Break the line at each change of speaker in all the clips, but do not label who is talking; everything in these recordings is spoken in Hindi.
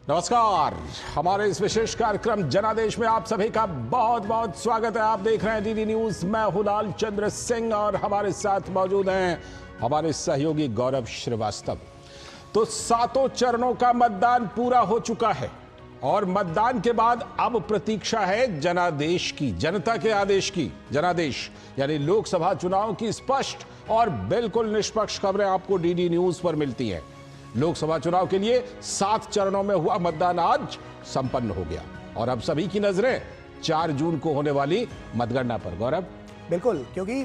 नमस्कार। हमारे इस विशेष कार्यक्रम जनादेश में आप सभी का बहुत बहुत स्वागत है। आप देख रहे हैं डीडी न्यूज। मैं हूं लाल चंद्र सिंह और हमारे साथ मौजूद हैं हमारे सहयोगी गौरव श्रीवास्तव। तो 7 चरणों का मतदान पूरा हो चुका है और मतदान के बाद अब प्रतीक्षा है जनादेश की, जनता के आदेश की। जनादेश यानी लोकसभा चुनाव की स्पष्ट और बिल्कुल निष्पक्ष खबरें आपको डीडी न्यूज पर मिलती हैं। लोकसभा चुनाव के लिए 7 चरणों में हुआ मतदान आज संपन्न हो गया और अब सभी की नजरें 4 जून को होने वाली मतगणना पर। गौरव,
बिल्कुल, क्योंकि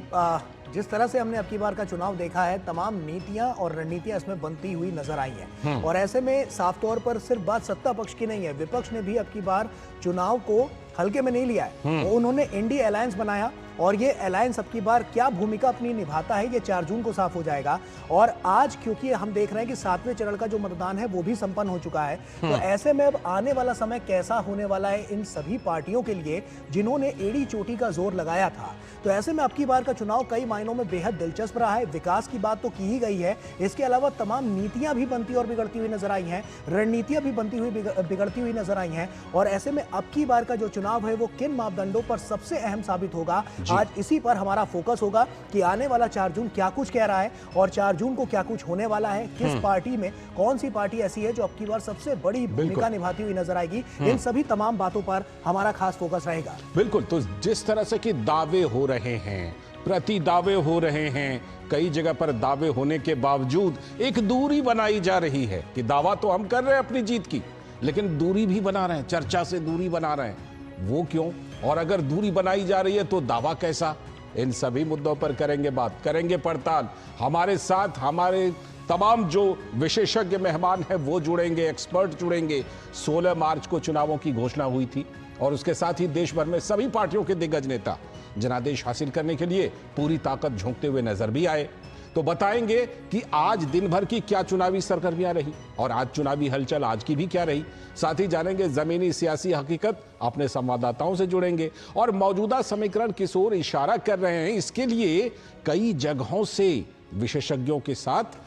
जिस तरह से हमने अब की बार का चुनाव देखा है, तमाम नीतियां और रणनीतियां इसमें बनती हुई नजर आई हैं और ऐसे में साफ तौर पर सिर्फ बात सत्ता पक्ष की नहीं है, विपक्ष ने भी अब की बार चुनाव को हल्के में नहीं लिया है। तो उन्होंने इंडी अलायंस बनाया और ये अलायंस अब की बार क्या भूमिका अपनी निभाता है, ये 4 जून को साफ हो जाएगा। और आज क्योंकि हम देख रहे हैं कि 7वें चरण का जो मतदान है वो भी संपन्न हो चुका है, तो ऐसे में अब आने वाला समय कैसा होने वाला है इन सभी पार्टियों के लिए जिन्होंने एड़ी चोटी का जोर लगाया था। तो ऐसे में अब की बार का चुनाव कई मायनों में बेहद दिलचस्प रहा है। विकास की बात तो की ही गई है, इसके अलावा तमाम नीतियां भी बनती और बिगड़ती हुई नजर आई हैं, रणनीतियां भी बनती हुई बिगड़ती हुई नजर आई हैं। और ऐसे में अब की बार का जो चुनाव है वो किन मापदंडों पर सबसे अहम साबित होगा, आज इसी पर हमारा फोकस होगा कि आने वाला 4 जून क्या कुछ कह रहा है और 4 जून को क्या कुछ होने वाला है, किस पार्टी में कौन सी पार्टी ऐसी है जो अब की बार सबसे बड़ी भूमिका निभाती हुई नजर आएगी। इन सभी तमाम बातों पर हमारा खास फोकस रहेगा।
बिल्कुल। तो जिस तरह से कि दावे हो रहे हैं, प्रति दावे हो रहे हैं, कई जगह पर दावे होने के बावजूद एक दूरी बनाई जा रही है कि दावा तो हम कर रहे हैं अपनी जीत की, लेकिन दूरी भी बना रहे हैं, चर्चा से दूरी बना रहे हैं। वो क्यों, और अगर दूरी बनाई जा रही है तो दावा कैसा? इन सभी मुद्दों पर करेंगे बात, करेंगे पड़ताल। हमारे साथ हमारे तमाम जो विशेषज्ञ मेहमान हैं वो जुड़ेंगे, एक्सपर्ट जुड़ेंगे। 16 मार्च को चुनावों की घोषणा हुई थी और उसके साथ ही देश भर में सभी पार्टियों के दिग्गज नेता जनादेश हासिल करने के लिए पूरी ताकत झोंकते हुए नजर भी आए। तो बताएंगे कि आज दिन भर की क्या चुनावी सरगर्मियां रही और आज चुनावी हलचल आज की भी क्या रही। साथ ही जानेंगे जमीनी सियासी हकीकत, अपने संवाददाताओं से जुड़ेंगे और मौजूदा समीकरण किस ओर इशारा कर रहे हैं, इसके लिए कई जगहों से विशेषज्ञों के साथ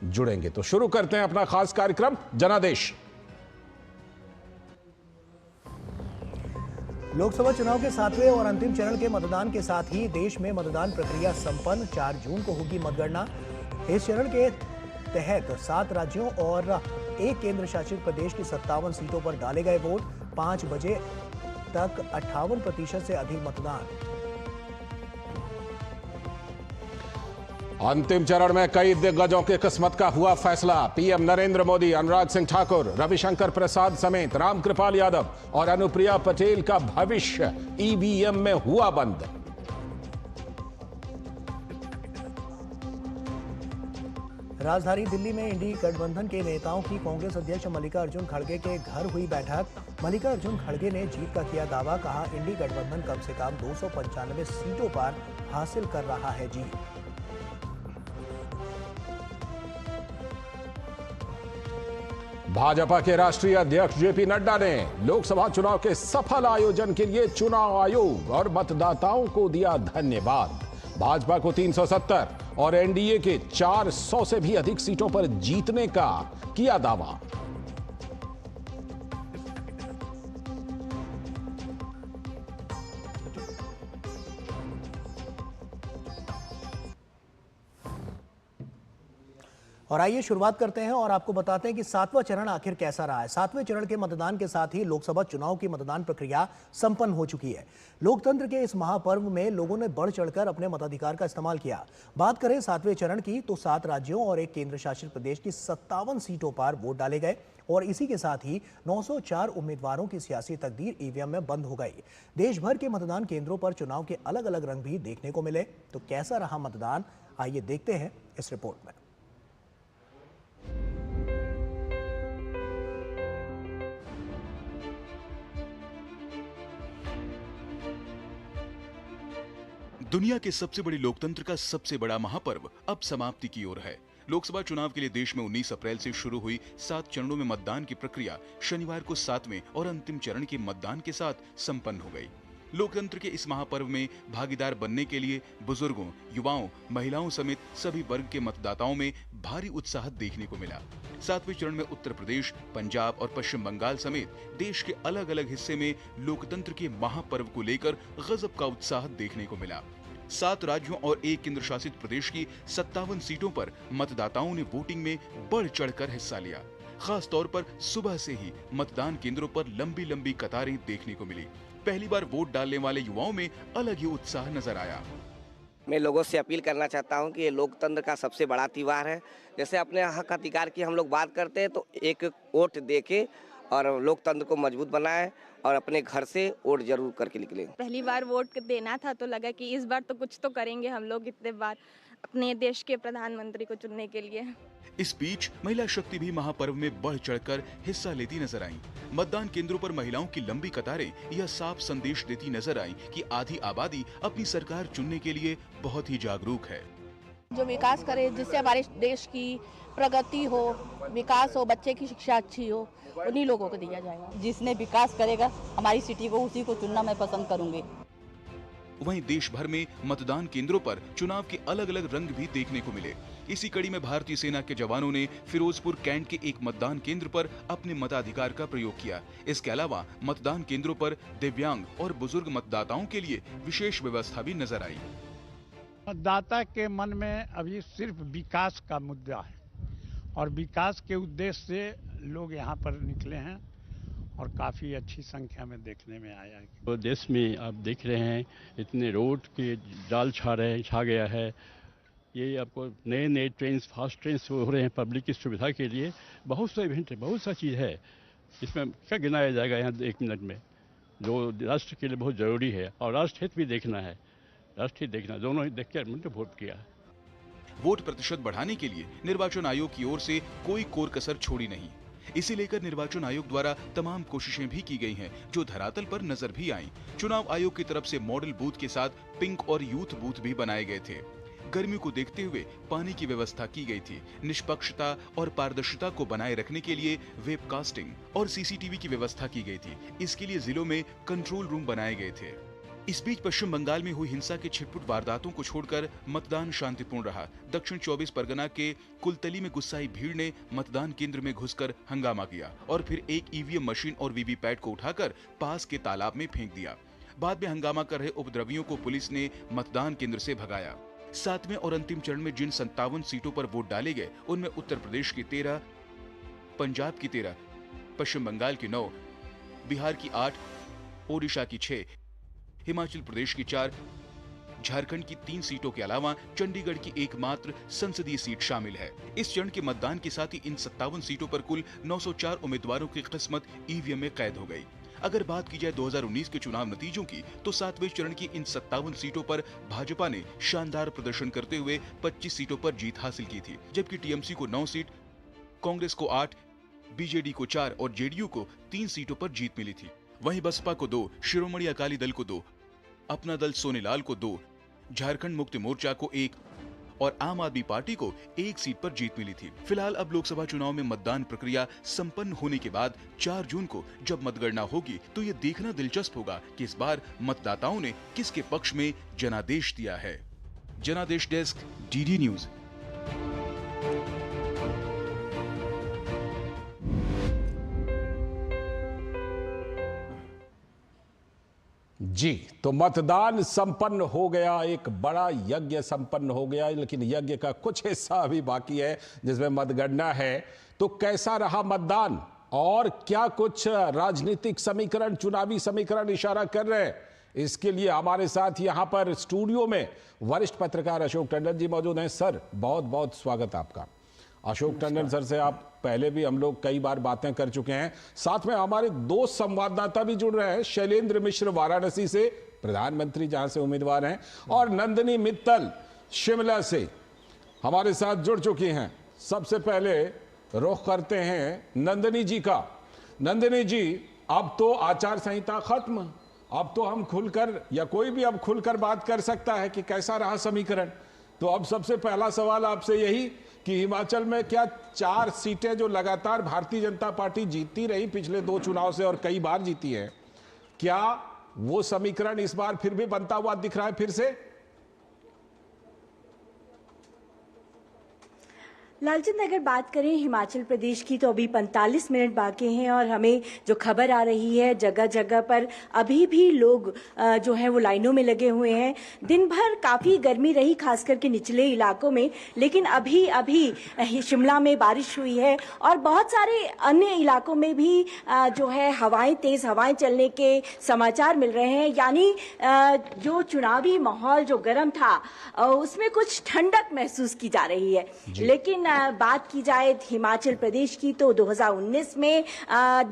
जुड़ेंगे। तो शुरू करते हैं अपना खास कार्यक्रम जनादेश।
लोकसभा चुनाव के 7वें और अंतिम चरण के मतदान के साथ ही देश में मतदान प्रक्रिया संपन्न। 4 जून को होगी मतगणना। इस चरण के तहत 7 राज्यों और 1 केंद्र शासित प्रदेश की 57 सीटों पर डाले गए वोट। 5 बजे तक 58% से अधिक मतदान।
अंतिम चरण में कई दिग्गजों की किस्मत का हुआ फैसला। पीएम नरेंद्र मोदी, अनुराग सिंह ठाकुर, रविशंकर प्रसाद समेत रामकृपाल यादव और अनुप्रिया पटेल का भविष्य ईवीएम में हुआ बंद।
राजधानी दिल्ली में इंडी गठबंधन के नेताओं की कांग्रेस अध्यक्ष मल्लिकार्जुन खड़गे के घर हुई बैठक। मल्लिकार्जुन खड़गे ने जीत का किया दावा, कहा इंडी गठबंधन कम से कम 295 सीटों पर हासिल कर रहा है जीत।
भाजपा के राष्ट्रीय अध्यक्ष जेपी नड्डा ने लोकसभा चुनाव के सफल आयोजन के लिए चुनाव आयोग और मतदाताओं को दिया धन्यवाद। भाजपा को 370 और एनडीए के 400 से भी अधिक सीटों पर जीतने का किया दावा।
और आइए शुरुआत करते हैं और आपको बताते हैं कि 7वां चरण आखिर कैसा रहा है। 7वें चरण के मतदान के साथ ही लोकसभा चुनाव की मतदान प्रक्रिया संपन्न हो चुकी है। लोकतंत्र के इस महापर्व में लोगों ने बढ़ चढ़कर अपने मताधिकार का इस्तेमाल किया। बात करें 7वें चरण की तो 7 राज्यों और 1 केंद्र शासित प्रदेश की 57 सीटों पर वोट डाले गए और इसी के साथ ही 904 उम्मीदवारों की सियासी तकदीर ईवीएम में बंद हो गई। देश भर के मतदान केंद्रों पर चुनाव के अलग अलग रंग भी देखने को मिले। तो कैसा रहा मतदान, आइए देखते हैं इस रिपोर्ट में।
दुनिया के सबसे बड़ी लोकतंत्र का सबसे बड़ा महापर्व अब समाप्ति की ओर है। लोकसभा चुनाव के लिए देश में 19 अप्रैल से शुरू हुई 7 चरणों में मतदान की प्रक्रिया शनिवार को 7वें और अंतिम चरण के मतदान के साथ संपन्न हो गई। लोकतंत्र के इस महापर्व में भागीदार बनने के लिए बुजुर्गों, युवाओं, महिलाओं समेत सभी वर्ग के मतदाताओं में भारी उत्साह देखने को मिला। सातवें चरण में उत्तर प्रदेश, पंजाब और पश्चिम बंगाल समेत देश के अलग अलग हिस्से में लोकतंत्र के महापर्व को लेकर गजब का उत्साह देखने को मिला। 7 राज्यों और 1 केंद्र शासित प्रदेश की 57 सीटों पर मतदाताओं ने वोटिंग में बढ़ चढ़कर हिस्सा लिया। खास तौर पर सुबह से ही मतदान केंद्रों पर लंबी लंबी कतारें देखने को मिली। पहली बार वोट डालने वाले युवाओं में अलग ही उत्साह नजर आया।
मैं लोगों से अपील करना चाहता हूं कि ये लोकतंत्र का सबसे बड़ा त्योहार है। जैसे अपने हक अधिकार की हम लोग बात करते हैं तो एक वोट देके और लोकतंत्र को मजबूत बनाएं और अपने घर से वोट जरूर करके निकलें।
पहली बार वोट देना था तो लगा कि इस बार तो कुछ तो करेंगे हम लोग इतने बार अपने देश के प्रधानमंत्री को चुनने के लिए।
इस बीच महिला शक्ति भी महापर्व में बढ़ चढ़कर हिस्सा लेती नजर आईं। मतदान केंद्रों पर महिलाओं की लंबी कतारें यह साफ संदेश देती नजर आईं कि आधी आबादी अपनी सरकार चुनने के लिए बहुत ही जागरूक है।
जो विकास करे, जिससे हमारे देश की प्रगति हो, विकास हो, बच्चे की शिक्षा अच्छी हो, उन्हीं लोगों को दिया जाएगा।
जिसने विकास करेगा हमारी सिटी को, उसी को चुनना मैं पसंद करूंगी।
वहीं देश भर में मतदान केंद्रों पर चुनाव के अलग अलग रंग भी देखने को मिले। इसी कड़ी में भारतीय सेना के जवानों ने फिरोजपुर कैंट के एक मतदान केंद्र पर अपने मताधिकार का प्रयोग किया। इसके अलावा मतदान केंद्रों पर दिव्यांग और बुजुर्ग मतदाताओं के लिए विशेष व्यवस्था भी नजर आई।
मतदाता के मन में अभी सिर्फ विकास का मुद्दा है और विकास के उद्देश्य से लोग यहाँ पर निकले हैं और काफ़ी अच्छी संख्या में देखने में आया है।
तो देश में आप देख रहे हैं इतने रोड के जाल छा गया है। ये आपको नए नए ट्रेन, फास्ट ट्रेन हो रहे हैं पब्लिक की सुविधा के लिए। बहुत सा इवेंट है, बहुत सा चीज़ है, इसमें क्या गिनाया जाएगा यहाँ 1 मिनट में, जो राष्ट्र के लिए बहुत ज़रूरी है। और राष्ट्रहित भी देखना है, राष्ट्रहित देखना, दोनों ही देख कर मैंने वोट किया।
वोट प्रतिशत बढ़ाने के लिए निर्वाचन आयोग की ओर से कोई कोर कसर छोड़ी नहीं। इसे लेकर निर्वाचन आयोग द्वारा तमाम कोशिशें भी की गई हैं, जो धरातल पर नजर भी आईं। चुनाव आयोग की तरफ से मॉडल बूथ के साथ पिंक और यूथ बूथ भी बनाए गए थे। गर्मी को देखते हुए पानी की व्यवस्था की गई थी। निष्पक्षता और पारदर्शिता को बनाए रखने के लिए वेबकास्टिंग और सीसीटीवी की व्यवस्था की गई थी। इसके लिए जिलों में कंट्रोल रूम बनाए गए थे। इस बीच पश्चिम बंगाल में हुई हिंसा के छिटपुट वारदातों को छोड़कर मतदान शांतिपूर्ण रहा। दक्षिण 24 परगना के कुलतली में गुस्साई भीड़ ने मतदान केंद्र में घुसकर हंगामा किया और फिर एक ईवीएम मशीन और वीवीपैट को उठाकर पास के तालाब में फेंक दिया। बाद में हंगामा कर रहे उपद्रवियों को पुलिस ने मतदान केंद्र से भगाया। 7वें और अंतिम चरण में जिन 57 सीटों पर वोट डाले गए, उनमें उत्तर प्रदेश की 13, पंजाब की 13, पश्चिम बंगाल की 9, बिहार की 8, ओडिशा की 6, हिमाचल प्रदेश की 4, झारखंड की 3 सीटों के अलावा चंडीगढ़ की एकमात्र संसदीय सीट शामिल है। इस चरण के मतदान के साथ ही इन 57 सीटों पर कुल 904 उम्मीदवारों की किस्मत ईवीएम में कैद हो गई। अगर बात की जाए 2019 के चुनाव नतीजों की, तो 7वें चरण की इन 57 सीटों पर भाजपा ने शानदार प्रदर्शन करते हुए 25 सीटों पर जीत हासिल की थी, जबकि टीएमसी को 9 सीट, कांग्रेस को 8, बीजेडी को 4 और जेडीयू को 3 सीटों पर जीत मिली थी। वहीं बसपा को 2, शिरोमणि अकाली दल को 2, अपना दल सोनेलाल को 2, झारखंड मुक्ति मोर्चा को 1 और आम आदमी पार्टी को 1 सीट पर जीत मिली थी। फिलहाल अब लोकसभा चुनाव में मतदान प्रक्रिया संपन्न होने के बाद 4 जून को जब मतगणना होगी, तो ये देखना दिलचस्प होगा कि इस बार मतदाताओं ने किसके पक्ष में जनादेश दिया है। जनादेश डेस्क, डीडी न्यूज।
जी, तो मतदान संपन्न हो गया, एक बड़ा यज्ञ संपन्न हो गया, लेकिन यज्ञ का कुछ हिस्सा अभी बाकी है जिसमें मतगणना है। तो कैसा रहा मतदान और क्या कुछ राजनीतिक समीकरण, चुनावी समीकरण इशारा कर रहे हैं, इसके लिए हमारे साथ यहां पर स्टूडियो में वरिष्ठ पत्रकार अशोक टंडन जी मौजूद हैं। सर, बहुत बहुत स्वागत आपका। अशोक टंडन सर से आप पहले भी हम लोग कई बार बातें कर चुके हैं। साथ में हमारे 2 संवाददाता भी जुड़ रहे हैं, शैलेंद्र मिश्र वाराणसी से, प्रधानमंत्री जहां से उम्मीदवार हैं, और नंदिनी मित्तल शिमला से हमारे साथ जुड़ चुकी हैं। सबसे पहले रुख करते हैं नंदिनी जी का। नंदिनी जी, अब तो आचार संहिता खत्म, अब तो हम खुलकर, या कोई भी अब खुलकर बात कर सकता है कि कैसा रहा समीकरण। तो अब सबसे पहला सवाल आपसे यही कि हिमाचल में क्या 4 सीटें जो लगातार भारतीय जनता पार्टी जीतती रही पिछले 2 चुनाव से और कई बार जीती है, क्या वो समीकरण इस बार फिर भी बनता हुआ दिख रहा है फिर से?
लालचंद, अगर बात करें हिमाचल प्रदेश की तो अभी 45 मिनट बाकी हैं और हमें जो खबर आ रही है जगह जगह पर अभी भी लोग जो है वो लाइनों में लगे हुए हैं। दिन भर काफ़ी गर्मी रही खास करके निचले इलाकों में, लेकिन अभी अभी शिमला में बारिश हुई है और बहुत सारे अन्य इलाकों में भी जो है तेज़ हवाएं चलने के समाचार मिल रहे हैं। यानी जो चुनावी माहौल जो गर्म था उसमें कुछ ठंडक महसूस की जा रही है। लेकिन बात की जाए हिमाचल प्रदेश की तो 2019 में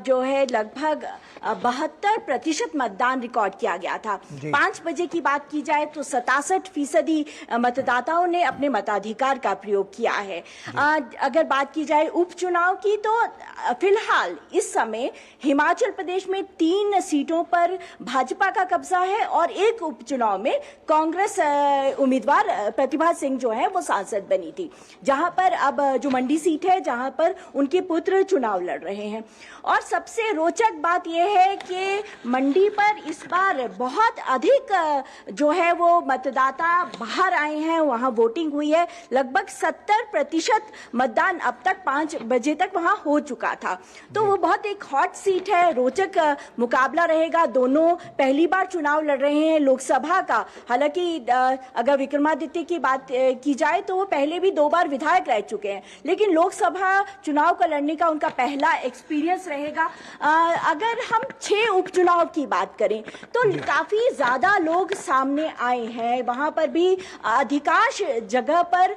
जो है लगभग 72% मतदान रिकॉर्ड किया गया था। 5 बजे की बात की जाए तो 67% मतदाताओं ने अपने मताधिकार का प्रयोग किया है। अगर बात की जाए उपचुनाव की तो फिलहाल इस समय हिमाचल प्रदेश में 3 सीटों पर भाजपा का कब्जा है और एक उपचुनाव में कांग्रेस उम्मीदवार प्रतिभा सिंह जो है वो सांसद बनी थी, जहां पर अब जो मंडी सीट है जहां पर उनके पुत्र चुनाव लड़ रहे हैं। और सबसे रोचक बात यह है कि मंडी पर इस बार बहुत अधिक जो है वो मतदाता बाहर आए हैं, वहां वोटिंग हुई है। लगभग 70% मतदान अब तक 5 बजे तक वहां हो चुका था। तो वो बहुत एक हॉट सीट है, रोचक मुकाबला रहेगा। दोनों पहली बार चुनाव लड़ रहे हैं लोकसभा का। हालांकि अगर विक्रमादित्य की बात की जाए तो वो पहले भी 2 बार विधायक रह चुके हैं, लेकिन लोकसभा चुनाव का लड़ने का उनका पहला एक्सपीरियंस रहेगा। अगर हम 6 उपचुनाव की बात करें तो काफी ज्यादा लोग सामने आए हैं। वहां पर भी अधिकांश जगह पर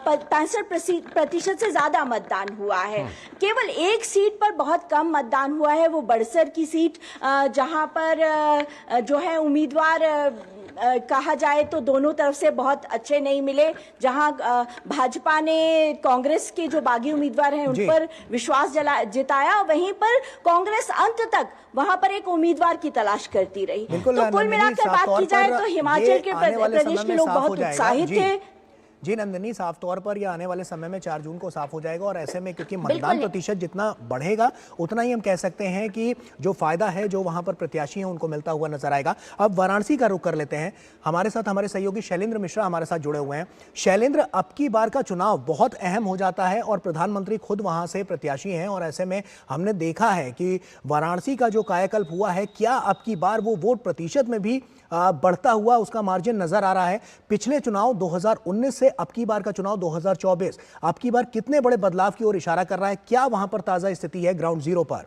65% से ज्यादा मतदान हुआ है। केवल एक सीट पर बहुत कम मतदान हुआ है, वो बड़सर की सीट, जहां पर जो है उम्मीदवार कहा जाए तो दोनों तरफ से बहुत अच्छे नहीं मिले। जहां भाजपा ने कांग्रेस के जो बागी उम्मीदवार हैं उन पर विश्वास जताया, वहीं पर कांग्रेस अंत तक वहां पर एक उम्मीदवार की तलाश करती रही। तो कुल मिलाकर बात की जाए तो हिमाचल के प्रदेश के लोग बहुत उत्साहित थे।
जी नंदिनी, साफ तौर पर यह आने वाले समय में 4 जून को साफ हो जाएगा और ऐसे में क्योंकि मतदान प्रतिशत जितना बढ़ेगा उतना ही हम कह सकते हैं कि जो फायदा है जो वहां पर प्रत्याशी हैं उनको मिलता हुआ नजर आएगा। अब वाराणसी का रुख कर लेते हैं। हमारे साथ हमारे सहयोगी शैलेंद्र मिश्रा हमारे साथ जुड़े हुए हैं। शैलेंद्र, अब की बार का चुनाव बहुत अहम हो जाता है और प्रधानमंत्री खुद वहां से प्रत्याशी हैं और ऐसे में हमने देखा है कि वाराणसी का जो कायाकल्प हुआ है, क्या अब की बार वो वोट प्रतिशत में भी बढ़ता हुआ उसका मार्जिन नजर आ रहा है? पिछले चुनाव 2019 से अब की बार का चुनाव 2024 अब की बार कितने बड़े बदलाव की ओर इशारा कर रहा है? क्या वहां पर ताजा स्थिति है ग्राउंड जीरो पर?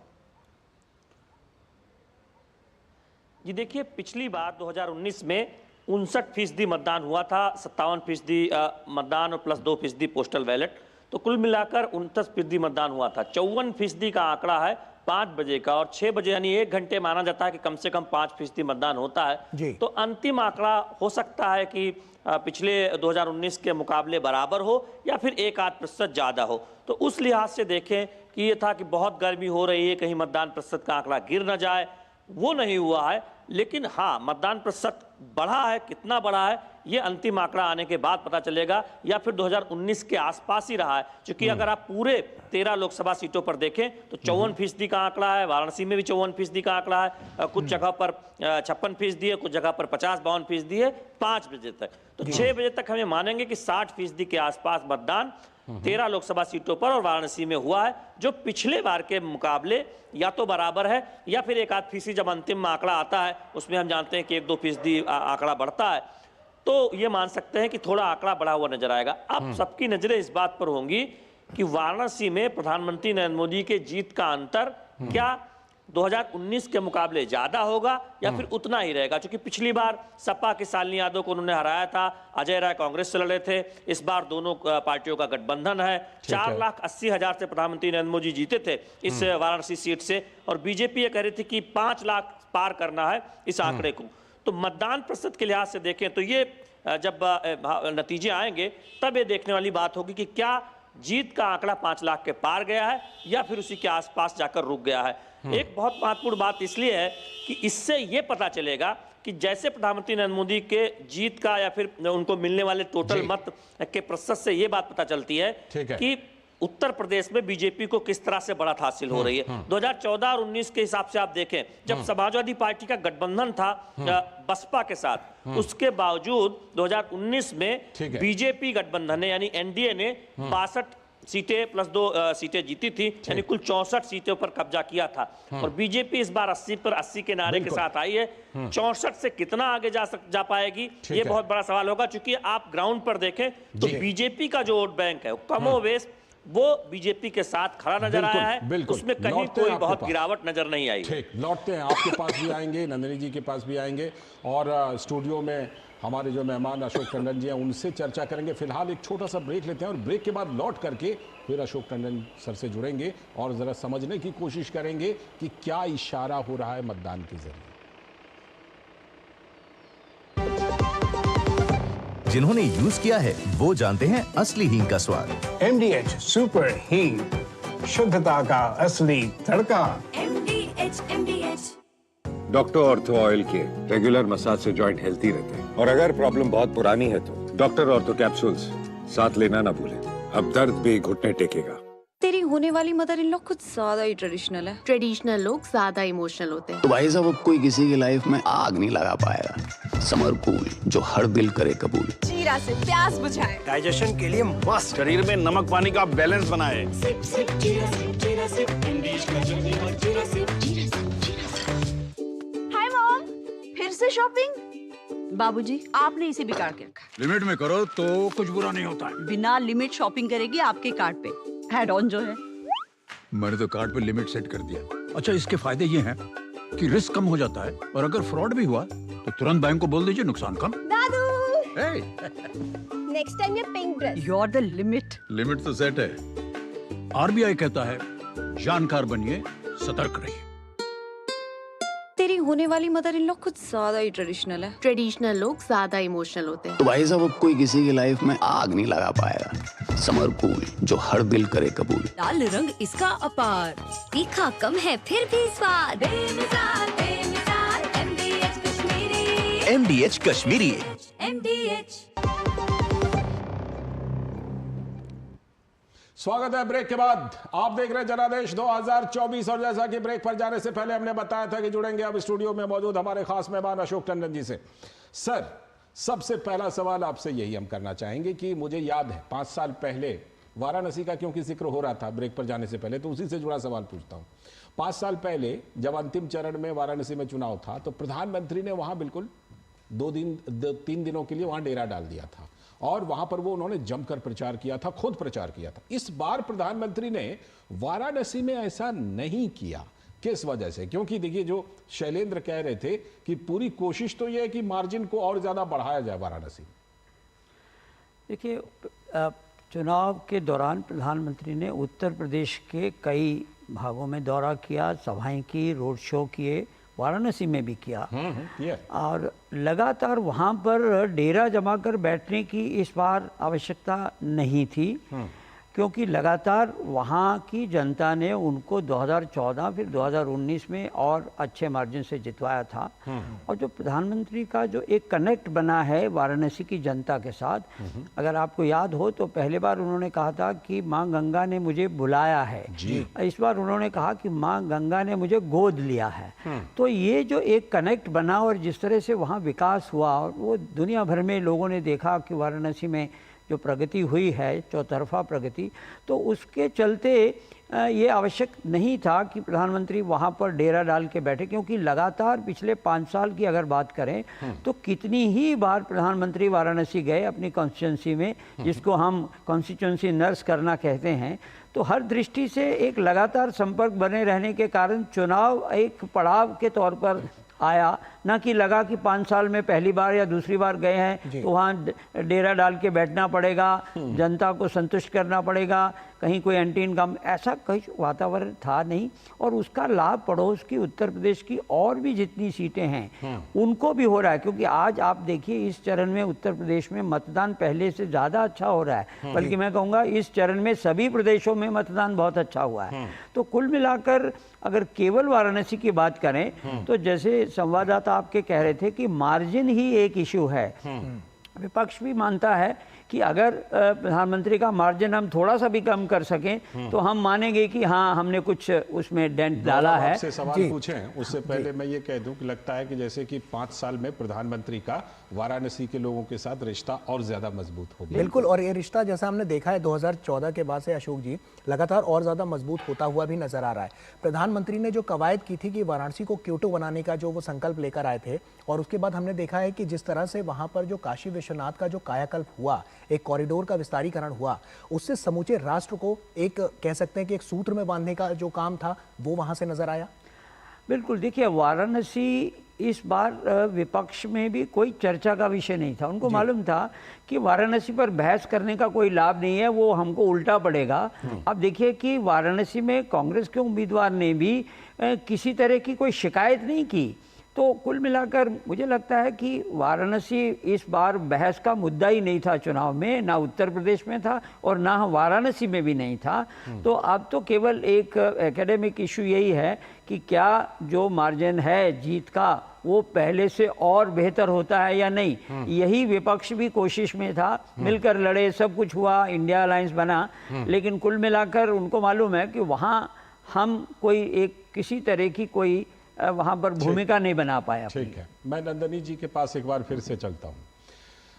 जी देखिए, पिछली बार 2019 में 59% मतदान हुआ था, 57% मतदान और प्लस 2% पोस्टल बैलेट, तो कुल मिलाकर 29% मतदान हुआ था। 54% का आंकड़ा है 5 बजे का, और 6 बजे यानी 1 घंटे माना जाता है कि कम से कम 5% मतदान होता है। तो अंतिम आंकड़ा हो सकता है कि पिछले 2019 के मुकाबले बराबर हो या फिर 1-8% ज़्यादा हो। तो उस लिहाज से देखें कि ये था कि बहुत गर्मी हो रही है, कहीं मतदान प्रतिशत का आंकड़ा गिर न जाए, वो नहीं हुआ है। लेकिन हाँ, मतदान प्रतिशत बढ़ा है, कितना बढ़ा है ये अंतिम आंकड़ा आने के बाद पता चलेगा, या फिर 2019 के आसपास ही रहा है। क्योंकि अगर आप पूरे 13 लोकसभा सीटों पर देखें तो 54% का आंकड़ा है, वाराणसी में भी 54% का आंकड़ा है, कुछ जगह पर 56% है, कुछ जगह पर 50-52% है 5 बजे तक। तो 6 बजे तक हमें मानेंगे कि 60% के आसपास मतदान 13 लोकसभा सीटों पर और वाराणसी में हुआ है, जो पिछले बार के मुकाबले या तो बराबर है या फिर 1-8% जब अंतिम आंकड़ा आता है उसमें हम जानते हैं कि 1-2% आंकड़ा बढ़ता है, तो ये मान सकते हैं कि थोड़ा आंकड़ा बढ़ा हुआ नजर आएगा। अब सबकी नजरें इस बात पर होंगी कि वाराणसी में प्रधानमंत्री नरेंद्र मोदी के जीत का अंतर क्या 2019 के मुकाबले ज्यादा होगा या फिर उतना ही रहेगा। क्योंकि पिछली बार सपा के शालिनी यादव को उन्होंने हराया था, अजय राय कांग्रेस से लड़े थे, इस बार दोनों पार्टियों का गठबंधन है। 4,80,000 से प्रधानमंत्री नरेंद्र मोदी जीते थे इस वाराणसी सीट से, और बीजेपी ये कह रही थी कि 5 लाख पार करना है इस आंकड़े को। तो मतदान प्रतिशत के लिहाज से देखें तो ये जब नतीजे आएंगे तब ये देखने वाली बात होगी कि क्या जीत का आंकड़ा 5 लाख के पार गया है या फिर उसी के आसपास जाकर रुक गया है। एक बहुत महत्वपूर्ण बात इसलिए है कि इससे ये पता चलेगा कि जैसे प्रधानमंत्री नरेंद्र मोदी के जीत का या फिर उनको मिलने वाले टोटल मत के प्रतिशत से ये बात पता चलती है कि उत्तर प्रदेश में बीजेपी को किस तरह से बढ़त हासिल हो रही है। 2014 और 19 के हिसाब से आप देखें, जब समाजवादी पार्टी का गठबंधन था बसपा के साथ, उसके बावजूद 2019 में बीजेपी गठबंधन ने यानी एनडीए ने 62 सीटें प्लस 2 सीटें जीती थी, यानी कुल 64 सीटों पर कब्जा किया था। और बीजेपी इस बार 80 पर 80 के नारे के साथ आई है। 64 से कितना आगे जा पाएगी, ये बहुत बड़ा सवाल होगा, क्योंकि आप ग्राउंड पर देखें तो बीजेपी का जो वोट बैंक है कमोवेश वो बीजेपी के साथ खड़ा नजर आया है, उसमें कहीं कोई बहुत गिरावट नजर नहीं आई।
ठीक, लौटते हैं, आपके पास भी आएंगे, नंदिनी जी के पास भी आएंगे, और स्टूडियो में हमारे जो मेहमान अशोक टंडन जी हैं उनसे चर्चा करेंगे। फिलहाल एक छोटा सा ब्रेक लेते हैं और ब्रेक के बाद लौट करके फिर अशोक टंडन सर से जुड़ेंगे और ज़रा समझने की कोशिश करेंगे कि क्या इशारा हो रहा है मतदान के जरिए।
जिन्होंने यूज किया है वो जानते हैं असली हींग का स्वाद।
MDH सुपर हींग, शुद्धता का असली तड़का।
MDH डॉक्टर ऑर्थो ऑयल के रेगुलर मसाज से जॉइंट हेल्थी रहते हैं, और अगर प्रॉब्लम बहुत पुरानी है तो डॉक्टर ऑर्थो कैप्सूल्स साथ लेना ना भूलें। अब दर्द भी घुटने टेकेगा।
तेरी होने वाली मदर इन लॉ कुछ ज्यादा ही ट्रेडिशनल है।
ट्रेडिशनल लोग ज्यादा इमोशनल होते हैं।
तो भाई साहब अब कोई किसी की लाइफ में आग नहीं लगा पाएगा। समर कूल जो हर दिल करे कबूल।
जीरा से प्यास बुझाए।
डाइजेशन के लिए मस्त। शरीर में नमक पानी का बैलेंस बनाए।
सिप सिप जीरा सिप जीरा सिप इंग्लिश का जर्नी और जीरा सिप जीरा सिप जीरा सिप। हाय मॉम, फिर से शॉपिंग? बाबूजी आपने इसे बिगाड़ के रखा।
लिमिट में करो तो कुछ बुरा नहीं होता है।
बिना लिमिट शॉपिंग करेगी आपके कार्ड पे ऐड ऑन जो है।
मैंने तो कार्ड पे लिमिट सेट कर दिया। अच्छा, इसके फायदे ये हैं कि रिस्क कम हो जाता है, और अगर फ्रॉड भी हुआ तो तुरंत बैंक को बोल दीजिए, नुकसान कम।
दादू
hey!
नेक्स्ट टाइम ये pink dress.
You are the limit.
Limit तो सेट है। RBI कहता है जानकार बनिए, सतर्क रहिए।
तेरी होने वाली मदर इन लॉ कुछ ज्यादा ही ट्रेडिशनल है।
ट्रेडिशनल लोग ज्यादा इमोशनल होते हैं।
तो भाई साहब अब कोई किसी की लाइफ में आग नहीं लगा पाएगा। समर कूल जो हर दिल करे कबूल।
लाल रंग इसका अपार, तीखा कम है फिर भी स्वाद। बेमिसाल बेमिसाल MDH Kashmiri.
MDH Kashmiri.
MDH।
स्वागत है ब्रेक के बाद। आप देख रहे हैं जनादेश 2024, और जैसा कि ब्रेक पर जाने से पहले हमने बताया था कि जुड़ेंगे अब स्टूडियो में मौजूद हमारे खास मेहमान अशोक टंडन जी से। सर, सबसे पहला सवाल आपसे यही हम करना चाहेंगे कि मुझे याद है 5 साल पहले वाराणसी का क्योंकि जिक्र हो रहा था ब्रेक पर जाने से पहले, तो उसी से जुड़ा सवाल पूछता हूँ। 5 साल पहले जब अंतिम चरण में वाराणसी में चुनाव था तो प्रधानमंत्री ने वहां बिल्कुल 3 दिनों के लिए वहां डेरा डाल दिया था, और वहां पर वो उन्होंने जमकर प्रचार किया था, खुद प्रचार किया था। इस बार प्रधानमंत्री ने वाराणसी में ऐसा नहीं किया, किस वजह से? क्योंकि देखिए, जो शैलेंद्र कह रहे थे कि पूरी कोशिश तो यह है कि मार्जिन को और ज्यादा बढ़ाया जाए वाराणसी।
देखिए, चुनाव के दौरान प्रधानमंत्री ने उत्तर प्रदेश के कई भागों में दौरा किया, सभाएं की, रोड शो किए, वाराणसी में भी किया, और लगातार वहाँ पर डेरा जमा कर बैठने की इस बार आवश्यकता नहीं थी, क्योंकि लगातार वहाँ की जनता ने उनको 2014 फिर 2019 में और अच्छे मार्जिन से जितवाया था। और जो प्रधानमंत्री का जो एक कनेक्ट बना है वाराणसी की जनता के साथ, अगर आपको याद हो तो पहले बार उन्होंने कहा था कि माँ गंगा ने मुझे बुलाया है, इस बार उन्होंने कहा कि माँ गंगा ने मुझे गोद लिया है। तो ये जो एक कनेक्ट बना और जिस तरह से वहाँ विकास हुआ, और वो दुनिया भर में लोगों ने देखा कि वाराणसी में जो प्रगति हुई है, चौतरफा प्रगति, तो उसके चलते ये आवश्यक नहीं था कि प्रधानमंत्री वहाँ पर डेरा डाल के बैठे, क्योंकि लगातार पिछले 5 साल की अगर बात करें तो कितनी ही बार प्रधानमंत्री वाराणसी गए अपनी कॉन्स्टिट्यूंसी में, जिसको हम कॉन्स्टिट्यूंसी नर्स करना कहते हैं। तो हर दृष्टि से एक लगातार संपर्क बने रहने के कारण चुनाव एक पड़ाव के तौर पर आया, ना कि लगा कि 5 साल में पहली बार या दूसरी बार गए हैं तो वहाँ डेरा डाल के बैठना पड़ेगा, जनता को संतुष्ट करना पड़ेगा, कहीं कोई एंटी इनकम, ऐसा कहीं वातावरण था नहीं। और उसका लाभ पड़ोस की उत्तर प्रदेश की और भी जितनी सीटें हैं उनको भी हो रहा है, क्योंकि आज आप देखिए इस चरण में उत्तर प्रदेश में मतदान पहले से ज़्यादा अच्छा हो रहा है, बल्कि मैं कहूँगा इस चरण में सभी प्रदेशों में मतदान बहुत अच्छा हुआ है। तो कुल मिलाकर अगर केवल वाराणसी की बात करें तो जैसे संवाददाता आपके कह रहे थे कि मार्जिन ही एक इशू है, विपक्ष भी मानता है कि अगर प्रधानमंत्री का मार्जिन हम थोड़ा सा भी कम कर सकें तो हम मानेंगे कि हाँ हमने कुछ उसमें डेंट डाला है।
आपसे सवाल पूछें उससे पहले मैं ये कह दूं कि लगता है कि जैसे कि 5 साल में प्रधानमंत्री का वाराणसी के लोगों के साथ रिश्ता और ज्यादा मजबूत हो गया।
बिल्कुल, और ये रिश्ता जैसा हमने देखा है 2014 के बाद से अशोक जी लगातार और ज्यादा मजबूत होता हुआ भी नजर आ रहा है। प्रधानमंत्री ने जो कवायद की थी कि वाराणसी को क्योटो बनाने का जो वो संकल्प लेकर आए थे, और उसके बाद हमने देखा है कि जिस तरह से वहां पर जो काशी विश्वनाथ का जो कायाकल्प हुआ, एक कॉरिडोर का विस्तारीकरण हुआ, उससे समूचे राष्ट्र को एक कह सकते हैं कि एक सूत्र में बांधने का जो काम था वो वहां से नजर आया।
बिल्कुल, देखिए वाराणसी इस बार विपक्ष में भी कोई चर्चा का विषय नहीं था। उनको मालूम था कि वाराणसी पर बहस करने का कोई लाभ नहीं है, वो हमको उल्टा पड़ेगा। अब देखिए कि वाराणसी में कांग्रेस के उम्मीदवार ने भी किसी तरह की कोई शिकायत नहीं की। तो कुल मिलाकर मुझे लगता है कि वाराणसी इस बार बहस का मुद्दा ही नहीं था चुनाव में, ना उत्तर प्रदेश में था और ना वाराणसी में भी नहीं था। तो अब तो केवल एक एकेडमिक इशू यही है कि क्या जो मार्जिन है जीत का वो पहले से और बेहतर होता है या नहीं। यही विपक्ष भी कोशिश में था, मिलकर लड़े, सब कुछ हुआ, इंडिया अलायंस बना, लेकिन कुल मिलाकर उनको मालूम है कि वहाँ हम कोई एक किसी तरह की कोई वहां पर भूमिका नहीं बना पाया।
ठीक है, मैं नंदनी जी के पास एक बार फिर से चलता हूं।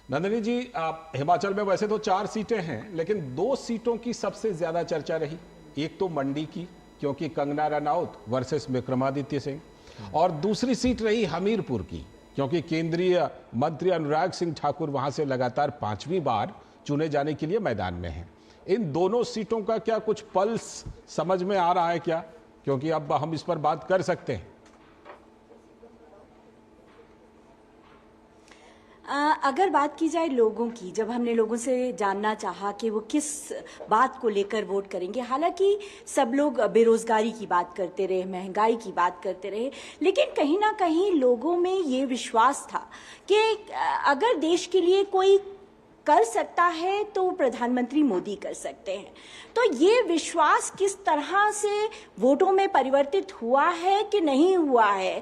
नंदनी जी, आप हिमाचल में वैसे तो 4 सीटें हैं, लेकिन 2 सीटों की सबसे ज्यादा चर्चा रही। एक तो मंडी की, क्योंकि कंगना रनौत वर्सेस विक्रमादित्य सिंह, और दूसरी सीट रही हमीरपुर की, क्योंकि केंद्रीय मंत्री अनुराग सिंह ठाकुर वहां से लगातार 5वीं बार चुने जाने के लिए मैदान में हैं। इन दोनों सीटों का क्या कुछ पल्स समझ में आ रहा है क्या? क्योंकि अब हम इस पर बात कर सकते हैं।
अगर बात की जाए लोगों की, जब हमने लोगों से जानना चाहा कि वो किस बात को लेकर वोट करेंगे, हालांकि सब लोग बेरोजगारी की बात करते रहे, महंगाई की बात करते रहे, लेकिन कहीं ना कहीं लोगों में ये विश्वास था कि अगर देश के लिए कोई कर सकता है तो प्रधानमंत्री मोदी कर सकते हैं। तो ये विश्वास किस तरह से वोटों में परिवर्तित हुआ है कि नहीं हुआ है,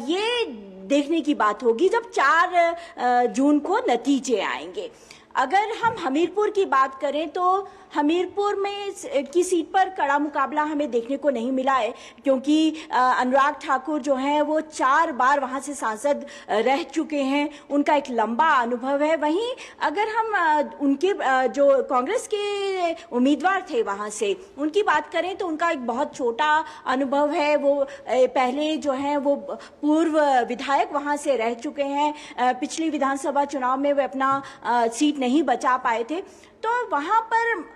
ये देखने की बात होगी जब 4 जून को नतीजे आएंगे। अगर हम हमीरपुर की बात करें तो हमीरपुर में की सीट पर कड़ा मुकाबला हमें देखने को नहीं मिला है, क्योंकि अनुराग ठाकुर जो हैं वो 4 बार वहां से सांसद रह चुके हैं, उनका एक लंबा अनुभव है। वहीं अगर हम उनके जो कांग्रेस के उम्मीदवार थे वहां से उनकी बात करें तो उनका एक बहुत छोटा अनुभव है। वो पहले जो है वो पूर्व विधायक वहां से रह चुके हैं, पिछली विधानसभा चुनाव में वे अपना सीट नहीं बचा पाए थे। तो वहां पर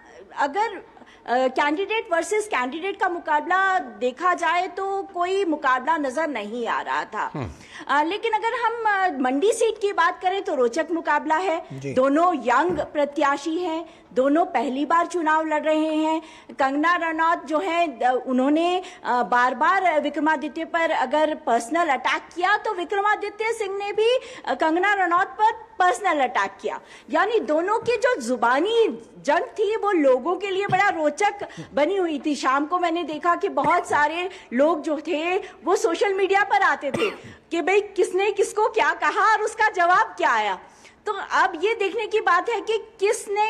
अगर कैंडिडेट वर्सेस कैंडिडेट का मुकाबला देखा जाए तो कोई मुकाबला नजर नहीं आ रहा था। लेकिन अगर हम मंडी सीट की बात करें तो रोचक मुकाबला है। दोनों यंग प्रत्याशी हैं, दोनों पहली बार चुनाव लड़ रहे हैं। कंगना रनौत जो है उन्होंने बार बार विक्रमादित्य पर अगर पर्सनल अटैक किया तो विक्रमादित्य सिंह ने भी कंगना रनौत पर पर्सनल अटैक किया। यानी दोनों की जो जुबानी जंग थी वो लोगों के लिए बड़ा रोचक बनी हुई थी। शाम को मैंने देखा कि बहुत सारे लोग जो थे वो सोशल मीडिया पर आते थे कि भाई किसने किसको क्या कहा और उसका जवाब क्या आया। तो अब ये देखने की बात है कि किसने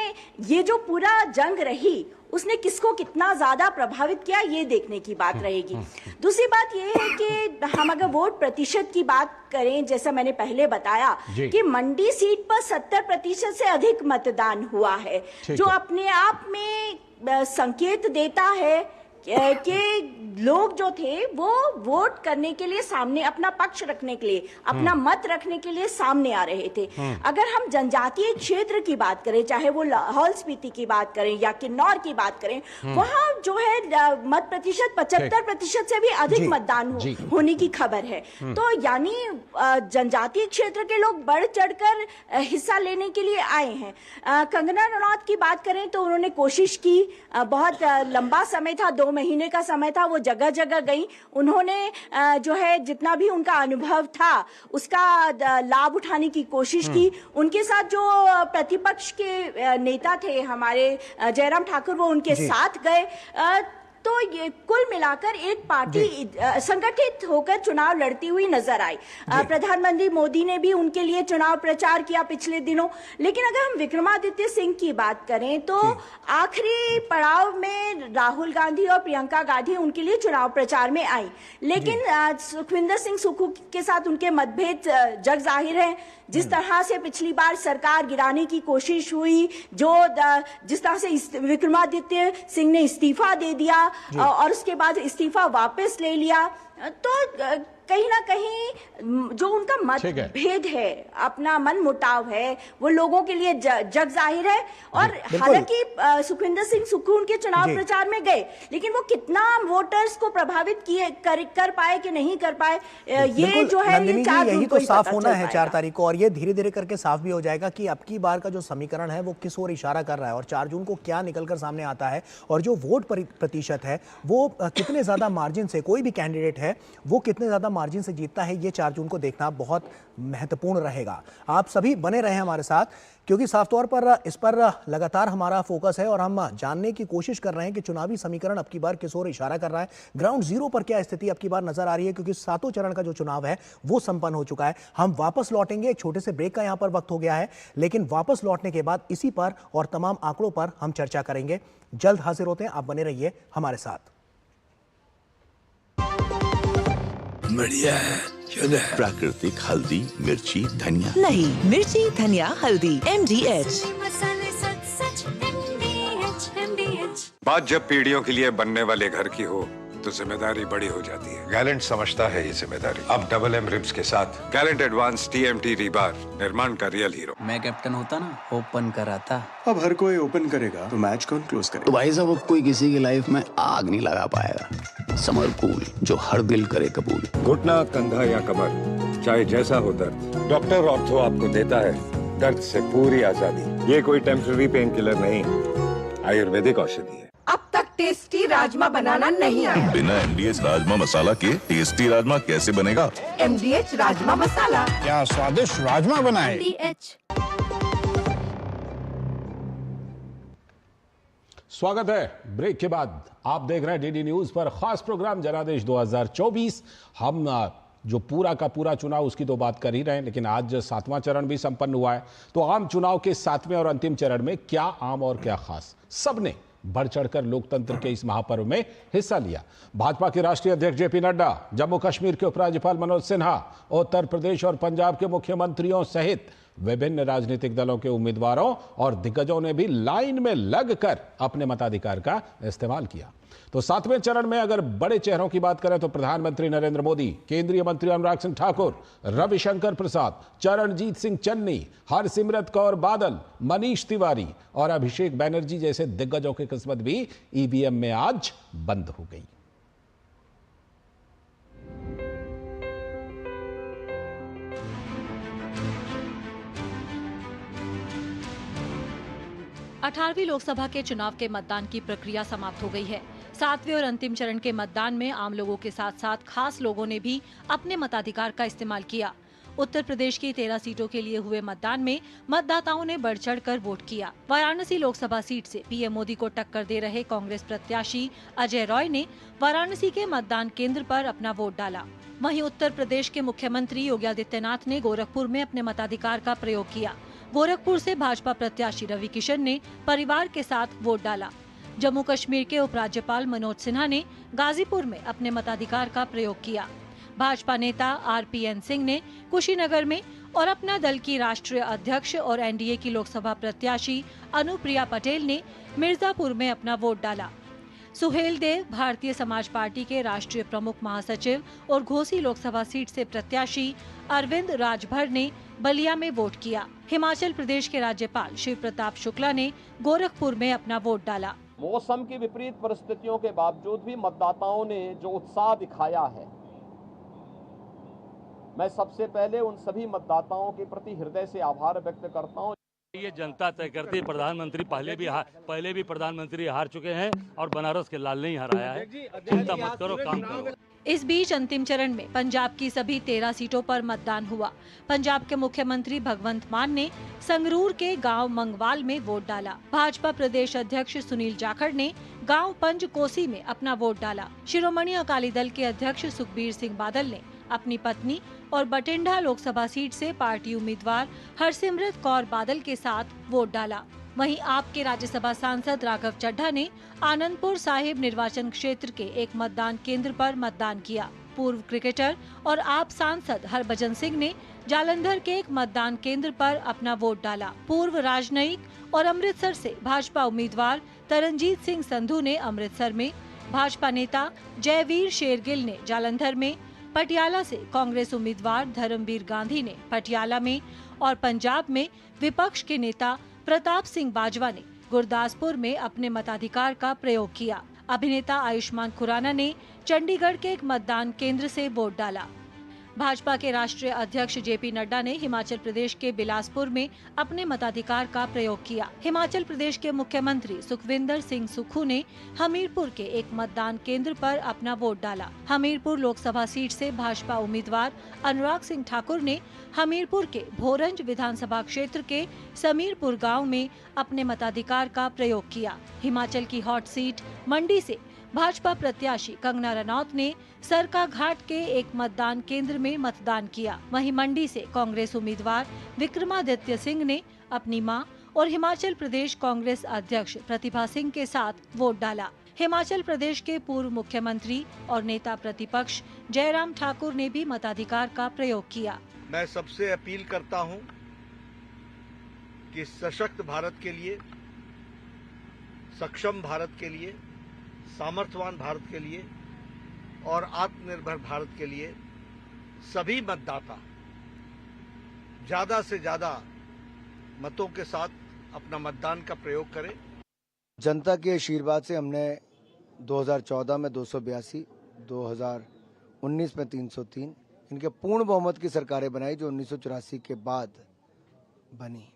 ये जो पूरा जंग रही उसने किसको कितना ज्यादा प्रभावित किया, ये देखने की बात रहेगी। दूसरी बात ये है कि हम अगर वोट प्रतिशत की बात करें, जैसा मैंने पहले बताया कि मंडी सीट पर 70% से अधिक मतदान हुआ है, जो अपने आप में संकेत देता है कि लोग जो थे वो वोट करने के लिए सामने, अपना पक्ष रखने के लिए, अपना मत रखने के लिए सामने आ रहे थे। अगर हम जनजातीय क्षेत्र की बात करें, चाहे वो लाहौल स्पीति की बात करें या किन्नौर की बात करें, वहां जो है मत प्रतिशत 75% से भी अधिक मतदान होने की खबर है। तो यानी जनजातीय क्षेत्र के लोग बढ़ चढ़कर हिस्सा लेने के लिए आए हैं। कंगना रनौत की बात करें तो उन्होंने कोशिश की, बहुत लंबा समय था, 2 महीने का समय था, वो जगह जगह गई। उन्होंने जो है जितना भी उनका अनुभव था उसका लाभ उठाने की कोशिश की। उनके साथ जो प्रतिपक्ष के नेता थे हमारे जयराम ठाकुर, वो उनके साथ गए। तो ये कुल मिलाकर एक पार्टी संगठित होकर चुनाव लड़ती हुई नजर आई। प्रधानमंत्री मोदी ने भी उनके लिए चुनाव प्रचार किया पिछले दिनों। लेकिन अगर हम विक्रमादित्य सिंह की बात करें तो आखिरी पड़ाव में राहुल गांधी और प्रियंका गांधी उनके लिए चुनाव प्रचार में आई, लेकिन सुखविंदर सिंह सुक्खू के साथ उनके मतभेद जग जाहिर है। जिस तरह से पिछली बार सरकार गिराने की कोशिश हुई, जिस तरह से विक्रमादित्य सिंह ने इस्तीफा दे दिया और उसके बाद इस्तीफा वापस ले लिया, तो कहीं ना कहीं जो उनका मतभेद है, अपना मन मुटाव है, वो लोगों के लिए जग जाहिर है। और हालांकि सुखविंदर सिंह सुक्खू उनके चुनाव प्रचार में गए, लेकिन वो कितना वोटर्स को प्रभावित कर पाए कि नहीं कर पाए, ये जो है ये 4 जून को
तो साफ होना है 4 तारीख को, और ये धीरे धीरे करके साफ भी हो जाएगा कि अब की बार का जो समीकरण है वो किस ओर इशारा कर रहा है और 4 जून को क्या निकलकर सामने आता है, और जो वोट प्रतिशत है वो कितने ज्यादा मार्जिन से कोई भी कैंडिडेट है वो कितने ज्यादा मार्जिन से जीतता है, ये 4 जून को देखना बहुत महत्वपूर्ण रहेगा। आप सभी बने रहे हमारे साथ, क्योंकि साफ तौर पर इस पर लगातार हमारा फोकस है और हम जानने की कोशिश कर रहे हैं कि चुनावी समीकरण अब की बार किस ओर इशारा कर रहा है, ग्राउंड जीरो पर क्या स्थिति अब की बार नजर आ रही है, क्योंकि 7वें चरण का जो चुनाव है वो संपन्न हो चुका है। हम वापस लौटेंगे, एक छोटे से ब्रेक का यहां पर वक्त हो गया है, लेकिन वापस लौटने के बाद इसी पर और तमाम आंकड़ों पर हम चर्चा करेंगे। जल्द हाजिर होते हैं, आप बने रहिए हमारे साथ।
बढ़िया है, प्राकृतिक हल्दी, मिर्ची, धनिया
नहीं, मिर्ची, धनिया, हल्दी, MDH।
बात जब पीढ़ियों के लिए बनने वाले घर की हो तो जिम्मेदारी बड़ी हो जाती है। गैलेंट समझता है ये जिम्मेदारी। अब डबल M रिब्स के साथ गैलेंट एडवांस TMT रीबार, निर्माण का रियल हीरो।
मैं कैप्टन होता ना, ओपन कराता।
अब हर कोई ओपन करेगा तो मैच कौन क्लोज करेगा?
तो भाई साहब, अब कोई किसी की लाइफ में आग नहीं लगा पाएगा। समर कूल, जो हर दिल करे कबूल।
घुटना, कंधा या कमर, चाहे जैसा हो दर्द, डॉक्टर ऑर्थो आपको देता है दर्द से पूरी आजादी। ये कोई टेम्पररी पेन किलर नहीं, आयुर्वेदिक औषधि है।
अब तक टेस्टी राजमा बनाना नहीं आया।
बिना MDH राजमा मसाला के टेस्टी राजमा कैसे बनेगा?
MDH राजमा मसाला।
क्या स्वादिष्ट राजमा बनाए।
MDH।
स्वागत है ब्रेक के बाद। आप देख रहे हैं DD न्यूज पर खास प्रोग्राम जनादेश 2024। हम जो पूरा का पूरा चुनाव उसकी तो बात कर ही रहे हैं, लेकिन आज 7वां चरण भी संपन्न हुआ है। तो आम चुनाव के 7वें और अंतिम चरण में क्या आम और क्या खास, सबने बढ़ चढ़कर लोकतंत्र के इस महापर्व में हिस्सा लिया। भाजपा के राष्ट्रीय अध्यक्ष JP नड्डा, जम्मू कश्मीर के उपराज्यपाल मनोज सिन्हा, उत्तर प्रदेश और पंजाब के मुख्यमंत्रियों सहित विभिन्न राजनीतिक दलों के उम्मीदवारों और दिग्गजों ने भी लाइन में लगकर अपने मताधिकार का इस्तेमाल किया। तो 7वें चरण में अगर बड़े चेहरों की बात करें तो प्रधानमंत्री नरेंद्र मोदी, केंद्रीय मंत्री अनुराग सिंह ठाकुर, रविशंकर प्रसाद, चरणजीत सिंह चन्नी, हरसिमरत कौर बादल, मनीष तिवारी और अभिषेक बैनर्जी जैसे दिग्गजों की किस्मत भी EVM में आज बंद हो गई।
अठारहवीं लोकसभा के चुनाव के मतदान की प्रक्रिया समाप्त हो गई है। 7वें और अंतिम चरण के मतदान में आम लोगों के साथ साथ खास लोगों ने भी अपने मताधिकार का इस्तेमाल किया। उत्तर प्रदेश की 13 सीटों के लिए हुए मतदान में मतदाताओं ने बढ़ चढ़कर वोट किया। वाराणसी लोकसभा सीट से PM मोदी को टक्कर दे रहे कांग्रेस प्रत्याशी अजय रॉय ने वाराणसी के मतदान केंद्र पर अपना वोट डाला। वहीं उत्तर प्रदेश के मुख्यमंत्री योगी आदित्यनाथ ने गोरखपुर में अपने मताधिकार का प्रयोग किया। गोरखपुर से भाजपा प्रत्याशी रवि किशन ने परिवार के साथ वोट डाला। जम्मू कश्मीर के उपराज्यपाल मनोज सिन्हा ने गाजीपुर में अपने मताधिकार का प्रयोग किया। भाजपा नेता RPN सिंह ने कुशीनगर में और अपना दल की राष्ट्रीय अध्यक्ष और NDA की लोकसभा प्रत्याशी अनुप्रिया पटेल ने मिर्जापुर में अपना वोट डाला। सुहेल देव भारतीय समाज पार्टी के राष्ट्रीय प्रमुख महासचिव और घोसी लोकसभा सीट से प्रत्याशी अरविंद राजभर ने बलिया में वोट किया। हिमाचल प्रदेश के राज्यपाल शिव प्रताप शुक्ला ने गोरखपुर में अपना वोट डाला।
मौसम की विपरीत परिस्थितियों के बावजूद भी मतदाताओं ने जो उत्साह दिखाया है, मैं सबसे पहले उन सभी मतदाताओं के प्रति हृदय से आभार व्यक्त करता हूं।
ये जनता तय करती है। प्रधानमंत्री पहले भी प्रधानमंत्री हार चुके हैं और बनारस के लाल नहीं हराया है। चिंता मत करो, काम करो।
इस बीच अंतिम चरण में पंजाब की सभी 13 सीटों पर मतदान हुआ। पंजाब के मुख्यमंत्री भगवंत मान ने संगरूर के गांव मंगवाल में वोट डाला। भाजपा प्रदेश अध्यक्ष सुनील जाखड़ ने गांव पंजकोसी में अपना वोट डाला। शिरोमणि अकाली दल के अध्यक्ष सुखबीर सिंह बादल ने अपनी पत्नी और बठिंडा लोकसभा सीट से पार्टी उम्मीदवार हरसिमरत कौर बादल के साथ वोट डाला। वहीं आपके राज्यसभा सांसद राघव चड्ढा ने आनंदपुर साहिब निर्वाचन क्षेत्र के एक मतदान केंद्र पर मतदान किया। पूर्व क्रिकेटर और आप सांसद हरभजन सिंह ने जालंधर के एक मतदान केंद्र पर अपना वोट डाला। पूर्व राजनयिक और अमृतसर से भाजपा उम्मीदवार तरनजीत सिंह संधू ने अमृतसर में, भाजपा नेता जयवीर शेरगिल ने जालंधर में, पटियाला से कांग्रेस उम्मीदवार धर्मवीर गांधी ने पटियाला में और पंजाब में विपक्ष के नेता प्रताप सिंह बाजवा ने गुरदासपुर में अपने मताधिकार का प्रयोग किया। अभिनेता आयुष्मान खुराना ने चंडीगढ़ के एक मतदान केंद्र से वोट डाला। भाजपा के राष्ट्रीय अध्यक्ष जेपी नड्डा ने हिमाचल प्रदेश के बिलासपुर में अपने मताधिकार का प्रयोग किया। हिमाचल प्रदेश के मुख्यमंत्री सुखविंदर सिंह सुक्खू ने हमीरपुर के एक मतदान केंद्र पर अपना वोट डाला। हमीरपुर लोकसभा सीट से भाजपा उम्मीदवार अनुराग सिंह ठाकुर ने हमीरपुर के भोरंज विधानसभा क्षेत्र के समीरपुर गाँव में अपने मताधिकार का प्रयोग किया। हिमाचल की हॉट सीट मंडी से भाजपा प्रत्याशी कंगना रनौत ने सरका घाट के एक मतदान केंद्र में मतदान किया। वहीं मंडी से कांग्रेस उम्मीदवार विक्रमादित्य सिंह ने अपनी मां और हिमाचल प्रदेश कांग्रेस अध्यक्ष प्रतिभा सिंह के साथ वोट डाला। हिमाचल प्रदेश के पूर्व मुख्यमंत्री और नेता प्रतिपक्ष जयराम ठाकुर ने भी मताधिकार का प्रयोग किया।
मैं सबसे अपील करता हूं कि सशक्त भारत के लिए, सक्षम भारत के लिए, सामर्थ्यवान भारत के लिए और आत्मनिर्भर भारत के लिए सभी मतदाता ज्यादा से ज्यादा मतों के साथ अपना मतदान का प्रयोग करें।
जनता के आशीर्वाद से हमने 2014 में 282, 2019 में 303 इनके पूर्ण बहुमत की सरकारें बनाई जो 1984 के बाद बनी।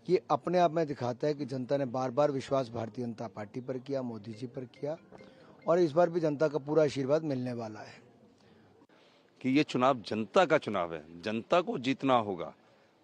ये अपने आप में दिखाता है कि जनता ने बार बार विश्वास भारतीय जनता पार्टी पर किया, मोदी जी पर किया और इस बार भी जनता का पूरा आशीर्वाद मिलने वाला है
कि ये चुनाव जनता का चुनाव है, जनता को जीतना होगा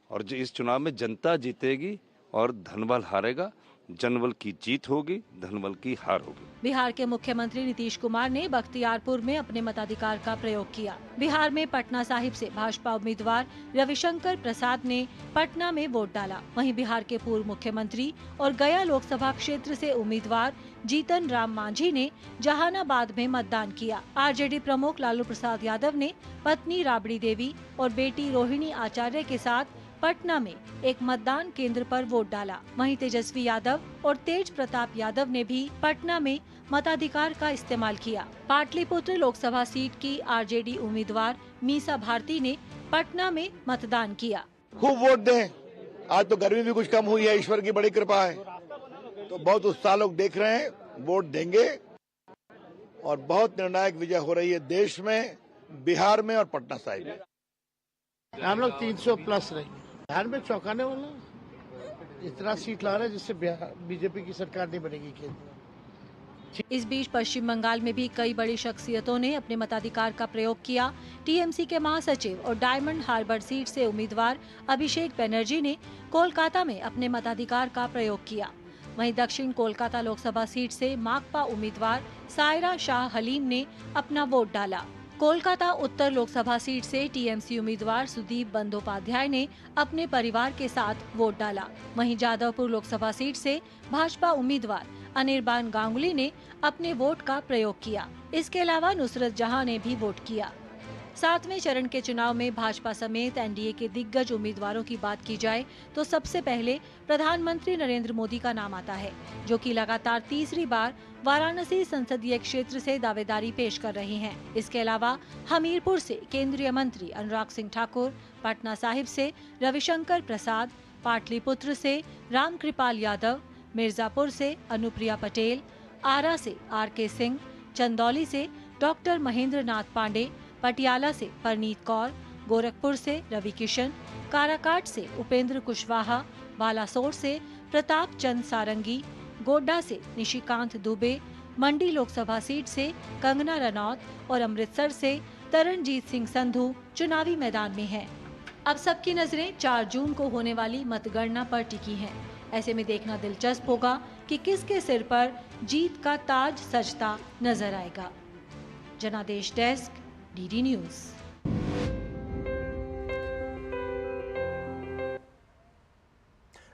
और इस चुनाव में जनता जीतेगी और धनबल हारेगा। जनबल की जीत होगी, धनबल की हार होगी।
बिहार के मुख्यमंत्री नीतीश कुमार ने बख्तियारपुर में अपने मताधिकार का प्रयोग किया। बिहार में पटना साहिब से भाजपा उम्मीदवार रविशंकर प्रसाद ने पटना में वोट डाला। वहीं बिहार के पूर्व मुख्यमंत्री और गया लोकसभा क्षेत्र से उम्मीदवार जीतन राम मांझी ने जहानाबाद में मतदान किया। आरजेडी प्रमुख लालू प्रसाद यादव ने पत्नी राबड़ी देवी और बेटी रोहिणी आचार्य के साथ पटना में एक मतदान केंद्र पर वोट डाला। वहीं तेजस्वी यादव और तेज प्रताप यादव ने भी पटना में मताधिकार का इस्तेमाल किया। पाटलिपुत्र लोकसभा सीट की आरजेडी उम्मीदवार मीसा भारती ने पटना में मतदान किया।
खूब वोट दें, आज तो गर्मी भी कुछ कम हुई है, ईश्वर की बड़ी कृपा है, तो बहुत उत्साह लोग देख रहे हैं, वोट देंगे और बहुत निर्णायक विजय हो रही है देश में, बिहार में और पटना साहिब में।
हम लोग 300 प्लस रहेंगे। बिहार में चौंकाने वाला इतना सीट ला रहे हैं जिससे बीजेपी की सरकार नहीं बनेगी केंद्र।
इस बीच पश्चिम बंगाल में भी कई बड़ी शख्सियतों ने अपने मताधिकार का प्रयोग किया। टीएमसी के महासचिव और डायमंड हार्बर सीट से उम्मीदवार अभिषेक बनर्जी ने कोलकाता में अपने मताधिकार का प्रयोग किया। वहीं दक्षिण कोलकाता लोकसभा सीट से माकपा उम्मीदवार सायरा शाह हलीम ने अपना वोट डाला। कोलकाता उत्तर लोकसभा सीट से टीएमसी उम्मीदवार सुदीप बंदोपाध्याय ने अपने परिवार के साथ वोट डाला। वहीं जादवपुर लोकसभा सीट से भाजपा उम्मीदवार अनिर्बान गांगुली ने अपने वोट का प्रयोग किया। इसके अलावा नुसरत जहां ने भी वोट किया। 7वें चरण के चुनाव में भाजपा समेत एनडीए के दिग्गज उम्मीदवारों की बात की जाए तो सबसे पहले प्रधानमंत्री नरेंद्र मोदी का नाम आता है, जो कि लगातार तीसरी बार वाराणसी संसदीय क्षेत्र से दावेदारी पेश कर रहे हैं। इसके अलावा हमीरपुर से केंद्रीय मंत्री अनुराग सिंह ठाकुर, पटना साहिब से रविशंकर प्रसाद, पाटलिपुत्र से रामकृपाल यादव, मिर्जापुर से अनुप्रिया पटेल, आरा से आरके सिंह, चंदौली से डॉक्टर महेंद्र नाथ पांडे, पटियाला से परनीत कौर, गोरखपुर से रवि किशन, काराकाट से उपेंद्र कुशवाहा, बालासोर से प्रताप चंद सारंगी, गोड्डा से निशिकांत दुबे, मंडी लोकसभा सीट से कंगना रनौत और अमृतसर से तरनजीत सिंह संधू चुनावी मैदान में हैं। अब सबकी नजरें 4 जून को होने वाली मतगणना पर टिकी हैं। ऐसे में देखना दिलचस्प होगा कि किसके सिर पर जीत का ताज सजता नजर आएगा। जनादेश डेस्क, डीडी न्यूज।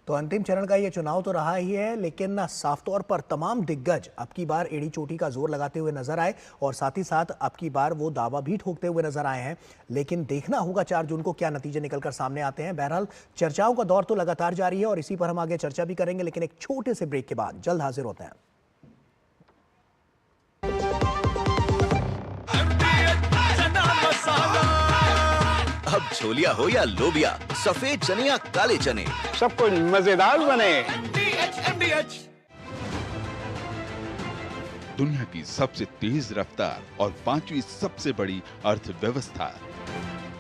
तो अंतिम चरण का ये चुनाव तो रहा ही है, लेकिन साफ तौर पर तमाम दिग्गज अब की बार एड़ी चोटी का जोर लगाते हुए नजर आए और साथ ही साथ अब की बार वो दावा भी ठोकते हुए नजर आए हैं। लेकिन देखना होगा 4 जून को क्या नतीजे निकलकर सामने आते हैं। बहरहाल चर्चाओं का दौर तो लगातार जारी है और इसी पर हम आगे चर्चा भी करेंगे, लेकिन एक छोटे से ब्रेक के बाद जल्द हाजिर होते हैं।
अब छोलिया हो या लोबिया, सफेद चने या काले चने,
सब कुछ मजेदार बने।
दुनिया की सबसे तेज रफ्तार और 5वीं सबसे बड़ी अर्थव्यवस्था,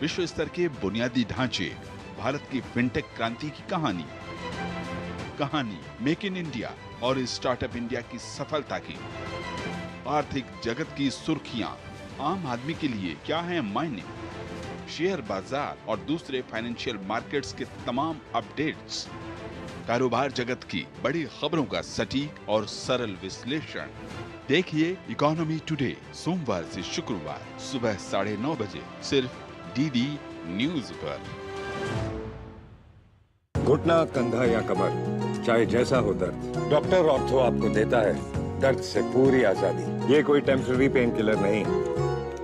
विश्व स्तर के बुनियादी ढांचे, भारत की फिनटेक क्रांति की कहानी मेक इन इंडिया और स्टार्टअप इंडिया की सफलता की, आर्थिक जगत की सुर्खियां, आम आदमी के लिए क्या है मायने, शेयर बाजार और दूसरे फाइनेंशियल मार्केट्स के तमाम अपडेट्स, कारोबार जगत की बड़ी खबरों का सटीक और सरल विश्लेषण। देखिए इकोनॉमी टुडे सोमवार से शुक्रवार सुबह 9:30 बजे सिर्फ डीडी न्यूज पर।
घुटना, कंधा या कमर, चाहे जैसा हो दर्द, डॉक्टर ऑर्थो आपको देता है दर्द से पूरी आजादी। ये कोई टेम्पररी पेन किलर नहीं,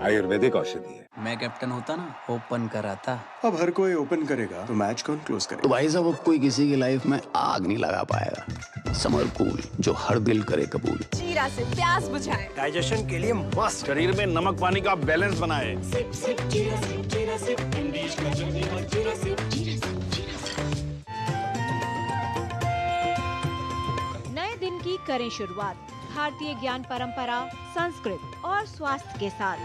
आयुर्वेदिक औषधि है।
मैं कैप्टन होता ना, ओपन कराता।
अब हर कोई ओपन करेगा तो मैच कौन क्लोज करेगा?
तो भाई साहब, अब कोई किसी की लाइफ में आग नहीं लगा पाएगा। समर कूल, जो हर दिल करे कबूल।
जीरा से प्यास बुझाए,
डाइजेशन के लिए मस्त, शरीर में नमक पानी का बैलेंस बनाए।
सिप सिप जीरा सिप, जीरा सिप, इंडीज का जर्नी और जीरा सिप, जीरा सिप, जीरा सिप।
नए दिन की करें शुरुआत भारतीय ज्ञान परंपरा, संस्कृत और स्वास्थ्य के साथ।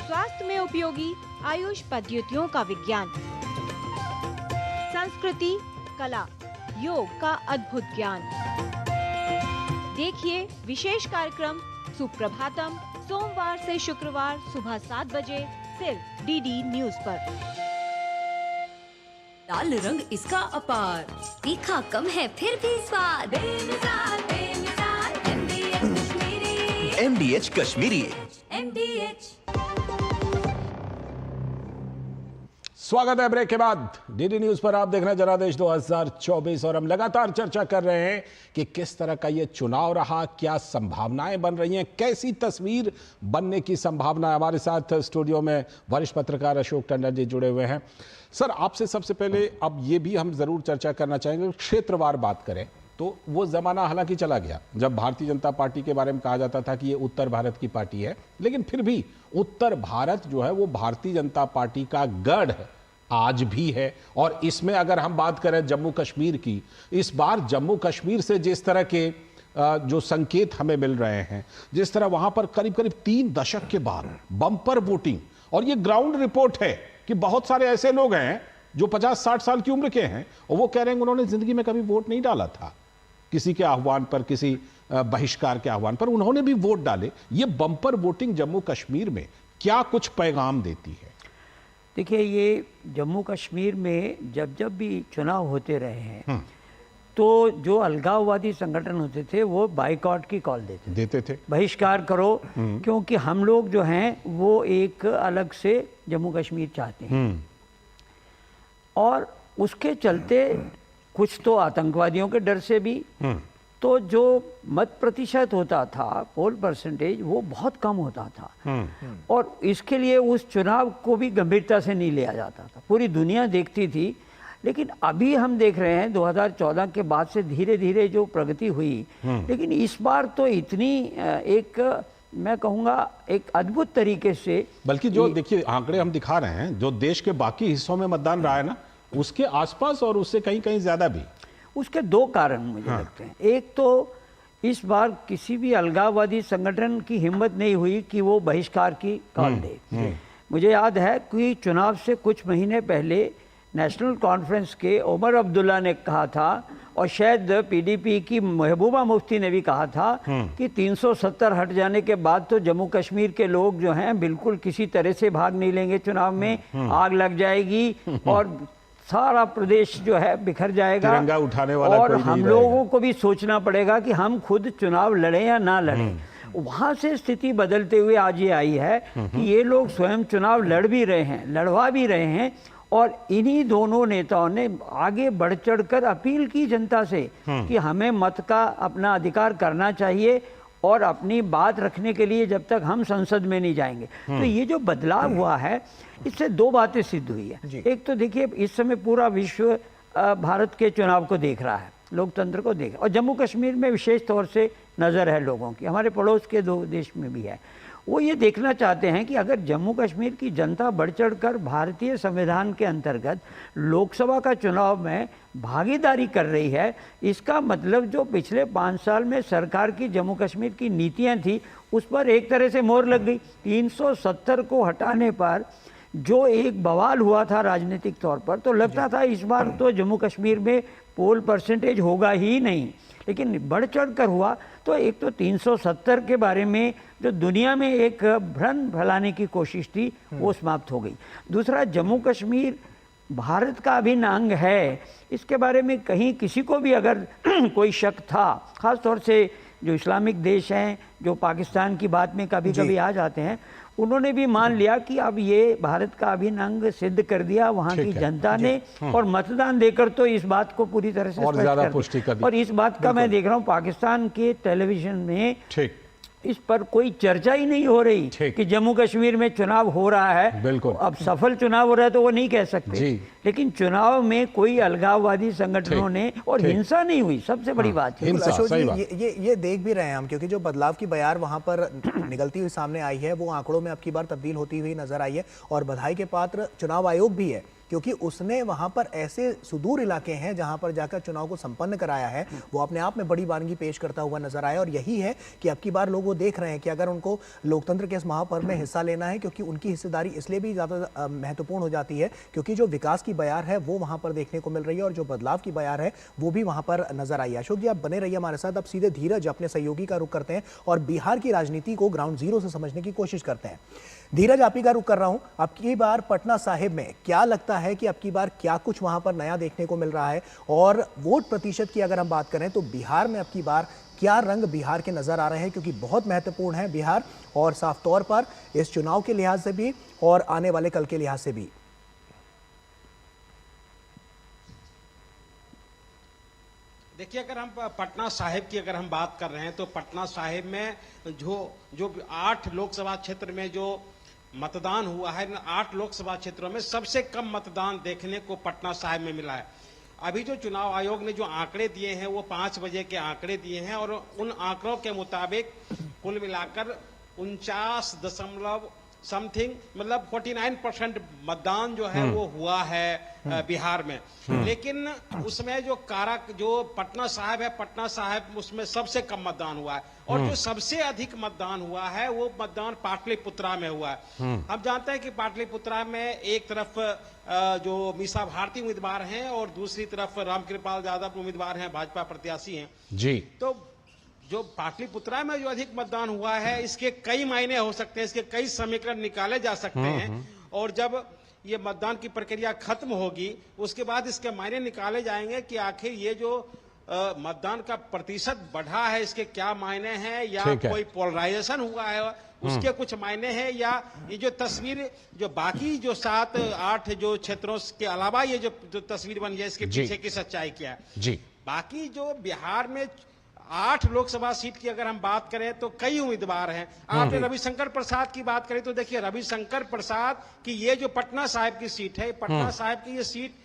स्वास्थ्य में उपयोगी आयुष पद्धतियों का विज्ञान, संस्कृति, कला, योग का अद्भुत ज्ञान। देखिए विशेष कार्यक्रम सुप्रभातम सोमवार से शुक्रवार सुबह 7 बजे सिर्फ डीडी न्यूज पर।
लाल रंग इसका अपार, तीखा कम है फिर भी स्वाद। बेमिसाल, बेमिसाल, MDH Kashmiri.
MDH Kashmiri.
MDH।
स्वागत है ब्रेक के बाद। डीडी न्यूज पर आप देख रहे हैं जनादेश 2024 और हम लगातार चर्चा कर रहे हैं कि किस तरह का ये चुनाव रहा, क्या संभावनाएं बन रही हैं, कैसी तस्वीर बनने की संभावना। हमारे साथ स्टूडियो में वरिष्ठ पत्रकार अशोक टंडन जी जुड़े हुए हैं। सर, आपसे सबसे पहले अब ये भी हम जरूर चर्चा करना चाहेंगे, क्षेत्रवार बात करें तो वो जमाना हालांकि चला गया जब भारतीय जनता पार्टी के बारे में कहा जाता था कि ये उत्तर भारत की पार्टी है, लेकिन फिर भी उत्तर भारत जो है वो भारतीय जनता पार्टी का गढ़ है, आज भी है। और इसमें अगर हम बात करें जम्मू कश्मीर की, इस बार जम्मू कश्मीर से जिस तरह के जो संकेत हमें मिल रहे हैं, जिस तरह वहां पर करीब करीब 3 दशक के बाद बम्पर वोटिंग, और ये ग्राउंड रिपोर्ट है कि बहुत सारे ऐसे लोग हैं जो 50-60 साल की उम्र के हैं और वो कह रहे हैं उन्होंने जिंदगी में कभी वोट नहीं डाला था, किसी के आह्वान पर, किसी बहिष्कार के आह्वान पर उन्होंने भी वोट डाले। ये बम्पर वोटिंग जम्मू कश्मीर में क्या कुछ पैगाम देती है?
देखिए, ये जम्मू कश्मीर में जब जब भी चुनाव होते रहे हैं तो जो अलगाववादी संगठन होते थे वो बाइकआउट की कॉल देते थे, बहिष्कार करो, क्योंकि हम लोग जो हैं वो एक अलग से जम्मू कश्मीर चाहते हैं। और उसके चलते कुछ तो आतंकवादियों के डर से भी, तो जो मत प्रतिशत होता था, पोल परसेंटेज, वो बहुत कम होता था और इसके लिए उस चुनाव को भी गंभीरता से नहीं लिया जाता था। पूरी दुनिया देखती थी। लेकिन अभी हम देख रहे हैं 2014 के बाद से धीरे धीरे जो प्रगति हुई, लेकिन इस बार तो इतनी एक, मैं कहूँगा एक अद्भुत तरीके से,
बल्कि जो देखिए आंकड़े हम दिखा रहे हैं, जो देश के बाकी हिस्सों में मतदान रहा है ना, उसके आसपास और उससे कहीं कहीं ज्यादा भी।
उसके 2 कारण मुझे लगते हैं। एक तो इस बार किसी भी अलगाववादी संगठन की हिम्मत नहीं हुई कि वो बहिष्कार की कॉल दे। मुझे याद है कि चुनाव से कुछ महीने पहले नेशनल कॉन्फ्रेंस के उमर अब्दुल्ला ने कहा था, और शायद पीडीपी की महबूबा मुफ्ती ने भी कहा था कि 370 हट जाने के बाद तो जम्मू कश्मीर के लोग जो हैं बिल्कुल किसी तरह से भाग नहीं लेंगे चुनाव में, आग लग जाएगी और सारा प्रदेश जो है बिखर जाएगा,
तिरंगा उठाने वाला
और
कोई नहीं
हम
रहेगा।
लोगों को भी सोचना पड़ेगा कि हम खुद चुनाव लड़ें या ना लड़ें। वहां से स्थिति बदलते हुए आज ये आई है कि ये लोग स्वयं चुनाव लड़ भी रहे हैं, लड़वा भी रहे हैं, और इन्हीं दोनों नेताओं ने आगे बढ़ चढ़कर अपील की जनता से कि हमें मत का अपना अधिकार करना चाहिए और अपनी बात रखने के लिए जब तक हम संसद में नहीं जाएंगे। तो ये जो बदलाव हुआ है, इससे दो बातें सिद्ध हुई है। एक तो देखिए, इस समय पूरा विश्व भारत के चुनाव को देख रहा है, लोकतंत्र को देख, और जम्मू कश्मीर में विशेष तौर से नज़र है लोगों की, हमारे पड़ोस के दो देश में भी है। वो ये देखना चाहते हैं कि अगर जम्मू कश्मीर की जनता बढ़ चढ़कर भारतीय संविधान के अंतर्गत लोकसभा का चुनाव में भागीदारी कर रही है, इसका मतलब जो पिछले 5 साल में सरकार की जम्मू कश्मीर की नीतियां थी उस पर एक तरह से मोहर लग गई। 370 को हटाने पर जो एक बवाल हुआ था राजनीतिक तौर पर, तो लगता था इस बार तो जम्मू कश्मीर में पोल परसेंटेज होगा ही नहीं, लेकिन बढ़ चढ़ कर हुआ। तो एक तो 370 के बारे में जो दुनिया में एक भ्रम फैलाने की कोशिश थी वो समाप्त हो गई। दूसरा, जम्मू कश्मीर भारत का अभिन्न अंग है, इसके बारे में कहीं किसी को भी अगर कोई शक था, खास तौर से जो इस्लामिक देश हैं जो पाकिस्तान की बात में कभी कभी आ जाते हैं, उन्होंने भी मान लिया कि अब ये भारत का अभिन्न अंग सिद्ध कर दिया वहाँ की जनता ने, और मतदान देकर तो इस बात को पूरी तरह से
और ज्यादा पुष्टि कर दी।
और इस बात का मैं देख रहा हूँ पाकिस्तान के टेलीविजन में इस पर कोई चर्चा ही नहीं हो रही कि जम्मू कश्मीर में चुनाव हो रहा है।
बिल्कुल,
अब सफल चुनाव हो रहा है तो वो नहीं कह सकते, लेकिन चुनाव में कोई अलगाववादी संगठनों ने और हिंसा नहीं हुई, सबसे बड़ी बात है।
अशोक जी, ये देख भी रहे हैं हम, क्योंकि जो बदलाव की बयार वहां पर निकलती हुई सामने आई है वो आंकड़ों में अब की बार तब्दील होती हुई नजर आई है, और बधाई के पात्र चुनाव आयोग भी है, क्योंकि उसने वहां पर ऐसे सुदूर इलाके हैं जहां पर जाकर चुनाव को संपन्न कराया है, वो अपने आप में बड़ी वानगी पेश करता हुआ नजर आया। और यही है कि अब की बार लोग वो देख रहे हैं कि अगर उनको लोकतंत्र के इस महापर्व में हिस्सा लेना है, क्योंकि उनकी हिस्सेदारी इसलिए भी ज्यादा महत्वपूर्ण हो जाती है क्योंकि जो विकास की बयार है वो वहां पर देखने को मिल रही है, और जो बदलाव की बयार है वो भी वहां पर नजर आई है। अशोक जी, आप बने रहिए हमारे साथ। अब सीधे धीरज अपने सहयोगी का रुख करते हैं और बिहार की राजनीति को ग्राउंड जीरो से समझने की कोशिश करते हैं। धीरज, आप ही का रुख कर रहा हूं। अब की बार पटना साहिब में क्या लगता है कि अब की बार क्या कुछ वहां पर नया देखने को मिल रहा है, और वोट प्रतिशत की अगर हम बात करें तो बिहार में अब की बार क्या रंग बिहार के नजर आ रहे हैं, क्योंकि बहुत महत्वपूर्ण है बिहार, और साफ तौर पर इस चुनाव के लिहाज से भी और आने वाले कल के लिहाज से भी।
देखिए, अगर हम पटना साहिब की अगर हम बात कर रहे हैं तो पटना साहिब में जो 8 लोकसभा क्षेत्र में जो मतदान हुआ है, 8 लोकसभा क्षेत्रों में सबसे कम मतदान देखने को पटना साहिब में मिला है। अभी जो चुनाव आयोग ने जो आंकड़े दिए हैं वो 5 बजे के आंकड़े दिए हैं, और उन आंकड़ों के मुताबिक कुल मिलाकर 49 दशमलव समथिंग, मतलब 49% मतदान जो है वो हुआ है बिहार में। लेकिन उसमें जो कारक जो पटना साहिब है, पटना साहिब उसमें सबसे कम मतदान हुआ है, और जो सबसे अधिक मतदान हुआ है वो मतदान पाटलिपुत्रा में हुआ है। हम जानते हैं कि पाटलिपुत्रा में एक तरफ जो मीसा भारती उम्मीदवार हैं और दूसरी तरफ रामकृपाल यादव उम्मीदवार हैं, भाजपा प्रत्याशी हैं
जी।
तो जो पाटलिपुत्रा में जो अधिक मतदान हुआ है इसके कई मायने हो सकते हैं, इसके कई समीकरण निकाले जा सकते हैं, और जब ये मतदान की प्रक्रिया खत्म होगी उसके बाद इसके मायने निकाले जाएंगे कि आखिर ये जो मतदान का प्रतिशत बढ़ा है इसके क्या मायने हैं, या कोई पोलराइजेशन हुआ है उसके कुछ मायने हैं, या ये जो तस्वीर जो बाकी जो 7-8 जो क्षेत्रों के अलावा ये जो तस्वीर बन गई इसके पीछे की सच्चाई क्या है
जी।
बाकी जो बिहार में 8 लोकसभा सीट की अगर हम बात करें तो कई उम्मीदवार हैं। आपने रविशंकर प्रसाद की बात करी तो देखिए, रविशंकर प्रसाद की ये जो पटना साहिब की सीट है, पटना साहिब की ये सीट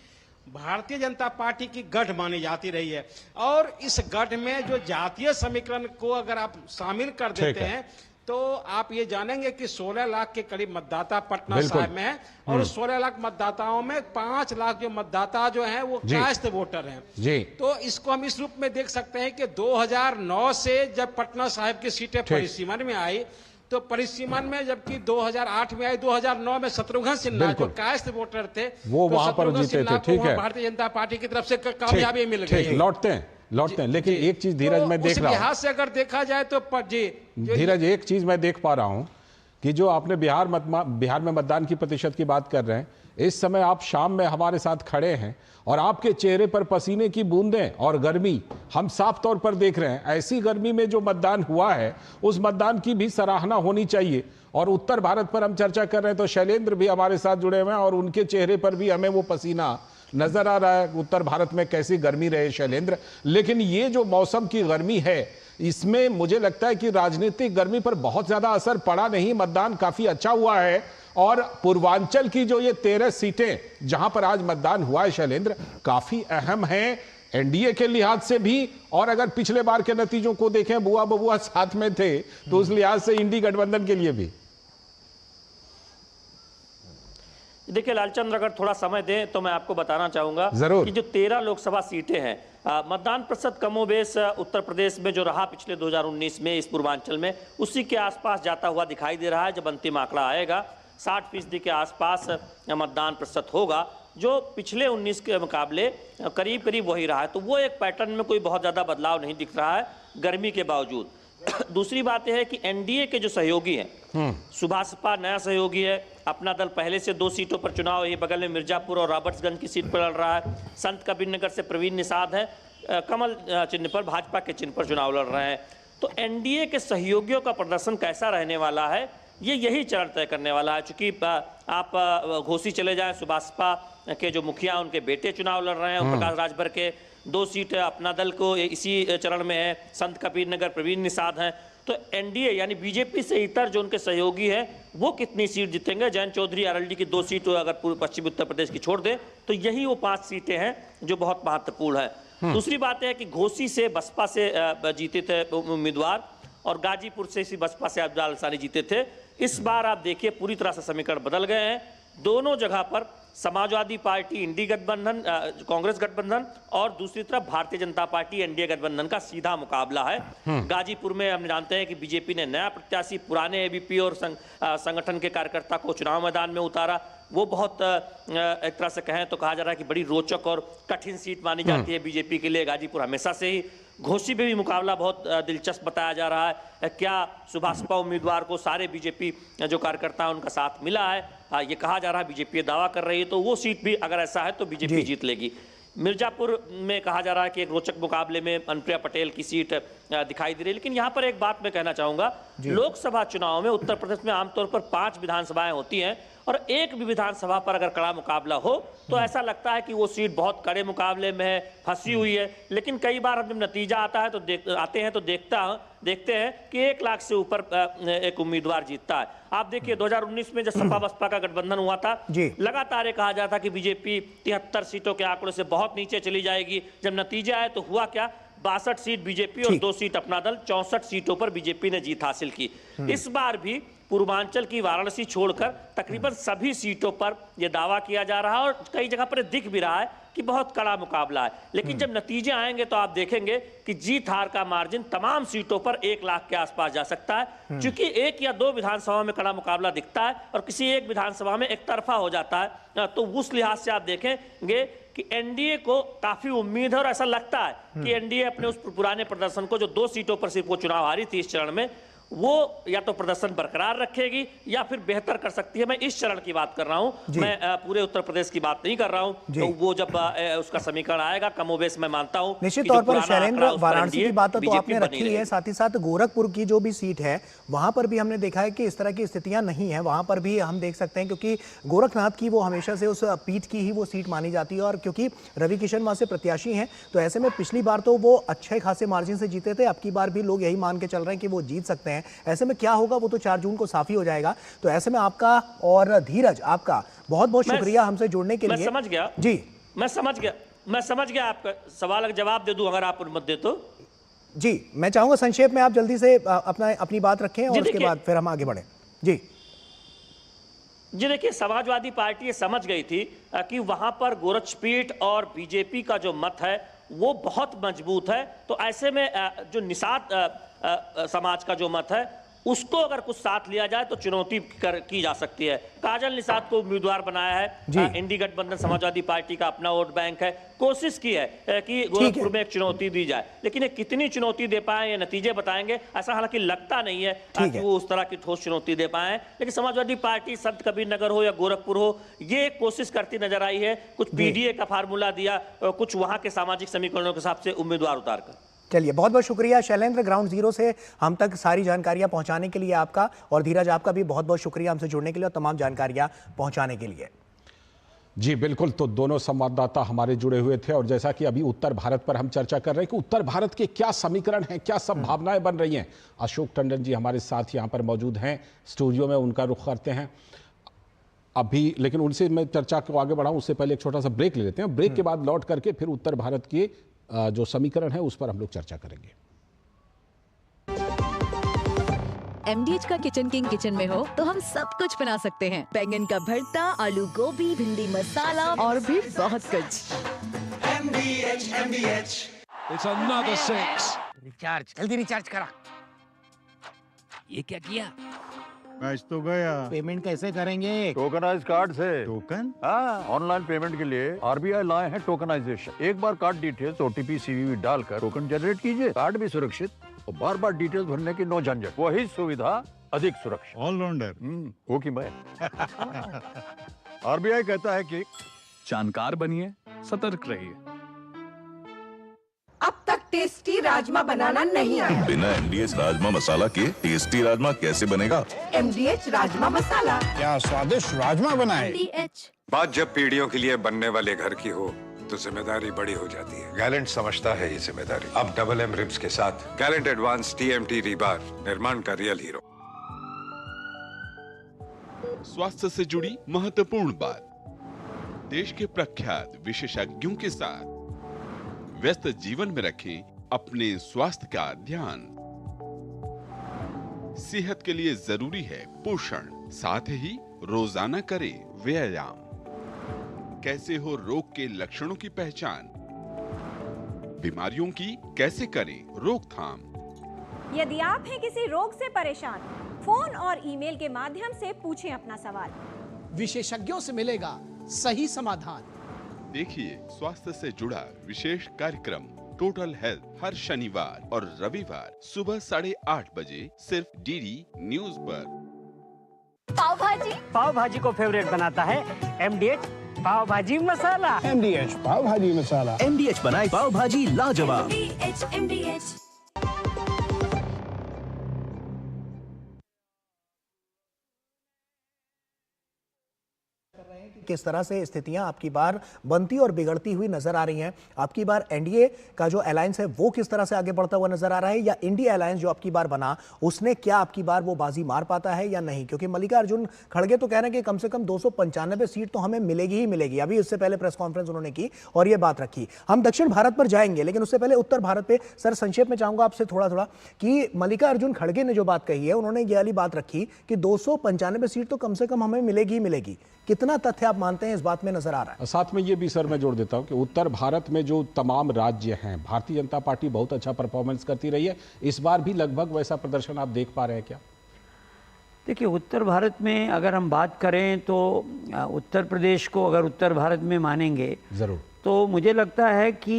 भारतीय जनता पार्टी की गढ़ मानी जाती रही है, और इस गढ़ में जो जातीय समीकरण को अगर आप शामिल कर देते हैं तो आप ये जानेंगे कि 16 लाख के करीब मतदाता पटना साहिब में है, और 16 लाख मतदाताओं में 5 लाख जो मतदाता जो हैं वो कायस्थ वोटर हैं जी। तो इसको हम इस रूप में देख सकते हैं कि 2009 से जब पटना साहिब की सीटें परिसीमन में आई तो परिसीमन में, जबकि 2008 में आई, 2009 में शत्रुघ्न सिन्हा जो कायस्थ वोटर थे
वो वहां पर जीते थे। ठीक है,
भारतीय जनता पार्टी की तरफ से कामयाबी मिल गई।
लौटते हैं लेकिन एक चीज धीरज मैं देख रहा हूं,
लिहाज से अगर देखा जाए तो जी
धीरज एक चीज मैं देख पा रहा हूं कि जो आपने बिहार में मतदान की प्रतिशत की बात कर रहे हैं, इस समय आप शाम में हमारे साथ खड़े हैं और आपके चेहरे पर पसीने की बूंदें और गर्मी हम साफ तौर पर देख रहे हैं। ऐसी गर्मी में जो मतदान हुआ है, उस मतदान की भी सराहना होनी चाहिए। और उत्तर भारत पर हम चर्चा कर रहे हैं तो शैलेंद्र भी हमारे साथ जुड़े हुए हैं और उनके चेहरे पर भी हमें वो पसीना नजर आ रहा है। उत्तर भारत में कैसी गर्मी रहे शैलेंद्र, लेकिन ये जो मौसम की गर्मी है, इसमें मुझे लगता है कि राजनीतिक गर्मी पर बहुत ज्यादा असर पड़ा नहीं। मतदान काफी अच्छा हुआ है और पूर्वांचल की जो ये 13 सीटें जहां पर आज मतदान हुआ है शैलेंद्र, काफी अहम हैं एनडीए के लिहाज से भी। और अगर पिछले बार के नतीजों को देखें, बुआ बबुआ साथ में थे, तो उस लिहाज से इंडी गठबंधन के लिए भी।
देखिए लालचंद्र, अगर थोड़ा समय दें तो मैं आपको बताना चाहूंगा कि जो 13 लोकसभा सीटें हैं, मतदान प्रतिशत कमोबेश उत्तर प्रदेश में जो रहा पिछले 2019 में इस पूर्वांचल में, उसी के आसपास जाता हुआ दिखाई दे रहा है। जब अंतिम आंकड़ा आएगा 60% के आसपास मतदान प्रतिशत होगा, जो पिछले 19 के मुकाबले करीब करीब वही रहा है। तो वो एक पैटर्न में कोई बहुत ज़्यादा बदलाव नहीं दिख रहा है गर्मी के बावजूद। दूसरी बात यह है कि एनडीए के जो सहयोगी हैं, सुभाषपा नया सहयोगी है, अपना दल पहले से 2 सीटों पर चुनाव, ये बगल में मिर्जापुर और रॉबर्ट्सगंज की सीट पर लड़ रहा है। संत कबीर नगर से प्रवीण निषाद है, कमल चिन्ह पर, भाजपा के चिन्ह पर चुनाव लड़ रहे हैं। तो एनडीए के सहयोगियों का प्रदर्शन कैसा रहने वाला है, यही चरण तय करने वाला है। चूंकि आप घोसी चले जाएं, सुभाषपा के जो मुखिया उनके बेटे चुनाव लड़ रहे हैं, प्रकाश राजभर के 2 सीट अपना दल को इसी चरण में है, संत कबीर नगर प्रवीण निषाद हैं। तो एनडीए यानी बीजेपी से इतर जो उनके सहयोगी हैं, वो कितनी सीट जीतेंगे। जयंत चौधरी अरवली की 2 सीट अगर पूर्व पश्चिमी उत्तर प्रदेश की छोड़ दें तो यही वो 5 सीटें हैं जो बहुत महत्वपूर्ण है। दूसरी बात है कि घोसी से बसपा से जीते थे उम्मीदवार और गाजीपुर से इसी बसपा से अब्दुल अंसारी जीते थे। इस बार आप देखिए पूरी तरह से समीकरण बदल गए हैं। दोनों जगह पर समाजवादी पार्टी इंडी गठबंधन, कांग्रेस गठबंधन, और दूसरी तरफ भारतीय जनता पार्टी एनडीए गठबंधन का सीधा मुकाबला है। गाजीपुर में हम जानते हैं कि बीजेपी ने नया प्रत्याशी, पुराने एबीपी और संगठन के कार्यकर्ता को चुनाव मैदान में उतारा। वो बहुत एक तरह से कहें तो कहा जा रहा है कि बड़ी रोचक और कठिन सीट मानी जाती है बीजेपी के लिए गाजीपुर हमेशा से ही। घोसी में भी मुकाबला बहुत दिलचस्प बताया जा रहा है। क्या सुभाषपा उम्मीदवार को सारे बीजेपी जो कार्यकर्ता हैं उनका साथ मिला है, ये कहा जा रहा है, बीजेपी दावा कर रही है, तो वो सीट भी अगर ऐसा है तो बीजेपी जीत लेगी। मिर्जापुर में कहा जा रहा है कि एक रोचक मुकाबले में अनुप्रिया पटेल की सीट दिखाई दे रही है। लेकिन यहाँ पर एक बात मैं कहना चाहूंगा, लोकसभा चुनाव में उत्तर प्रदेश में आमतौर पर 5 विधानसभाएं होती हैं और एक भी विधानसभा पर अगर कड़ा मुकाबला हो तो ऐसा लगता है कि वो सीट बहुत कड़े मुकाबले में है, फंसी हुई है। लेकिन कई बार जब नतीजा आता है तो देखते हैं कि 1 लाख से ऊपर एक उम्मीदवार जीतता है। आप देखिए 2019 में जब सपा बसपा का गठबंधन हुआ था, लगातार ये कहा जाता कि बीजेपी 73 सीटों के आंकड़े से बहुत नीचे चली जाएगी। जब नतीजा आए तो हुआ क्या, 62 सीट बीजेपी और 2 सीट अपना दल, 64 सीटों पर बीजेपी ने जीत हासिल की। इस बार भी पूर्वांचल की वाराणसी छोड़कर तकरीबन सभी सीटों पर यह दावा किया जा रहा है और कई जगह पर दिख भी रहा है कि बहुत कड़ा मुकाबला है। लेकिन जब नतीजे आएंगे तो आप देखेंगे कि जीत हार का मार्जिन तमाम सीटों पर 1 लाख के आसपास जा सकता है। क्योंकि 1 या 2 विधानसभा में कड़ा मुकाबला दिखता है और किसी एक विधानसभा में एक तरफा हो जाता है। तो उस लिहाज से आप देखेंगे कि एनडीए को काफी उम्मीद है और ऐसा लगता है कि एनडीए अपने उस पुराने प्रदर्शन को, जो 2 सीटों पर सिर्फ वो चुनाव हारी थी इस चरण में, वो या तो प्रदर्शन बरकरार रखेगी या फिर बेहतर कर सकती है। मैं इस चरण की बात कर रहा हूं, मैं पूरे उत्तर प्रदेश की बात नहीं कर रहा हूं। तो वो जब उसका समीकरण आएगा कमोबेश मैं मानता हूं
निश्चित तौर पर शैलेंद्र, वाराणसी की बात तो आपने रखी है, साथ ही साथ गोरखपुर की जो भी सीट है वहां पर भी हमने देखा है कि इस तरह की स्थितियां नहीं है। वहां पर भी हम देख सकते हैं क्योंकि गोरखनाथ की वो हमेशा से उस पीठ की ही वो सीट मानी जाती है और क्योंकि रवि किशन वहां से प्रत्याशी हैं तो ऐसे में पिछली बार तो वो अच्छे खासे मार्जिन से जीते थे, अब की बार भी लोग यही मान के चल रहे हैं कि वो जीत सकते हैं। ऐसे में क्या होगा वो तो 4 जून को साफ ही हो जाएगा। तो ऐसे में आपका और धीरज, आपका बहुत बहुत शुक्रिया हमसे जुड़ने के लिए।
मैं समझ गया
जी,
मैं समझ गया आपका सवाल का जवाब दे दूं अगर आप अनुमति दे तो।
जी, मैं चाहूंगा संक्षेप में आप जल्दी से अपनी बात रखें और उसके बाद फिर हम आगे बढ़े। जी
देखिए, समाजवादी पार्टी ये समझ गई थी कि वहां पर गोरक्षपीठ और बीजेपी का जो मत है वो बहुत मजबूत है। तो ऐसे में जो निषाद समाज का जो मत है उसको अगर कुछ साथ लिया जाए तो चुनौती की जा सकती है। काजल निषाद को उम्मीदवार बनाया है, इंडी गठबंधन समाजवादी पार्टी का अपना वोट बैंक है, कोशिश की है कि गोरखपुर में एक चुनौती दी जाए, लेकिन ये कितनी चुनौती दे पाए ये नतीजे बताएंगे। ऐसा हालांकि लगता नहीं है कि वो उस तरह की ठोस चुनौती दे पाए, लेकिन समाजवादी पार्टी संत कबीर नगर हो या गोरखपुर हो, ये कोशिश करती नजर आई है। कुछ पीडीए का फार्मूला दिया, कुछ वहां के सामाजिक समीकरणों के हिसाब से उम्मीदवार उतारकर।
चलिए, बहुत बहुत शुक्रिया शैलेंद्र, ग्राउंड जीरो से हम तक सारी जानकारियां पहुंचाने के लिए आपका, और धीरज आपका भी बहुत बहुत शुक्रिया हमसे जुड़ने के लिए और तमाम जानकारियां पहुंचाने के लिए।
जी बिल्कुल, तो दोनों संवाददाता हमारे जुड़े हुए थे, और जैसा कि अभी उत्तर भारत पर हम चर्चा कर रहे हैं कि उत्तर भारत के क्या समीकरण हैं, क्या संभावनाएं बन रही हैं। अशोक टंडन जी हमारे साथ यहाँ पर मौजूद हैं स्टूडियो में, उनका रुख करते हैं अभी, लेकिन उनसे मैं चर्चा को आगे बढ़ाऊं उससे पहले एक छोटा सा ब्रेक ले लेते हैं। ब्रेक के बाद लौट करके फिर उत्तर भारत के जो समीकरण है उस पर हम लोग चर्चा करेंगे।
MDH का किचन किंग किचन में हो तो हम सब कुछ बना सकते हैं। बैंगन का भरता, आलू गोभी, भिंडी मसाला और भी बहुत कुछ।
MDH. It's another 6.
रिचार्ज, जल्दी रिचार्ज करा। ये क्या किया?
मैच तो गया।
पेमेंट कैसे करेंगे?
टोकनाइज कार्ड से। टोकन? हाँ, ऑनलाइन पेमेंट के लिए RBI लाए हैं टोकनाइजेशन। एक बार कार्ड डिटेल्स, OTP, CVV डालकर टोकन जनरेट कीजिए। कार्ड भी सुरक्षित और बार बार डिटेल्स भरने की नो झंझट। वही सुविधा अधिक सुरक्षित। ऑलराउंडर हो कि मैं। RBI कहता है कि
जानकार बनिए, सतर्क रहिए।
अब तक टेस्टी राजमा बनाना नहीं आया।
बिना MDH राजमा मसाला के टेस्टी राजमा कैसे बनेगा?
MDH राजमा मसाला।
क्या स्वादिष्ट राजमा बनाए।
MDH।
बात जब पीढ़ियों के लिए बनने वाले घर की हो तो जिम्मेदारी बड़ी हो जाती है। गैलेंट समझता है ये जिम्मेदारी। अब डबल M रिब्स के साथ गैलेंट एडवांस TMT रीबार, निर्माण का रियल हीरो।
स्वास्थ्य से जुड़ी महत्वपूर्ण बात, देश के प्रख्यात विशेषज्ञों के साथ व्यस्त जीवन में रखें अपने स्वास्थ्य का ध्यान। सेहत के लिए जरूरी है पोषण, साथ ही रोजाना करें व्यायाम। कैसे हो रोग के लक्षणों की पहचान, बीमारियों की कैसे करें रोकथाम।
यदि आप हैं किसी रोग से परेशान, फोन और ईमेल के माध्यम से पूछें अपना सवाल।
विशेषज्ञों से मिलेगा सही समाधान।
देखिए स्वास्थ्य से जुड़ा विशेष कार्यक्रम टोटल हेल्थ हर शनिवार और रविवार सुबह 8:30 बजे सिर्फ DD न्यूज पर।
पाव भाजी को फेवरेट बनाता है MDH पाव भाजी मसाला।
MDH पाव भाजी मसाला।
MDH बनाई पाव भाजी लाजवाब।
MDH।
किस तरह से स्थितियां आपकी बार बनती और बिगड़ती हुई नजर आ रही हैं। आपकी बार एनडीए का जो अलायंस है वो किस तरह से आगे बढ़ता हुआ नजर आ रहा है, या इंडिया अलायंस जो आपकी बार बना उसने क्या आपकी बार वो बाजी मार पाता है या नहीं। क्योंकि मल्लिकार्जुन खड़गे तो कह रहे हैं कि कम से कम 295 सीट तो हमें मिलेगी ही मिलेगी। अभी इससे पहले प्रेस कॉन्फ्रेंस उन्होंने की और ये बात रखी। हम दक्षिण भारत पर जाएंगे, लेकिन उससे पहले उत्तर भारत पे सर संक्षेप में चाहूंगा आपसे थोड़ा कि मल्लिकार्जुन खड़गे ने जो बात कही है, उन्होंने ये वाली बात रखी कि 295 सीट तो कम से कम हमें मिलेगी ही मिलेगी। कितना तथ्य आप मानते हैं इस बात में नजर आ रहा है?
साथ में ये भी सर मैं जोड़ देता हूं कि उत्तर भारत में जो तमाम राज्य हैं, भारतीय जनता पार्टी बहुत अच्छा परफॉर्मेंस करती रही है। इस बार भी लगभग वैसा प्रदर्शन आप देख पा रहे हैं क्या?
देखिए, उत्तर भारत में अगर हम बात करें तो उत्तर प्रदेश को अगर उत्तर भारत में मानेंगे
जरूर,
तो मुझे लगता है कि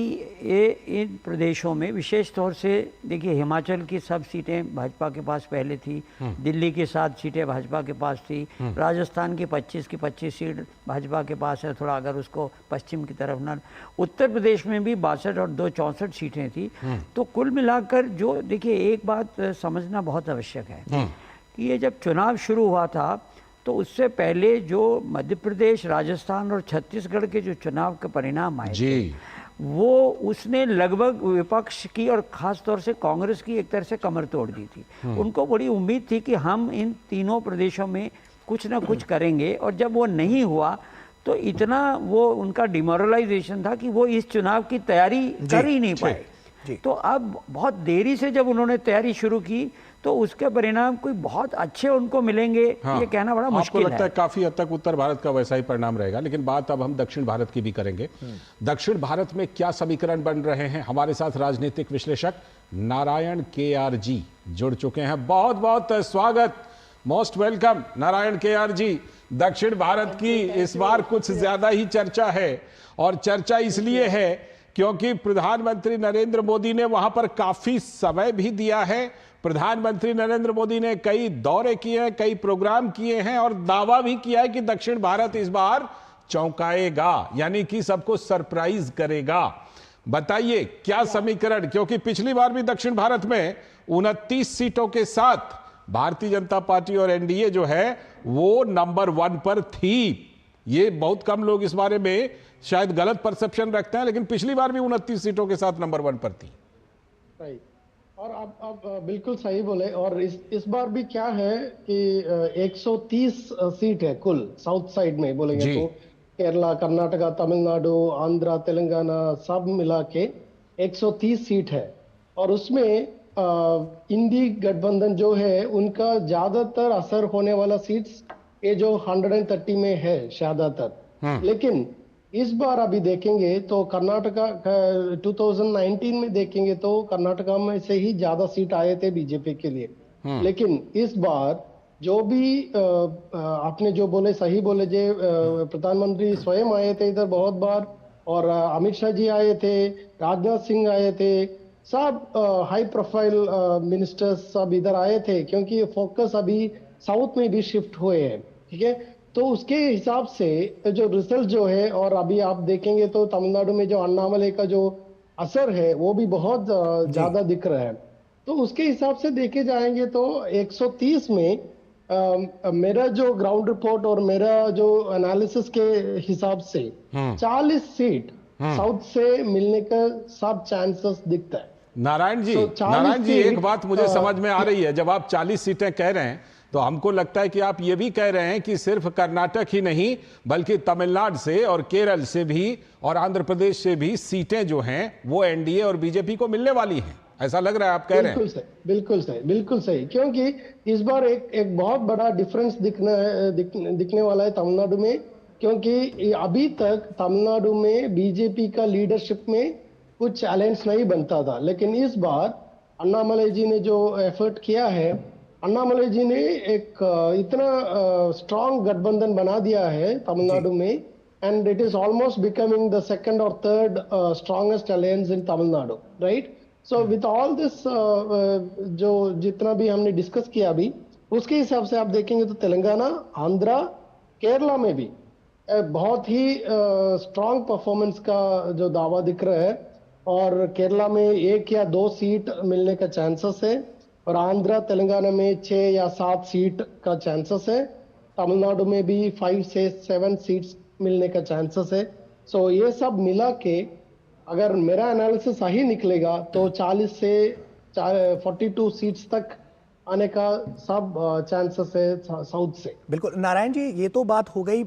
ये इन प्रदेशों में विशेष तौर से देखिए, हिमाचल की सब सीटें भाजपा के पास पहले थी, दिल्ली की 7 सीटें भाजपा के पास थी, राजस्थान की 25 की 25 सीट भाजपा के पास है, थोड़ा अगर उसको पश्चिम की तरफ ना। उत्तर प्रदेश में भी 62 और 2 64 सीटें थी। तो कुल मिलाकर जो देखिए, एक बात समझना बहुत आवश्यक है कि ये जब चुनाव शुरू हुआ था तो उससे पहले जो मध्य प्रदेश, राजस्थान और छत्तीसगढ़ के जो चुनाव के परिणाम आए थे, वो उसने लगभग विपक्ष की और ख़ास तौर से कांग्रेस की एक तरह से कमर तोड़ दी थी। उनको बड़ी उम्मीद थी कि हम इन तीनों प्रदेशों में कुछ ना कुछ करेंगे, और जब वो नहीं हुआ तो इतना वो उनका डिमोरलाइजेशन था कि वो इस चुनाव की तैयारी कर ही नहीं पाए। तो अब बहुत देरी से जब उन्होंने तैयारी शुरू की तो उसके परिणाम कोई बहुत अच्छे उनको मिलेंगे, ये कहना बड़ा मुश्किल है।
आपको लगता है काफी हद तक उत्तर भारत का वैसा ही परिणाम रहेगा? लेकिन बात अब हम दक्षिण भारत की भी करेंगे। दक्षिण भारत में क्या समीकरण बन रहे हैं? हमारे साथ राजनीतिक विश्लेषक नारायण KR जी जुड़ चुके हैं। बहुत बहुत स्वागत, मोस्ट वेलकम नारायण KR जी। दक्षिण भारत की इस बार कुछ ज्यादा ही चर्चा है, और चर्चा इसलिए है क्योंकि प्रधानमंत्री नरेंद्र मोदी ने वहां पर काफी समय भी दिया है। प्रधानमंत्री नरेंद्र मोदी ने कई दौरे किए हैं, कई प्रोग्राम किए हैं, और दावा भी किया है कि दक्षिण भारत इस बार चौंकाएगा, यानी कि सबको सरप्राइज करेगा। बताइए क्या समीकरण, क्योंकि पिछली बार भी दक्षिण भारत में 29 सीटों के साथ भारतीय जनता पार्टी और एनडीए जो है वो नंबर 1 पर थी। ये बहुत कम लोग इस बारे में शायद गलत परसेप्शन रखते हैं, लेकिन पिछली बार भी 29 सीटों के साथ नंबर 1 पर थी।
सही, और आप बिल्कुल सही बोले। और इस बार भी क्या है कि 130 सीट है कुल, साउथ साइड में बोलेंगे तो केरला, कर्नाटका, तमिलनाडु, आंध्रा, तेलंगाना सब मिला के 130 सीट है। और उसमें इंडी गठबंधन जो है उनका ज्यादातर असर होने वाला सीट्स ये जो 130 में है ज्यादातर। लेकिन इस बार अभी देखेंगे तो कर्नाटका 2019 में देखेंगे तो कर्नाटका में से ही ज्यादा सीट आए थे बीजेपी के लिए। लेकिन इस बार जो भी आपने जो बोले सही बोले, जो प्रधानमंत्री स्वयं आए थे इधर बहुत बार, और अमित शाह जी आए थे, राजनाथ सिंह आए थे, सब हाई प्रोफाइल मिनिस्टर्स सब इधर आए थे, क्योंकि फोकस अभी साउथ में भी शिफ्ट हुए हैं। ठीक है, तो उसके हिसाब से जो रिजल्ट जो है, और अभी आप देखेंगे तो तमिलनाडु में जो अन्नामले का जो असर है वो भी बहुत ज्यादा दिख रहा है। तो उसके हिसाब से देखे जाएंगे तो 130 में मेरा जो ग्राउंड रिपोर्ट और मेरा जो एनालिसिस के हिसाब से 40 सीट साउथ से मिलने का सब चांसेस दिखता है।
नारायण जी एक बात मुझे समझ में आ रही है, जब आप 40 सीटें कह रहे हैं तो हमको लगता है कि आप ये भी कह रहे हैं कि सिर्फ कर्नाटक ही नहीं बल्कि तमिलनाडु से और केरल से भी और आंध्र प्रदेश से भी सीटें जो हैं वो एनडीए और बीजेपी को मिलने वाली हैं, ऐसा लग रहा है आप कह रहे हैं।
बिल्कुल सही, क्योंकि इस बार एक बहुत बड़ा डिफरेंस दिखने वाला है तमिलनाडु में, क्योंकि अभी तक तमिलनाडु में बीजेपी का लीडरशिप में कुछ चैलेंज नहीं बनता था। लेकिन इस बार अन्नामले जी ने जो एफर्ट किया है, अन्नामले जी ने एक इतना स्ट्रांग गठबंधन बना दिया है तमिलनाडु में, and it is almost becoming the second और third strongest alliance in Tamil Nadu, right. So with all this जो जितना भी हमने डिस्कस किया अभी, उसके हिसाब से आप देखेंगे तो तेलंगाना, आंध्रा, केरला में भी बहुत ही स्ट्रांग परफॉर्मेंस का जो दावा दिख रहा है, और केरला में 1 या 2 सीट मिलने का चांसेस है, और आंध्रा तेलंगाना में 6 या 7 सीट का चांसेस है, तमिलनाडु में भी 5 से 7 सीट्स मिलने का चांसेस है। सो ये सब मिला के अगर मेरा एनालिसिस सही निकलेगा तो 40 से 42 सीट्स तक आने का सब चांसेस है साउथ से।
बिल्कुल नारायण जी, ये तो बात हो गई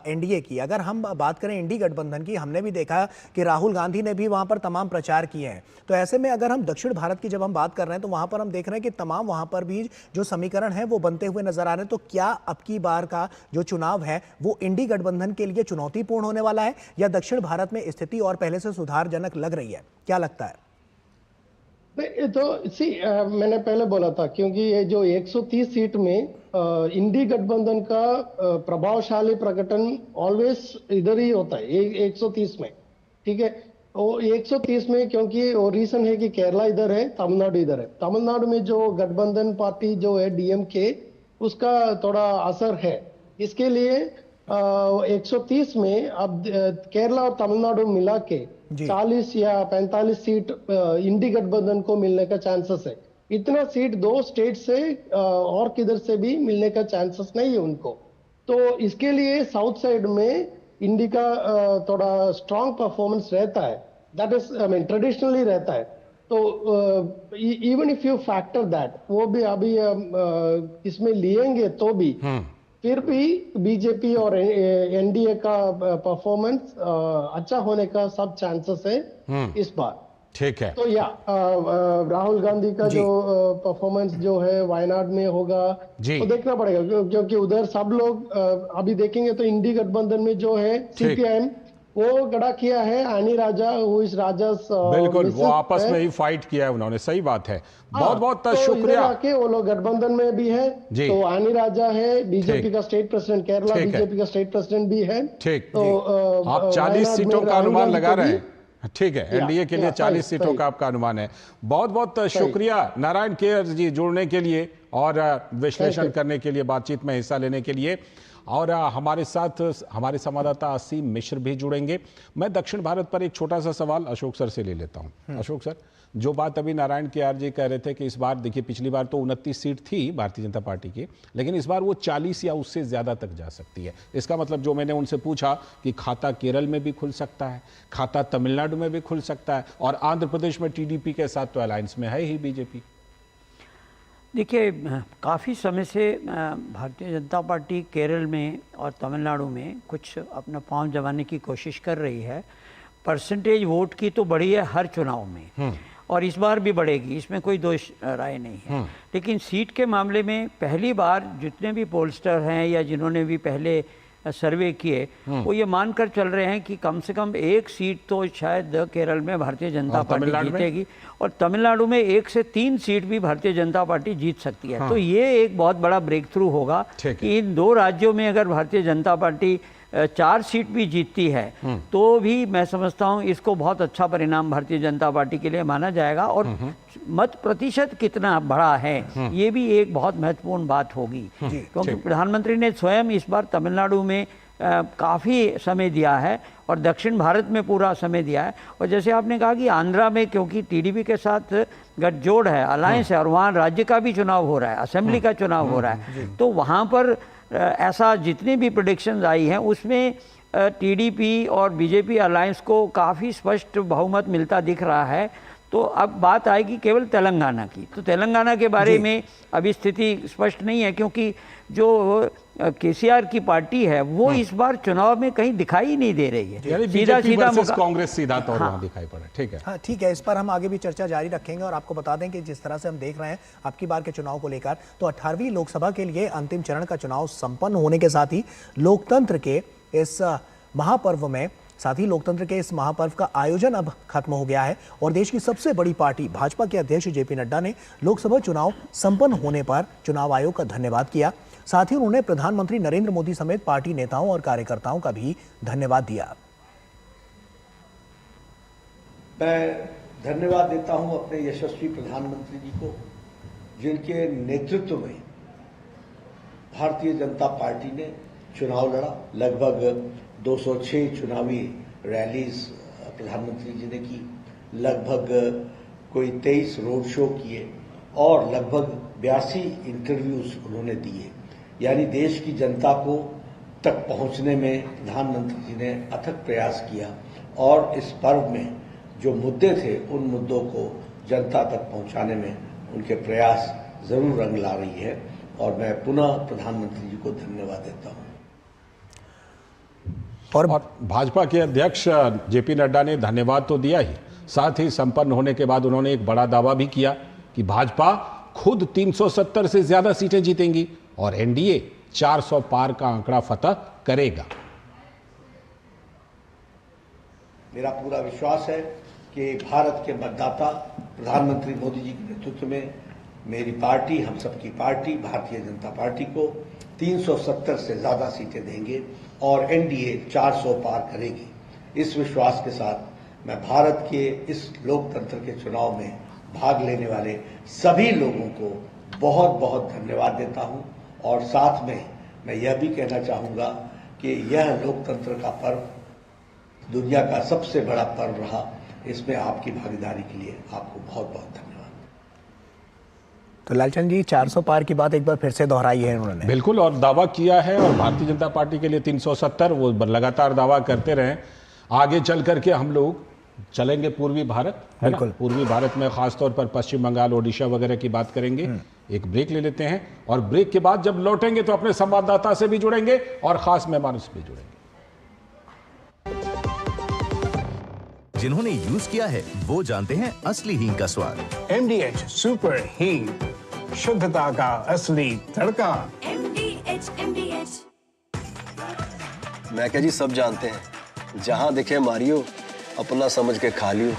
एनडीए की। अगर हम बात करें इंडी गठबंधन की, हमने भी देखा कि राहुल गांधी ने भी वहां पर तमाम प्रचार किए हैं। तो ऐसे में अगर हम दक्षिण भारत की जब हम बात कर रहे हैं तो वहां पर हम देख रहे हैं कि तमाम वहां पर भी जो समीकरण है वो बनते हुए नजर आ रहे हैं। तो क्या अब की बार का जो चुनाव है वो इंडी गठबंधन के लिए चुनौतीपूर्ण होने वाला है, या दक्षिण भारत में स्थिति और पहले से सुधारजनक लग रही है, क्या लगता है?
तो मैंने पहले बोला था, क्योंकि ये जो 130 सीट में इंडी गठबंधन का प्रभावशाली प्रकटन ऑलवेज इधर ही होता है 130 में। ठीक है, वो 130 में क्योंकि वो रीजन है कि केरला इधर है, तमिलनाडु इधर है। तमिलनाडु में जो गठबंधन पार्टी जो है डीएमके, उसका थोड़ा असर है, इसके लिए 130 में अब केरला और तमिलनाडु मिला के 40 या 45 सीट इंडी गठबंधन को मिलने का चांसेस है। इतना सीट 2 स्टेट से और किधर से भी मिलने का चांसेस नहीं है उनको। तो इसके लिए साउथ साइड में इंडी का थोड़ा स्ट्रांग परफॉर्मेंस रहता है, that is I mean traditionally रहता है। तो even if you factor that, वो भी अभी इसमें लिएंगे तो भी फिर भी बीजेपी और एनडीए का परफॉर्मेंस अच्छा होने का सब चांसेस है इस बार।
ठीक है,
तो राहुल गांधी का जो परफॉर्मेंस जो है वायनाड में होगा तो देखना पड़ेगा, क्योंकि उधर सब लोग अभी देखेंगे तो इंडी गठबंधन में जो है सीपीआईएम वो खड़ा किया है आनी राजा इस राजा
बिल्कुल, वो आपस में ही फाइट किया है उन्होंने, सही बात है। बहुत बहुत शुक्रिया।
के वो लोग गठबंधन में भी है, तो आनी राजा है, बीजेपी का स्टेट प्रेसिडेंट, केरला बीजेपी का स्टेट प्रेसिडेंट भी है।
ठीक,
तो
आप 40 सीटों का अनुमान लगा रहे हैं, ठीक है, एनडीए के लिए 40 सीटों का आपका अनुमान है। बहुत बहुत शुक्रिया नारायण केयर जी जुड़ने के लिए और विश्लेषण करने के लिए, बातचीत में हिस्सा लेने के लिए। और हमारे साथ हमारे संवाददाता असीम मिश्र भी जुड़ेंगे। मैं दक्षिण भारत पर एक छोटा सा सवाल अशोक सर से ले लेता हूं। अशोक सर, जो बात अभी नारायण केआर जी कह रहे थे कि इस बार देखिए, पिछली बार तो 29 सीट थी भारतीय जनता पार्टी की, लेकिन इस बार वो 40 या उससे ज्यादा तक जा सकती है। इसका मतलब जो मैंने उनसे पूछा कि खाता केरल में भी खुल सकता है, खाता तमिलनाडु में भी खुल सकता है, और आंध्र प्रदेश में टीडीपी के साथ तो अलायंस में है ही बीजेपी।
देखिए, काफ़ी समय से भारतीय जनता पार्टी केरल में और तमिलनाडु में कुछ अपना पांव जमाने की कोशिश कर रही है। परसेंटेज वोट की तो बढ़ी है हर चुनाव में, और इस बार भी बढ़ेगी, इसमें कोई दोष राय नहीं है। लेकिन सीट के मामले में पहली बार जितने भी पोलस्टर हैं या जिन्होंने भी पहले सर्वे किए, वो ये मानकर चल रहे हैं कि कम से कम एक सीट तो शायद केरल में भारतीय जनता पार्टी जीतेगी, और तमिलनाडु में 1 से 3 सीट भी भारतीय जनता पार्टी जीत सकती है। तो ये एक बहुत बड़ा ब्रेक थ्रू होगा कि इन 2 राज्यों में अगर भारतीय जनता पार्टी 4 सीट भी जीतती है तो भी मैं समझता हूँ इसको बहुत अच्छा परिणाम भारतीय जनता पार्टी के लिए माना जाएगा। और मत प्रतिशत कितना बड़ा है ये भी एक बहुत महत्वपूर्ण बात होगी, क्योंकि प्रधानमंत्री ने स्वयं इस बार तमिलनाडु में काफ़ी समय दिया है और दक्षिण भारत में पूरा समय दिया है। और जैसे आपने कहा कि आंध्रा में क्योंकि टीडीपी के साथ गठजोड़ है, अलायंस है, और वहाँ राज्य का भी चुनाव हो रहा है, असेंबली का चुनाव हो रहा है, तो वहाँ पर ऐसा जितनी भी प्रेडिक्शंस आई हैं उसमें टीडीपी और बीजेपी अलायंस को काफ़ी स्पष्ट बहुमत मिलता दिख रहा है। तो अब बात आएगी केवल तेलंगाना की। तो तेलंगाना के बारे में अभी स्थिति स्पष्ट नहीं है, क्योंकि जो केसीआर की पार्टी है वो इस बार चुनाव में कहीं दिखाई नहीं दे रही है, सीधा
कांग्रेस सीधा तौर पर दिखाई पड़ा। ठीक है,
हाँ ठीक है, इस पर हम आगे भी चर्चा जारी रखेंगे। और आपको बता दें कि जिस तरह से हम देख रहे हैं आपकी बार के चुनाव को लेकर, तो 18वीं लोकसभा के लिए अंतिम चरण का चुनाव संपन्न होने के साथ ही लोकतंत्र के इस महापर्व में इस महापर्व का आयोजन अब खत्म हो गया है। और देश की सबसे बड़ी पार्टी भाजपा के अध्यक्ष जेपी नड्डा ने लोकसभा चुनाव संपन्न होने पर चुनाव आयोग का धन्यवाद किया। साथ ही उन्होंने प्रधानमंत्री नरेंद्र मोदी समेत पार्टी नेताओं और कार्यकर्ताओं का भी धन्यवाद दिया।
मैं धन्यवाद देता हूं अपने यशस्वी प्रधानमंत्री जी को, जिनके नेतृत्व में भारतीय जनता पार्टी ने चुनाव लड़ा। लगभग 206 चुनावी रैलीज प्रधानमंत्री जी ने की, लगभग कोई 23 रोड शो किए और लगभग 82 इंटरव्यूज उन्होंने दिए। यानी देश की जनता को तक पहुंचने में प्रधानमंत्री जी ने अथक प्रयास किया, और इस पर्व में जो मुद्दे थे उन मुद्दों को जनता तक पहुंचाने में उनके प्रयास जरूर रंग ला रही है। और मैं पुनः प्रधानमंत्री जी को धन्यवाद देता हूं।
और भाजपा के अध्यक्ष जेपी नड्डा ने धन्यवाद तो दिया ही, साथ ही संपन्न होने के बाद उन्होंने एक बड़ा दावा भी किया कि भाजपा खुद 370 से ज्यादा सीटें जीतेंगी और एनडीए 400 पार का आंकड़ा फतह करेगा।
मेरा पूरा विश्वास है कि भारत के मतदाता प्रधानमंत्री मोदी जी के नेतृत्व में मेरी पार्टी, हम सबकी पार्टी भारतीय जनता पार्टी को 370 से ज्यादा सीटें देंगे और एनडीए 400 पार करेगी। इस विश्वास के साथ मैं भारत के इस लोकतंत्र के चुनाव में भाग लेने वाले सभी लोगों को बहुत बहुत धन्यवाद देता हूं। और साथ में मैं यह भी कहना चाहूंगा कि यह लोकतंत्र का पर्व दुनिया का सबसे बड़ा पर्व रहा। इसमें आपकी भागीदारी के लिए आपको बहुत बहुत धन्यवाद।
तो लालचंद जी, 400 पार की बात एक बार फिर से दोहराई है उन्होंने।
बिल्कुल, और दावा किया है, और भारतीय जनता पार्टी के लिए 370 वो लगातार दावा करते रहे। आगे चल करके हम लोग चलेंगे पूर्वी भारत, बिल्कुल पूर्वी भारत में खासतौर पर पश्चिम बंगाल, ओडिशा वगैरह की बात करेंगे। एक ब्रेक ले लेते हैं और ब्रेक के बाद जब लौटेंगे तो अपने संवाददाता से भी जुड़ेंगे और खास मेहमानों से भी जुड़ेंगे।
जिन्होंने यूज किया है वो जानते हैं असली हींग का स्वाद।
MDH सुपर हींग, शुद्धता का असली तड़का।
MDH
मैं क्या जी, सब जानते हैं जहां दिखे मारियो, अपना समझ के खा लियो।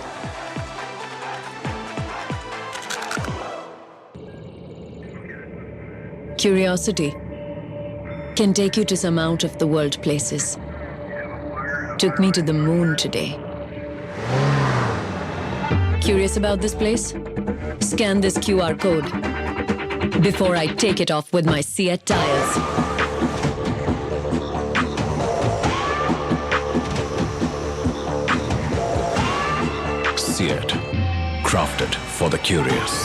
Curiosity can take you to some out of the world places. Took me to the moon today. Curious about this place? Scan this QR code before I take it off with my Seat tires.
Seat, crafted for the curious.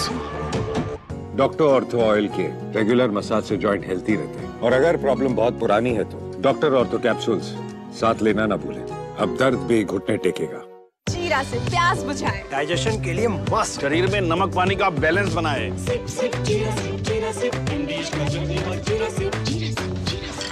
Doctor ortho oil के रेगुलर मसाज से जॉइंट हेल्थी रहते हैं। और अगर प्रॉब्लम बहुत पुरानी है तो डॉक्टर ऑर्थो कैप्सूल्स साथ लेना ना भूलें। अब दर्द भी घुटने टेकेगा।
जीरा से प्यास बुझाए,
डाइजेशन के लिए मस्त, शरीर में नमक पानी का बैलेंस बनाए।
सिप सिप जीरा सिप, जीरा सिप, इंडीज का जलवा, जीरा सिप, जीरा सिप, जीरा सिप।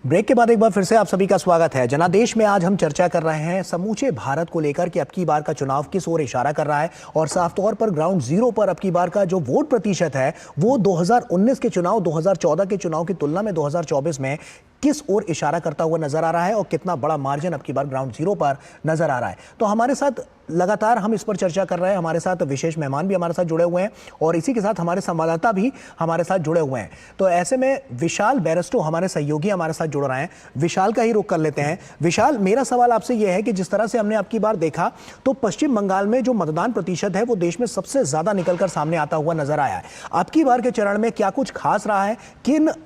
ब्रेक के बाद एक बार फिर से आप सभी का स्वागत है। जनादेश में आज हम चर्चा कर रहे हैं समूचे भारत को लेकर कि अब की बार का चुनाव किस ओर इशारा कर रहा है और साफ तौर पर ग्राउंड जीरो पर अब की बार का जो वोट प्रतिशत है वो 2019 के चुनाव 2014 के चुनाव की तुलना में 2024 में किस ओर इशारा करता हुआ नजर आ रहा है और कितना बड़ा मार्जिन अब की बार ग्राउंड जीरो पर नजर आ रहा है। तो हमारे साथ लगातार हम इस पर चर्चा कर रहे हैं। हमारे साथ विशेष मेहमान भी हमारे साथ जुड़े हुए हैं और इसी के साथ हमारे संवाददाता भी हमारे साथ जुड़े हुए हैं। तो ऐसे में विशाल बैरिस्टो हमारे सहयोगी हमारे साथ जुड़ रहे हैं। विशाल का ही रुख कर लेते हैं। विशाल, मेरा सवाल आपसे यह है कि जिस तरह से हमने अब की बार देखा तो पश्चिम बंगाल में जो मतदान प्रतिशत है वो देश में सबसे ज्यादा निकलकर सामने आता हुआ नजर आया है। अब की बार के चरण में क्या कुछ खास रहा है?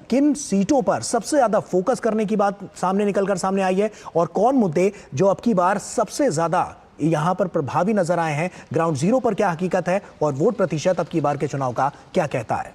किन सीटों पर सबसे ज्यादा फोकस करने की बात सामने निकलकर सामने आई है और कौन मुद्दे जो अब की बार सबसे ज्यादा यहां पर प्रभावी नजर आए हैं? ग्राउंड जीरो पर क्या हकीकत है और वोट प्रतिशत अब की बार के चुनाव का क्या कहता है?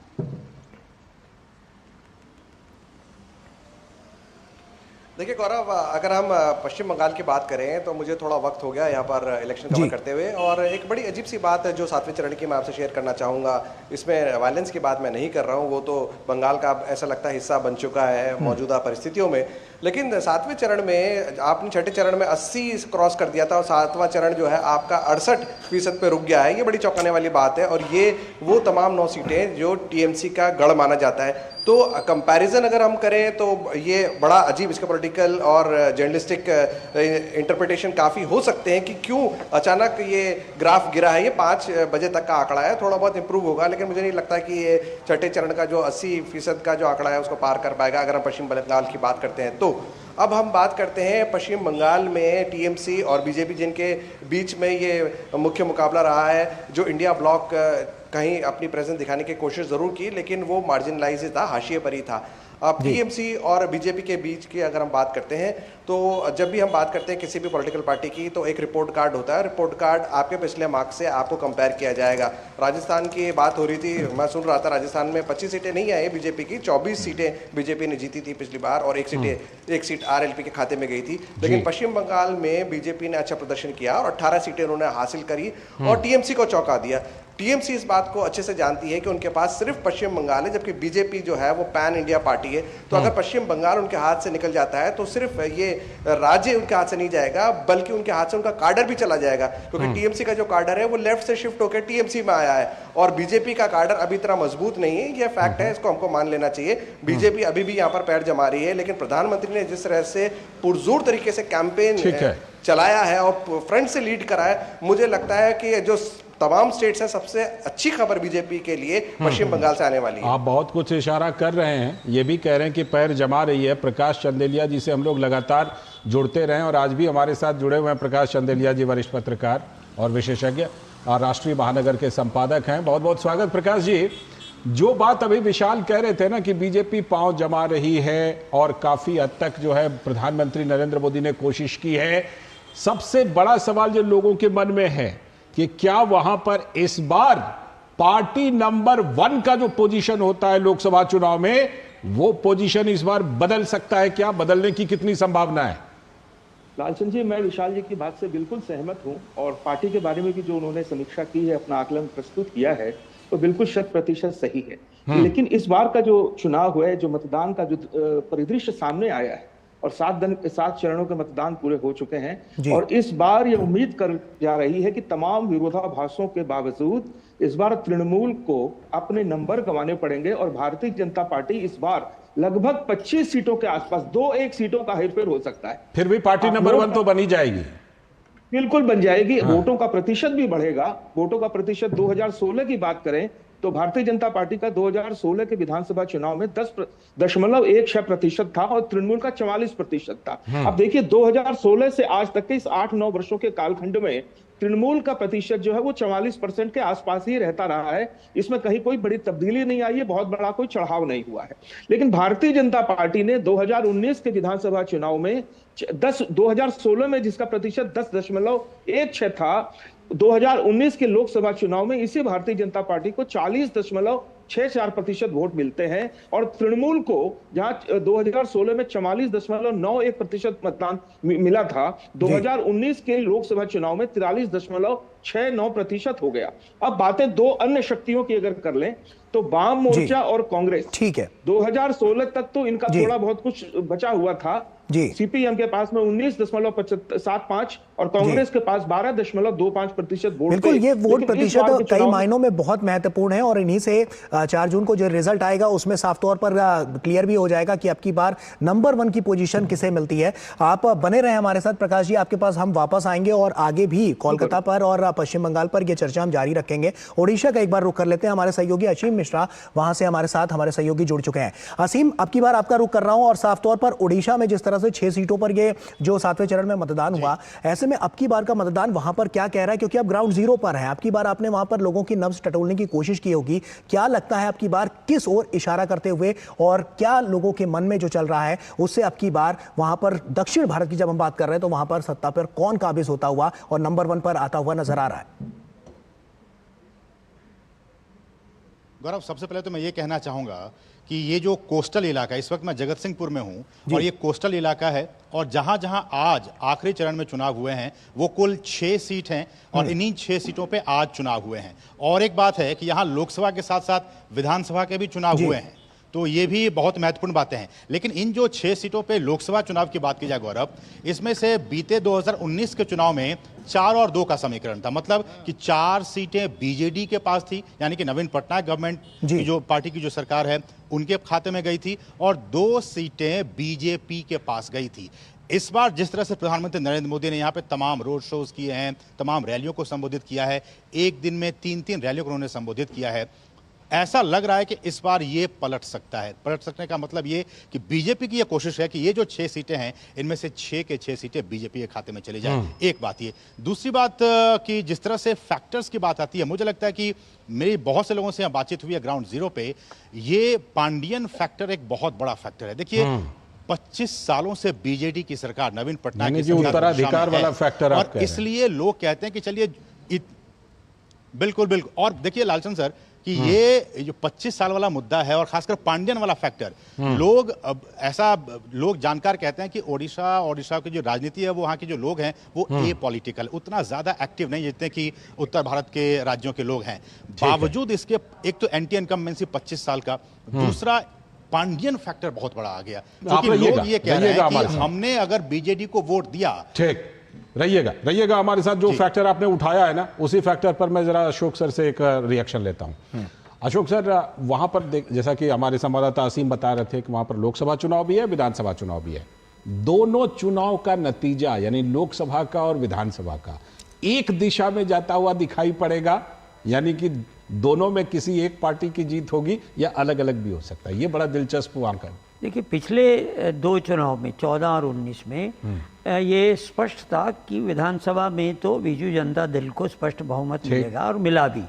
देखिए गौरव, अगर हम पश्चिम बंगाल की बात करें तो मुझे थोड़ा वक्त हो गया यहाँ पर इलेक्शन कवर करते हुए, और एक बड़ी अजीब सी बात है जो 7वें चरण की मैं आपसे शेयर करना चाहूँगा। इसमें वायलेंस की बात मैं नहीं कर रहा हूँ, वो तो बंगाल का ऐसा लगता है हिस्सा बन चुका है मौजूदा परिस्थितियों में। लेकिन 7वें चरण में आपने 6ठे चरण में 80 क्रॉस कर दिया था और 7वां चरण जो है आपका 68% पे रुक गया है। ये बड़ी चौंकाने वाली बात है और ये वो तमाम 9 सीटें जो टीएमसी का गढ़ माना जाता है। तो कंपैरिजन अगर हम करें तो ये बड़ा अजीब, इसका पॉलिटिकल और जर्नलिस्टिक इंटरप्रिटेशन काफ़ी हो सकते हैं कि क्यों अचानक ये ग्राफ गिरा है। ये 5 बजे तक का आंकड़ा है, थोड़ा बहुत इंप्रूव होगा, लेकिन मुझे नहीं लगता कि ये 6ठे चरण का जो 80% का जो आंकड़ा है उसको पार कर पाएगा अगर हम पश्चिम बंगाल की बात करते हैं। तो अब हम बात करते हैं पश्चिम बंगाल में टीएमसी और बीजेपी जिनके बीच में ये मुख्य मुकाबला रहा है, जो इंडिया ब्लॉक कहीं अपनी प्रेजेंस दिखाने की कोशिश ज़रूर की लेकिन वो मार्जिनलाइज था, हाशिए पर ही था। अब टीएमसी और बीजेपी के बीच की अगर हम बात करते हैं तो जब भी हम बात करते हैं किसी भी पॉलिटिकल पार्टी की तो एक रिपोर्ट कार्ड होता है। रिपोर्ट कार्ड आपके पिछले मार्क्स से आपको कंपेयर किया जाएगा। राजस्थान की बात हो रही थी, मैं सुन रहा था, राजस्थान में 25 सीटें नहीं आई बीजेपी की, 24 सीटें बीजेपी ने जीती थी पिछली बार और एक सीट आरएलपी के खाते में गई थी। लेकिन पश्चिम बंगाल में बीजेपी ने अच्छा प्रदर्शन किया और 18 सीटें उन्होंने हासिल करी और टीएमसी को चौंका दिया। टीएमसी इस बात को अच्छे से जानती है कि उनके पास सिर्फ पश्चिम बंगाल है, जबकि बीजेपी जो है वो पैन इंडिया पार्टी है। तो अगर पश्चिम बंगाल उनके हाथ से निकल जाता है तो सिर्फ ये राज्य उनके हाथ से नहीं जाएगा बल्कि उनके हाथ से उनका कार्डर भी चला जाएगा, क्योंकि टीएमसी का जो कार्डर है वो लेफ्ट से शिफ्ट होकर टीएमसी में आया है और बीजेपी का कार्डर अभी इतना मजबूत नहीं है। ये फैक्ट है, इसको हमको मान लेना चाहिए। बीजेपी अभी भी यहाँ पर पैर जमा रही है, लेकिन प्रधानमंत्री ने जिस तरह से पुरजोर तरीके से कैंपेन चलाया है और फ्रंट से लीड करा है, मुझे लगता है कि जो तमाम स्टेट्स हैं सबसे अच्छी खबर बीजेपी के लिए पश्चिम बंगाल से आने वाली है।
आप बहुत कुछ इशारा कर रहे हैं, ये भी कह रहे हैं कि पैर जमा रही है। प्रकाश चंदेलिया जी से हम लोग लगातार जुड़ते रहे और आज भी हमारे साथ जुड़े हुए हैं। प्रकाश चंदेलिया जी वरिष्ठ पत्रकार और विशेषज्ञ और राष्ट्रीय महानगर के संपादक हैं। बहुत बहुत स्वागत प्रकाश जी। जो बात अभी विशाल कह रहे थे ना कि बीजेपी पांव जमा रही है और काफी हद तक जो है प्रधानमंत्री नरेंद्र मोदी ने कोशिश की है, सबसे बड़ा सवाल जो लोगों के मन में है कि क्या वहां पर इस बार पार्टी नंबर 1 का जो पोजीशन होता है लोकसभा चुनाव में, वो पोजीशन इस बार बदल सकता है? क्या बदलने की कितनी संभावना है?
लालचंद जी, मैं विशाल जी की बात से बिल्कुल सहमत हूं और पार्टी के बारे में भी जो उन्होंने समीक्षा की है, अपना आकलन प्रस्तुत किया है, तो बिल्कुल 100% सही है। लेकिन इस बार का जो चुनाव हुआ है, जो मतदान का जो परिदृश्य सामने आया है और 7 चरणों के मतदान पूरे हो चुके हैं और इस बार ये उम्मीद कर जा रही है कि तमाम विरोधाभासों के बावजूद इस बार तृणमूल को अपने नंबर गंवाने पड़ेंगे और भारतीय जनता पार्टी इस बार लगभग 25 सीटों के आसपास 2-1 सीटों का हेरफेर हो सकता है।
फिर भी पार्टी नंबर 1 तो बनी जाएगी,
बिल्कुल बन जाएगी। वोटों का प्रतिशत भी बढ़ेगा। वोटों का प्रतिशत 2016 की बात करें तो भारतीय जनता पार्टी का 2016 के विधानसभा चुनाव में 10.16% था और तृणमूल का 44% था। अब देखिए 2016 से आज तक के इस 8-9 वर्षों के कालखंड में तृणमूल का प्रतिशत जो है वो 44% के आसपास ही रहता रहा है। इसमें कहीं कोई बड़ी तब्दीली नहीं आई है, बहुत बड़ा कोई चढ़ाव नहीं हुआ है। लेकिन भारतीय जनता पार्टी ने 2019 के विधानसभा चुनाव में 2016 में जिसका प्रतिशत 10.16 था, 2019 के लोकसभा चुनाव में इसी भारतीय जनता पार्टी को 40.64% वोट मिलते हैं और तृणमूल को जहां 2016 में 44.91% मतदान मिला था, 2019 के लोकसभा चुनाव में 43.69% हो गया। अब बातें दो अन्य शक्तियों की अगर कर लें तो वाम मोर्चा और कांग्रेस,
ठीक है,
2016 तक तो इनका थोड़ा बहुत कुछ बचा हुआ था।
जी,
सीपीएम के पास में 19.75 और कांग्रेस के पास 12.25% वोट।
बिल्कुल, ये वोट प्रतिशत कई मायनों में बहुत महत्वपूर्ण है और इन्हीं से 4 जून को जो रिजल्ट आएगा उसमें साफ तौर पर क्लियर भी हो जाएगा कि अब की बार नंबर 1 की पोजीशन किसे मिलती है। आप बने रहे हमारे साथ प्रकाश जी, आपके पास हम वापस आएंगे और आगे भी कोलकाता पर और पश्चिम बंगाल पर यह चर्चा हम जारी रखेंगे। ओडिशा का एक बार रुख कर लेते हैं, हमारे सहयोगी असीम मिश्रा वहां से हमारे साथ हमारे सहयोगी जुड़ चुके हैं। असीम, अब की बार आपका रुख कर रहा हूं और साफ तौर पर ओडिशा में जिस तरह से 6 सीटों पर ये जो 7वें चरण में मतदान हुआ, ऐसे में अब की बार का मतदान वहां पर क्या कह रहा है, क्योंकि आप ग्राउंड जीरो पर हैं। अब की बार आपने वहां पर लोगों की नब्ज टटोलने की कोशिश की होगी, क्या लगता है अब की बार किस ओर इशारा करते हुए और क्या लोगों के मन में जो चल रहा है उससे अब की बार वहां पर दक्षिण भारत की जब हम बात कर रहे हैं तो वहां पर सत्ता पर कौन काबिज होता हुआ और नंबर 1 पर आता हुआ नजर आ रहा है?
गौरव, सबसे पहले तो मैं ये कहना चाहूँगा कि ये जो कोस्टल इलाका है, इस वक्त मैं जगत सिंहपुर में हूँ और ये कोस्टल इलाका है और जहाँ जहाँ आज आखिरी चरण में चुनाव हुए हैं वो कुल 6 सीट हैं और इन्हीं 6 सीटों पे आज चुनाव हुए हैं। और एक बात है कि यहाँ लोकसभा के साथ साथ विधानसभा के भी चुनाव हुए हैं, तो ये भी बहुत महत्वपूर्ण बातें हैं। लेकिन इन जो 6 सीटों पे लोकसभा चुनाव की बात की जाए गौरव, इसमें से बीते 2019 के चुनाव में 4 और 2 का समीकरण था, मतलब कि 4 सीटें बीजेडी के पास थी, यानी कि नवीन पटनायक गवर्नमेंट की जो पार्टी की जो सरकार है उनके खाते में गई थी, और 2 सीटें बीजेपी के पास गई थी। इस बार जिस तरह से प्रधानमंत्री नरेंद्र मोदी ने यहाँ पे तमाम रोड शोज किए हैं, तमाम रैलियों को संबोधित किया है, एक दिन में 3-3 रैलियों को उन्होंने संबोधित किया है, ऐसा लग रहा है कि इस बार ये पलट सकता है। पलट सकने का मतलब ये कि बीजेपी की ये कोशिश है कि ये जो 6 सीटें हैं इनमें से 6 के 6 सीटें बीजेपी के खाते में चली जाए। एक बात ये। दूसरी बात कि जिस तरह से फैक्टर्स की बात आती है, मुझे लगता है कि मेरी बहुत से लोगों से यहाँ बातचीत हुई है ग्राउंड जीरो पे, ये पांडियन फैक्टर एक बहुत बड़ा फैक्टर है। देखिए 25 सालों से बीजेडी की सरकार, नवीन पटनायक की सरकार
उत्तराधिकार वाला फैक्टर,
और इसलिए लोग कहते हैं कि चलिए बिल्कुल बिल्कुल। और देखिए लालचंद सर कि ये जो 25 साल वाला मुद्दा है और खासकर पांडियन वाला फैक्टर, लोग लोग जानकार कहते हैं कि ओडिशा की जो राजनीति है वो वहाँ के जो लोग हैं वो ए पॉलिटिकल, उतना ज्यादा एक्टिव नहीं जितने कि उत्तर भारत के राज्यों के लोग हैं। बावजूद इसके एक तो एंटी इनकम्बेंसी 25 साल का, दूसरा पांडियन फैक्टर बहुत बड़ा आ गया, क्योंकि लोग ये कह रहे हैं कि हमने अगर बीजेडी को वोट दिया।
ठीक, रहिएगा हमारे साथ। जो फैक्टर आपने उठाया है ना, उसी फैक्टर पर मैं जरा अशोक सर से एक रिएक्शन लेता हूं। अशोक सर, वहां पर जैसा कि हमारे संवाददाता असीम बता रहे थे कि वहां पर लोकसभा चुनाव भी है, विधानसभा चुनाव भी है। दोनों चुनाव का नतीजा यानी लोकसभा का और विधानसभा का एक दिशा में जाता हुआ दिखाई पड़ेगा, यानी कि दोनों में किसी एक पार्टी की जीत होगी या अलग अलग भी हो सकता है। ये बड़ा दिलचस्प आंकड़ा।
देखिए पिछले 2 चुनाव में 14 और 19 में ये स्पष्ट था कि विधानसभा में तो बीजू जनता दल को स्पष्ट बहुमत मिलेगा और मिला भी।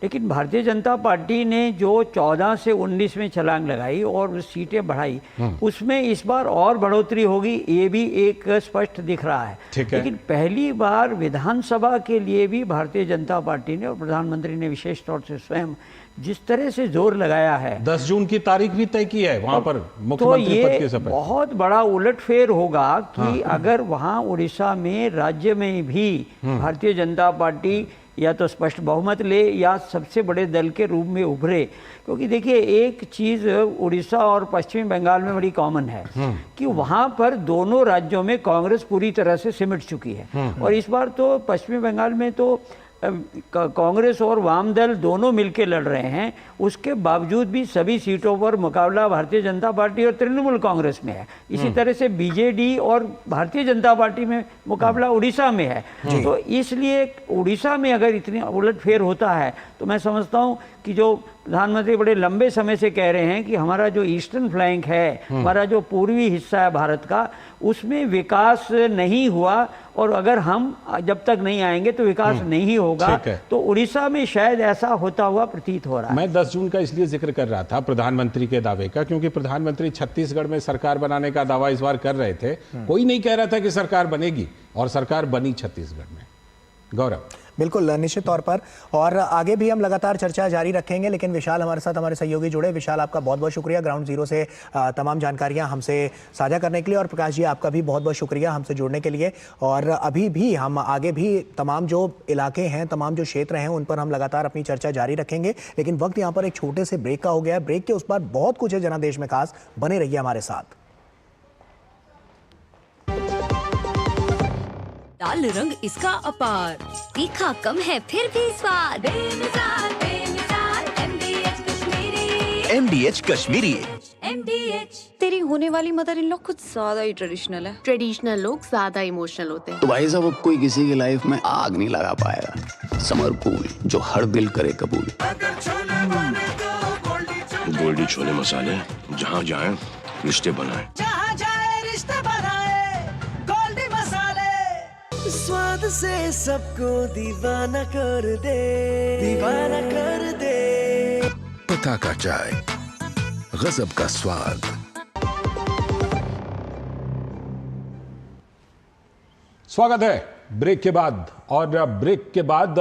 लेकिन भारतीय जनता पार्टी ने जो 14 से 19 में छलांग लगाई और सीटें बढ़ाई, उसमें इस बार और बढ़ोतरी होगी, ये भी एक स्पष्ट दिख रहा है। लेकिन पहली बार विधानसभा के लिए भी भारतीय जनता पार्टी ने और प्रधानमंत्री ने विशेष तौर से स्वयं जिस तरह से जोर लगाया है,
10 जून की तारीख भी तय की है वहां पर मुख्यमंत्री पद के शपथ।
बहुत बड़ा उलटफेर होगा कि अगर वहां उड़ीसा में राज्य में भी भारतीय जनता पार्टी या तो स्पष्ट बहुमत ले या सबसे बड़े दल के रूप में उभरे। क्योंकि देखिए एक चीज़ उड़ीसा और पश्चिम बंगाल में बड़ी कॉमन है कि वहाँ पर दोनों राज्यों में कांग्रेस पूरी तरह से सिमट चुकी है। और इस बार तो पश्चिम बंगाल में तो कांग्रेस और वाम दल दोनों मिलकर लड़ रहे हैं, उसके बावजूद भी सभी सीटों पर मुकाबला भारतीय जनता पार्टी और तृणमूल कांग्रेस में है। इसी तरह से बीजेडी और भारतीय जनता पार्टी में मुकाबला उड़ीसा में है। तो इसलिए उड़ीसा में अगर इतनी उलटफेर होता है तो मैं समझता हूँ कि जो प्रधानमंत्री बड़े लंबे समय से कह रहे हैं कि हमारा जो ईस्टर्न फ्लैंक है, हमारा जो पूर्वी हिस्सा है भारत का, उसमें विकास नहीं हुआ, और अगर हम जब तक नहीं आएंगे तो विकास नहीं होगा। तो उड़ीसा में शायद ऐसा होता हुआ प्रतीत हो रहा है।
मैं 10 जून का इसलिए जिक्र कर रहा था प्रधानमंत्री के दावे का, क्योंकि प्रधानमंत्री छत्तीसगढ़ में सरकार बनाने का दावा इस बार कर रहे थे। कोई नहीं कह रहा था कि सरकार बनेगी, और सरकार बनी छत्तीसगढ़ में। गौरव,
बिल्कुल निश्चित तौर पर, और आगे भी हम लगातार चर्चा जारी रखेंगे। लेकिन विशाल हमारे साथ, हमारे सहयोगी जुड़े। विशाल, आपका बहुत बहुत शुक्रिया ग्राउंड जीरो से तमाम जानकारियां हमसे साझा करने के लिए, और प्रकाश जी आपका भी बहुत बहुत शुक्रिया हमसे जुड़ने के लिए। और अभी भी हम आगे भी तमाम जो इलाके हैं, तमाम जो क्षेत्र हैं, उन पर हम लगातार अपनी चर्चा जारी रखेंगे। लेकिन वक्त यहाँ पर एक छोटे से ब्रेक का हो गया है। ब्रेक के उस पर बहुत कुछ है जनादेश में खास, बने रहिए हमारे साथ।
लाल रंग इसका अपार, तीखा कम है फिर भी स्वाद, बेमिसाल बेमिसाल MDH Kashmiri.
MDH Kashmiri.
MDH। तेरी होने वाली मदर इन लॉ कुछ ज्यादा ही ट्रेडिशनल है। ट्रेडिशनल लोग ज्यादा इमोशनल होते हैं।
तो भाई साहब, अब कोई किसी की लाइफ में आग नहीं लगा पाएगा। समर कूल, जो हर दिल करे कबूल।
गोल्डी छोले मसाले, जहाँ जाए रिश्ते बनाए,
जहाँ जाए रिश्ते बनाए, गोल्डी मसाले स्वाद से सबको दीवाना कर दे, दीवाना कर दे।
पता का चाय, गजब का स्वाद।
स्वागत है ब्रेक के बाद। और ब्रेक के बाद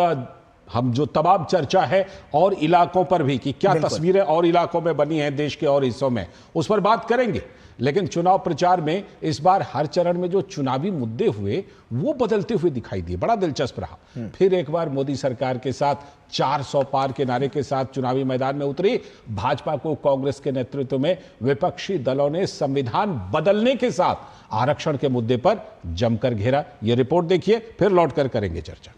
हम जो तमाम चर्चा है और इलाकों पर भी, कि क्या तस्वीरें और इलाकों में बनी हैं देश के और हिस्सों में, उस पर बात करेंगे। लेकिन चुनाव प्रचार में इस बार हर चरण में जो चुनावी मुद्दे हुए वो बदलते हुए दिखाई दिए। बड़ा दिलचस्प रहा। फिर एक बार मोदी सरकार के साथ 400 पार के नारे के साथ चुनावी मैदान में उतरी भाजपा को कांग्रेस के नेतृत्व में विपक्षी दलों ने संविधान बदलने के साथ आरक्षण के मुद्दे पर जमकर घेरा। यह रिपोर्ट देखिए, फिर लौटकर करेंगे चर्चा।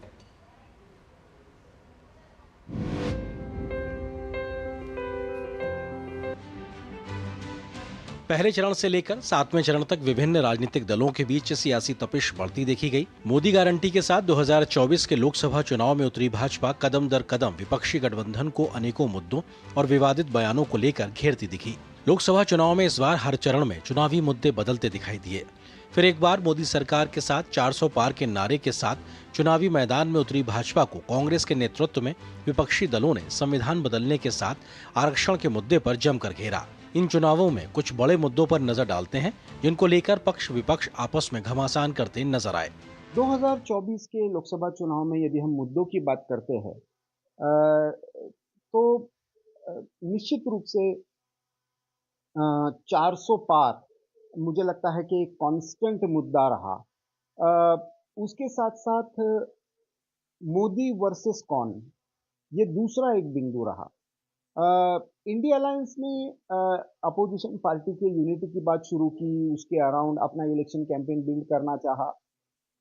पहले चरण से लेकर 7वें चरण तक विभिन्न राजनीतिक दलों के बीच सियासी तपिश बढ़ती देखी गई। मोदी गारंटी के साथ 2024 के लोकसभा चुनाव में उतरी भाजपा कदम दर कदम विपक्षी गठबंधन को अनेकों मुद्दों और विवादित बयानों को लेकर घेरती दिखी। लोकसभा चुनाव में इस बार हर चरण में चुनावी मुद्दे बदलते दिखाई दिए। फिर एक बार मोदी सरकार के साथ 400 पार के नारे के साथ चुनावी मैदान में उतरी भाजपा को कांग्रेस के नेतृत्व में विपक्षी दलों ने संविधान बदलने के साथ आरक्षण के मुद्दे पर जमकर घेरा। इन चुनावों में कुछ बड़े मुद्दों पर नजर डालते हैं, जिनको लेकर पक्ष विपक्ष आपस में घमासान करते नजर आए।
2024 के लोकसभा चुनाव में यदि हम मुद्दों की बात करते हैं तो निश्चित रूप से 400 पार मुझे लगता है कि एक कांस्टेंट मुद्दा रहा। उसके साथ साथ मोदी वर्सेस कौन, ये दूसरा एक बिंदु रहा। इंडिया अलायंस ने अपोजिशन पार्टी के यूनिटी की बात शुरू की, उसके अराउंड अपना इलेक्शन कैंपेन बिल्ड करना चाहा,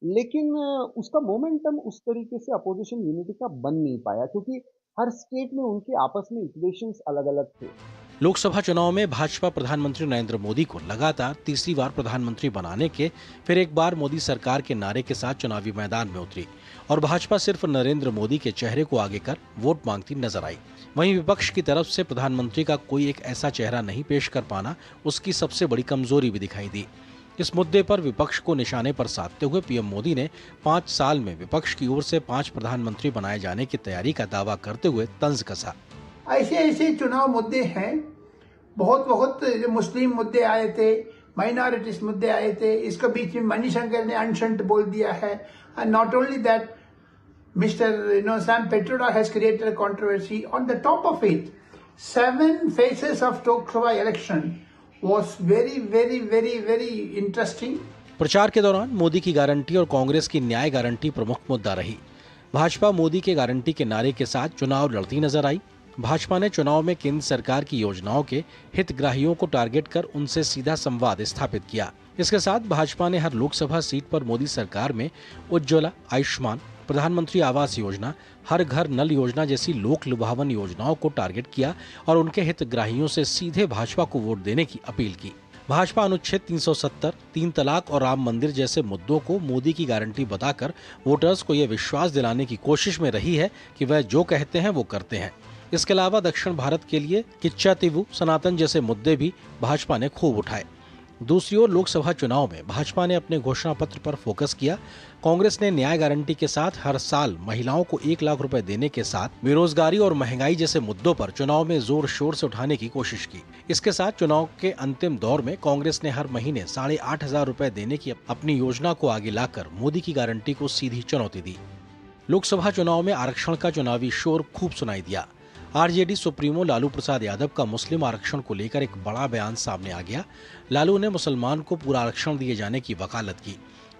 लेकिन उसका मोमेंटम उस तरीके से अपोजिशन यूनिटी का बन नहीं पाया, क्योंकि हर स्टेट में उनके आपस में इक्वेशंस अलग अलग थे।
लोकसभा चुनाव में भाजपा प्रधानमंत्री नरेंद्र मोदी को लगातार तीसरी बार प्रधानमंत्री बनाने के फिर एक बार मोदी सरकार के नारे के साथ चुनावी मैदान में उतरी और भाजपा सिर्फ नरेंद्र मोदी के चेहरे को आगे कर वोट मांगती नजर आई। वहीं विपक्ष की तरफ से प्रधानमंत्री का कोई एक ऐसा चेहरा नहीं पेश कर पाना उसकी सबसे बड़ी कमजोरी भी दिखाई दी। इस मुद्दे पर विपक्ष को निशाने पर साधते हुए पीएम मोदी ने 5 साल में विपक्ष की ओर से 5 प्रधानमंत्री बनाए जाने की तैयारी का दावा करते हुए तंज कसा।
ऐसे ऐसे चुनाव मुद्दे हैं, बहुत मुस्लिम मुद्दे आए थे, माइनॉरिटीज मुद्दे आए थे, इसके बीच में मणिशंकर ने अनशंट बोल दिया है। And not only that, mister Sam Petroda has created a controversy. On the top of it, 7 phases of Lok Sabha election was very interesting.
प्रचार के दौरान मोदी की गारंटी और कांग्रेस की न्याय गारंटी प्रमुख मुद्दा रही। भाजपा मोदी के गारंटी के नारे के साथ चुनाव लड़ती नजर आई। भाजपा ने चुनाव में केंद्र सरकार की योजनाओं के हितग्राहियों को टारगेट कर उनसे सीधा संवाद स्थापित किया। इसके साथ भाजपा ने हर लोकसभा सीट पर मोदी सरकार में उज्ज्वला, आयुष्मान, प्रधानमंत्री आवास योजना, हर घर नल योजना जैसी लोक लुभावन योजनाओं को टारगेट किया और उनके हितग्राहियों से सीधे भाजपा को वोट देने की अपील की। भाजपा अनुच्छेद 370, 3 तलाक और राम मंदिर जैसे मुद्दों को मोदी की गारंटी बताकर वोटर्स को यह विश्वास दिलाने की कोशिश में रही है कि वह जो कहते हैं वो करते हैं। इसके अलावा दक्षिण भारत के लिए किच्चातिवु, सनातन जैसे मुद्दे भी भाजपा ने खूब उठाए। दूसरी ओर लोकसभा चुनाव में भाजपा ने अपने घोषणा पत्र पर फोकस किया। कांग्रेस ने न्याय गारंटी के साथ हर साल महिलाओं को 1 लाख रुपए देने के साथ बेरोजगारी और महंगाई जैसे मुद्दों पर चुनाव में जोर शोर से उठाने की कोशिश की। इसके साथ चुनाव के अंतिम दौर में कांग्रेस ने हर महीने 8,500 रुपए देने की अपनी योजना को आगे लाकर मोदी की गारंटी को सीधी चुनौती दी। लोकसभा चुनाव में आरक्षण का चुनावी शोर खूब सुनाई दिया। आरजेडी सुप्रीमो लालू प्रसाद यादव का मुस्लिम आरक्षण को लेकर एक बड़ा बयान सामने आ गया। लालू ने मुसलमान को पूरा आरक्षण दिए जाने की वकालत की।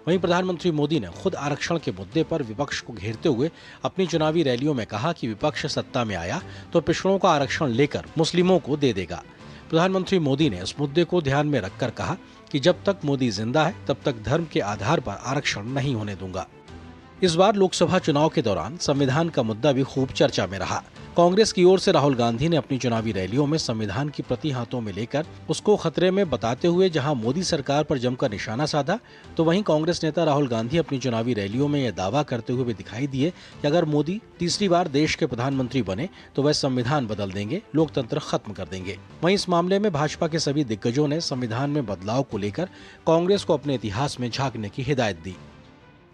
वहीं प्रधानमंत्री मोदी ने खुद आरक्षण के मुद्दे पर विपक्ष को घेरते हुए अपनी चुनावी रैलियों में कहा कि विपक्ष सत्ता में आया तो पिछड़ों का आरक्षण लेकर मुस्लिमों को दे देगा। प्रधानमंत्री मोदी ने इस मुद्दे को ध्यान में रखकर कहा कि जब तक मोदी जिंदा है तब तक धर्म के आधार पर आरक्षण नहीं होने दूंगा। इस बार लोकसभा चुनाव के दौरान संविधान का मुद्दा भी खूब चर्चा में रहा। कांग्रेस की ओर से राहुल गांधी ने अपनी चुनावी रैलियों में संविधान की प्रति हाथों में लेकर उसको खतरे में बताते हुए जहां मोदी सरकार पर जमकर निशाना साधा, तो वहीं कांग्रेस नेता राहुल गांधी अपनी चुनावी रैलियों में यह दावा करते हुए भी दिखाई दिए कि अगर मोदी तीसरी बार देश के प्रधानमंत्री बने तो वह संविधान बदल देंगे, लोकतंत्र खत्म कर देंगे। वहीं इस मामले में भाजपा के सभी दिग्गजों ने संविधान में बदलाव को लेकर कांग्रेस को अपने इतिहास में झांकने की हिदायत दी।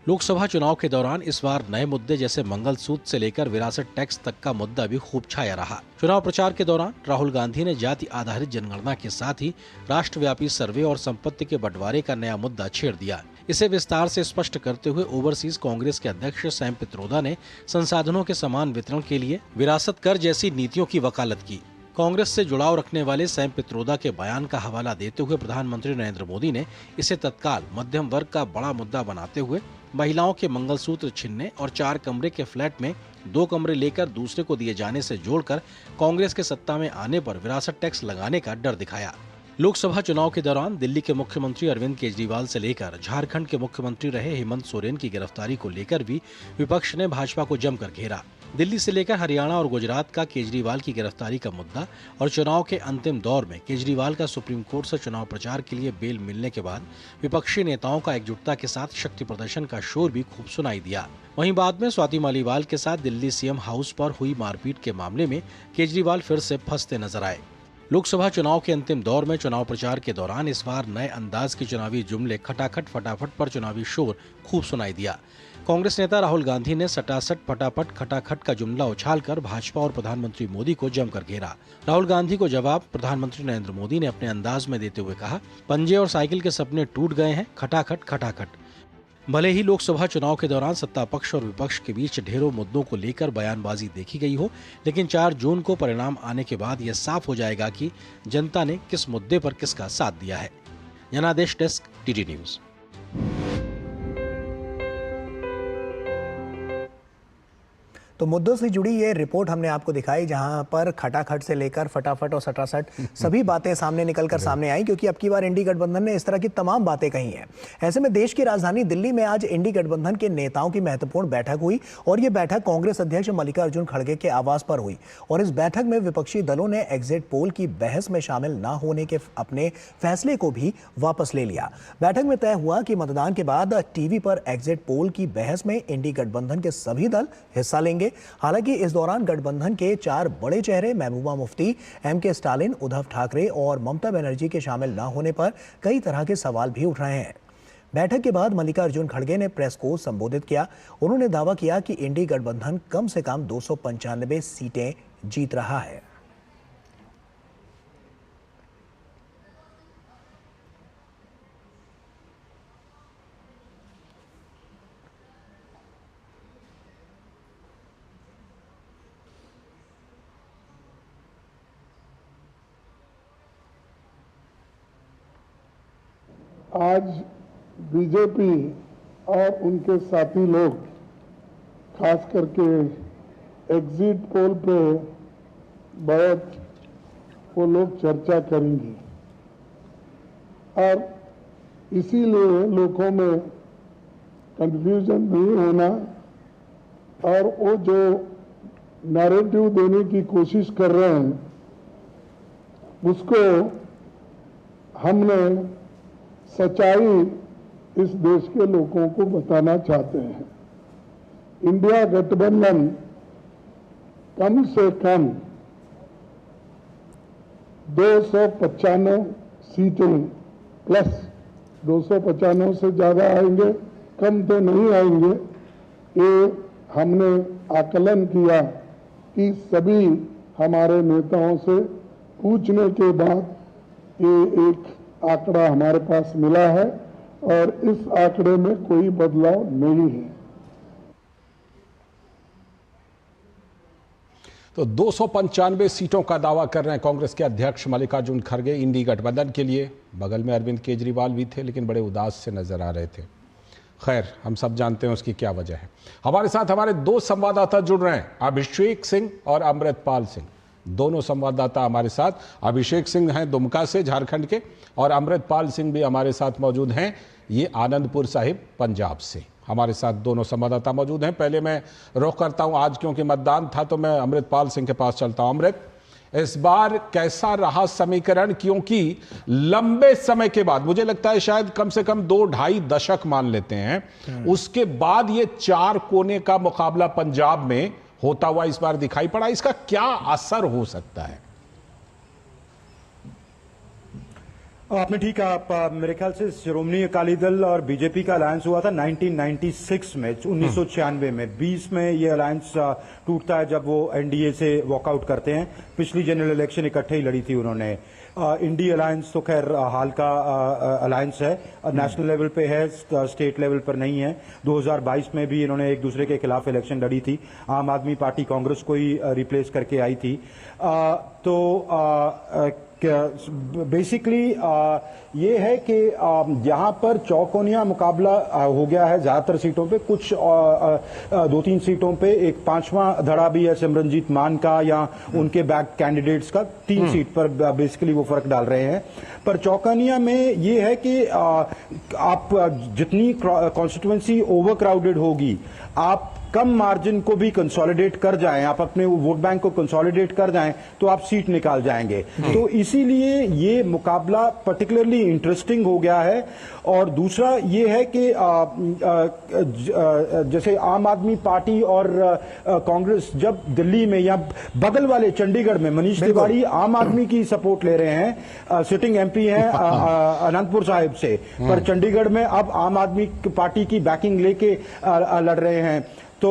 लोकसभा चुनाव के दौरान इस बार नए मुद्दे जैसे मंगलसूत्र से लेकर विरासत टैक्स तक का मुद्दा भी खूब छाया रहा। चुनाव प्रचार के दौरान राहुल गांधी ने जाति आधारित जनगणना के साथ ही राष्ट्रव्यापी सर्वे और संपत्ति के बंटवारे का नया मुद्दा छेड़ दिया। इसे विस्तार से स्पष्ट करते हुए ओवरसीज कांग्रेस के अध्यक्ष सैम पित्रोदा ने संसाधनों के समान वितरण के लिए विरासत कर जैसी नीतियों की वकालत की। कांग्रेस से जुड़ाव रखने वाले सैम पित्रोदा के बयान का हवाला देते हुए प्रधानमंत्री नरेंद्र मोदी ने इसे तत्काल मध्यम वर्ग का बड़ा मुद्दा बनाते हुए महिलाओं के मंगलसूत्र छीनने और 4 कमरे के फ्लैट में 2 कमरे लेकर दूसरे को दिए जाने से जोड़कर कांग्रेस के सत्ता में आने पर विरासत टैक्स लगाने का डर दिखाया। लोकसभा चुनाव के दौरान दिल्ली के मुख्यमंत्री अरविंद केजरीवाल से लेकर झारखंड के मुख्यमंत्री रहे हेमंत सोरेन की गिरफ्तारी को लेकर भी विपक्ष ने भाजपा को जमकर घेरा। दिल्ली से लेकर हरियाणा और गुजरात का केजरीवाल की गिरफ्तारी का मुद्दा और चुनाव के अंतिम दौर में केजरीवाल का सुप्रीम कोर्ट से चुनाव प्रचार के लिए बेल मिलने के बाद विपक्षी नेताओं का एकजुटता के साथ शक्ति प्रदर्शन का शोर भी खूब सुनाई दिया। वहीं बाद में स्वाति मालीवाल के साथ दिल्ली सीएम हाउस पर हुई मारपीट के मामले में केजरीवाल फिर से फंसते नजर आए। लोकसभा चुनाव के अंतिम दौर में चुनाव प्रचार के दौरान इस बार नए अंदाज के चुनावी जुमले खटाखट फटाफट पर चुनावी शोर खूब सुनाई दिया। कांग्रेस नेता राहुल गांधी ने सटासट फटाफट खटाखट का जुमला उछालकर भाजपा और प्रधानमंत्री मोदी को जमकर घेरा। राहुल गांधी को जवाब प्रधानमंत्री नरेंद्र मोदी ने अपने अंदाज में देते हुए कहा, पंजे और साइकिल के सपने टूट गए हैं, खटाखट खटाखट। भले ही लोकसभा चुनाव के दौरान सत्ता पक्ष और विपक्ष के बीच ढेरों मुद्दों को लेकर बयानबाजी देखी गई हो, लेकिन 4 जून को परिणाम आने के बाद यह साफ हो जाएगा कि जनता ने किस मुद्दे पर किसका साथ दिया है। जनादेश डेस्क, टीटी न्यूज।
तो मुद्दों से जुड़ी ये रिपोर्ट हमने आपको दिखाई, जहां पर खटाखट से लेकर फटाफट और सटासट सभी बातें सामने निकलकर सामने आई, क्योंकि अब की बार इंडी गठबंधन ने इस तरह की तमाम बातें कही हैं। ऐसे में देश की राजधानी दिल्ली में आज इंडी गठबंधन के नेताओं की महत्वपूर्ण बैठक हुई और ये बैठक कांग्रेस अध्यक्ष मल्लिकार्जुन खड़गे के आवास पर हुई और इस बैठक में विपक्षी दलों ने एग्जिट पोल की बहस में शामिल न होने के अपने फैसले को भी वापस ले लिया। बैठक में तय हुआ कि मतदान के बाद टीवी पर एग्जिट पोल की बहस में इंडी गठबंधन के सभी दल हिस्सा लेंगे। हालांकि इस दौरान गठबंधन के 4 बड़े चेहरे महबूबा मुफ्ती, एमके स्टालिन, उद्धव ठाकरे और ममता बनर्जी के शामिल न होने पर कई तरह के सवाल भी उठ रहे हैं। बैठक के बाद मल्लिकार्जुन खड़गे ने प्रेस को संबोधित किया। उन्होंने दावा किया कि इंडी गठबंधन कम से कम 295 सीटें जीत रहा है।
आज बीजेपी और उनके साथी लोग खास करके एग्जिट पोल पे बहुत वो लोग चर्चा करेंगी और इसीलिए लोगों में कंफ्यूजन नहीं होना और वो जो नैरेटिव देने की कोशिश कर रहे हैं उसको हमने सच्चाई इस देश के लोगों को बताना चाहते हैं। इंडिया गठबंधन कम से कम 295 सीटें प्लस 295 से ज्यादा आएंगे, कम तो नहीं आएंगे। ये हमने आकलन किया कि सभी हमारे नेताओं से पूछने के बाद ये एक आंकड़ा हमारे पास मिला है और इस आंकड़े में कोई बदलाव नहीं है।
तो 295 सीटों का दावा कर रहे हैं कांग्रेस के अध्यक्ष मल्लिकार्जुन खड़गे इंडी गठबंधन के लिए। बगल में अरविंद केजरीवाल भी थे लेकिन बड़े उदास से नजर आ रहे थे। खैर, हम सब जानते हैं उसकी क्या वजह है। हमारे साथ हमारे दो संवाददाता जुड़ रहे हैं, अभिषेक सिंह और अमृतपाल सिंह। दोनों संवाददाता हमारे साथ, अभिषेक सिंह हैं दुमका से झारखंड के और अमृतपाल सिंह भी हमारे साथ मौजूद हैं, ये आनंदपुर साहिब पंजाब से। हमारे साथ दोनों संवाददाता मौजूद हैं। पहले मैं रुख करता हूं, आज क्योंकि मतदान था तो मैं अमृतपाल सिंह के पास चलता हूं। अमृत, इस बार कैसा रहा समीकरण, क्योंकि लंबे समय के बाद, मुझे लगता है शायद कम से कम 2-2.5 दशक मान लेते हैं, उसके बाद ये 4 कोने का मुकाबला पंजाब में होता हुआ इस बार दिखाई पड़ा। इसका क्या असर हो सकता है?
आपने ठीक कहा। मेरे ख्याल से श्रोमणी अकाली दल और बीजेपी का अलायंस हुआ था 1996 में, 1996 में। 20 में ये अलायंस टूटता है जब वो एनडीए से वॉकआउट करते हैं। पिछली जनरल इलेक्शन इकट्ठे ही लड़ी थी उन्होंने। इंडी अलायंस तो खैर हाल का अलायंस है, नेशनल लेवल पे है, स्टेट लेवल पर नहीं है। 2022 में भी इन्होंने एक दूसरे के खिलाफ इलेक्शन लड़ी थी। आम आदमी पार्टी कांग्रेस को ही रिप्लेस करके आई थी। बेसिकली ये है कि यहाँ पर चौकोनिया मुकाबला हो गया है ज्यादातर सीटों पे। कुछ 2-3 सीटों पे एक 5वां धड़ा भी है सिमरनजीत मान का या उनके बैक कैंडिडेट्स का। 3 सीट पर बेसिकली वो फर्क डाल रहे हैं। पर चौकोनिया में ये है कि आप जितनी कॉन्स्टिट्यूएंसी ओवर क्राउडेड होगी, आप कम मार्जिन को भी कंसोलिडेट कर जाएं, आप अपने वोट बैंक को कंसोलिडेट कर जाएं तो आप सीट निकाल जाएंगे। तो इसीलिए ये मुकाबला पर्टिकुलरली इंटरेस्टिंग हो गया है। और दूसरा ये है कि जैसे आम आदमी पार्टी और कांग्रेस जब दिल्ली में या बगल वाले चंडीगढ़ में मनीष तिवारी आम आदमी की सपोर्ट ले रहे हैं, सिटिंग एमपी हैं अनंतपुर साहिब से, पर चंडीगढ़ में अब आम आदमी पार्टी की बैकिंग लेके लड़ रहे हैं। तो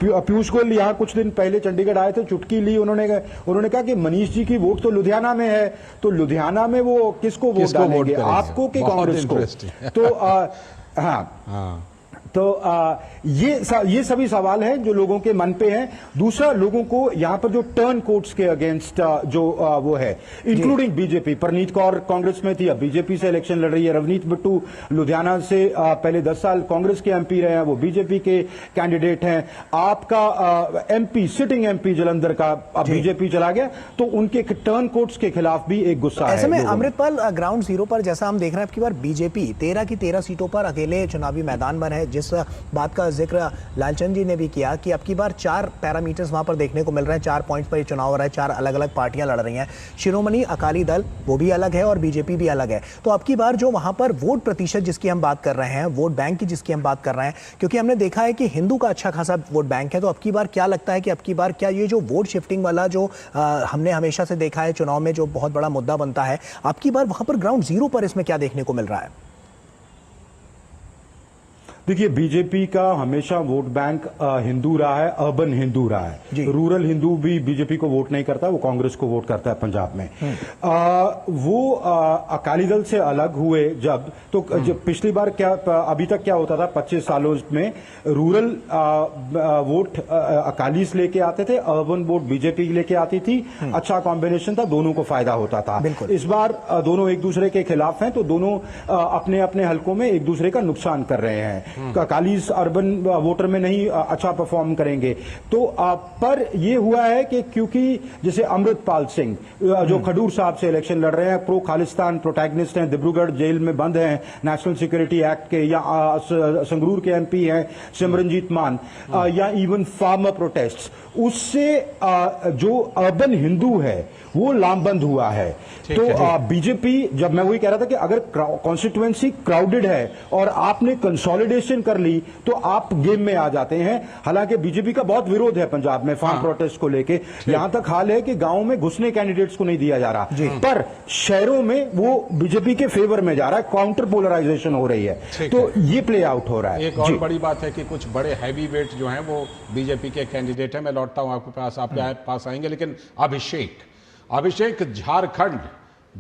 पीयूष गोयल यहाँ कुछ दिन पहले चंडीगढ़ आए थे, चुटकी ली उन्होंने कहा कि मनीष जी की वोट तो लुधियाना में है, तो लुधियाना में वो किसको वोट डालेंगे, आपको कि कांग्रेस को? तो हाँ, तो ये सभी सवाल हैं जो लोगों के मन पे हैं। दूसरा, लोगों को यहाँ पर जो टर्न कोर्ट्स के अगेंस्ट जो वो है, इंक्लूडिंग बीजेपी, परनीत कौर कांग्रेस में थी, अब बीजेपी से इलेक्शन लड़ रही है। रवनीत बिट्टू लुधियाना से पहले 10 साल कांग्रेस के एमपी रहे हैं, वो बीजेपी के कैंडिडेट हैं। आपका एमपी, सिटिंग एमपी जलंधर का अब बीजेपी चला गया, तो उनके टर्न कोर्ट्स के खिलाफ भी एक गुस्सा है।
ऐसे में अमृतपाल, ग्राउंड जीरो पर जैसा हम देख रहे हैं, अब की बार बीजेपी 13 की 13 सीटों पर अकेले चुनावी मैदान में है। जिस बात का जिक्र लालचंद जी ने भी किया कि अब की बार 4 पैरामीटर्स वहां पर देखने को मिल रहे हैं, 4 पॉइंट्स पर चुनाव हो रहा है, 4 अलग अलग पार्टियां लड़ रही हैं। शिरोमणि अकाली दल वो भी अलग है और बीजेपी भी अलग है। तो अब की बार जो वहां पर वोट प्रतिशत जिसकी हम बात कर रहे हैं, वोट बैंक की जिसकी हम बात कर रहे हैं, क्योंकि हमने देखा है कि हिंदू का अच्छा खासा वोट बैंक है, तो अब की बार क्या लगता है कि अब की बार क्या ये जो वोट शिफ्टिंग वाला जो हमने हमेशा से देखा है चुनाव में, जो बहुत बड़ा मुद्दा बनता है, अब की बार वहां पर ग्राउंड जीरो पर इसमें क्या देखने को मिल रहा है?
देखिए, बीजेपी का हमेशा वोट बैंक हिंदू रहा है, अर्बन हिंदू रहा है। रूरल हिंदू भी बीजेपी को वोट नहीं करता, वो कांग्रेस को वोट करता है पंजाब में। वो अकाली दल से अलग हुए जब पिछली बार क्या, अभी तक क्या होता था 25 सालों में, रूरल वोट अकालीस लेके आते थे, अर्बन वोट बीजेपी लेके आती थी। अच्छा कॉम्बिनेशन था, दोनों को फायदा होता था। इस बार दोनों एक दूसरे के खिलाफ हैं, तो दोनों अपने अपने हलकों में एक दूसरे का नुकसान कर रहे हैं। कालीस अर्बन वोटर में नहीं अच्छा परफॉर्म करेंगे। तो पर ये हुआ है कि क्योंकि जैसे अमृतपाल सिंह जो खडूर साहब से इलेक्शन लड़ रहे हैं, प्रो खालिस्तान प्रोटैगनिस्ट हैं, डिब्रूगढ़ जेल में बंद हैं नेशनल सिक्योरिटी एक्ट के, या संगरूर के एमपी हैं सिमरनजीत मान, या इवन फार्मर प्रोटेस्ट, उससे जो अर्बन हिंदू है वो लामबंद हुआ है। तो बीजेपी, जब मैं वही कह रहा था कि अगर कॉन्स्टिट्यूएंसी क्राउडेड है और आपने कंसोलिडेशन कर ली तो आप गेम में आ जाते हैं। हालांकि बीजेपी का बहुत विरोध है पंजाब में फार्म प्रोटेस्ट को लेके, यहां तक हाल है कि गांव में घुसने कैंडिडेट्स को नहीं दिया जा रहा, पर शहरों में वो बीजेपी के फेवर में जा रहा है, काउंटर पोलराइजेशन हो रही है। तो ये प्ले आउट हो रहा है।
एक और बड़ी बात है कि कुछ बड़े हैवी वेट जो हैं वो बीजेपी के कैंडिडेट हैं। मैं लौटता हूं आपके पास, आपके पास आएंगे, लेकिन अभिषेक झारखंड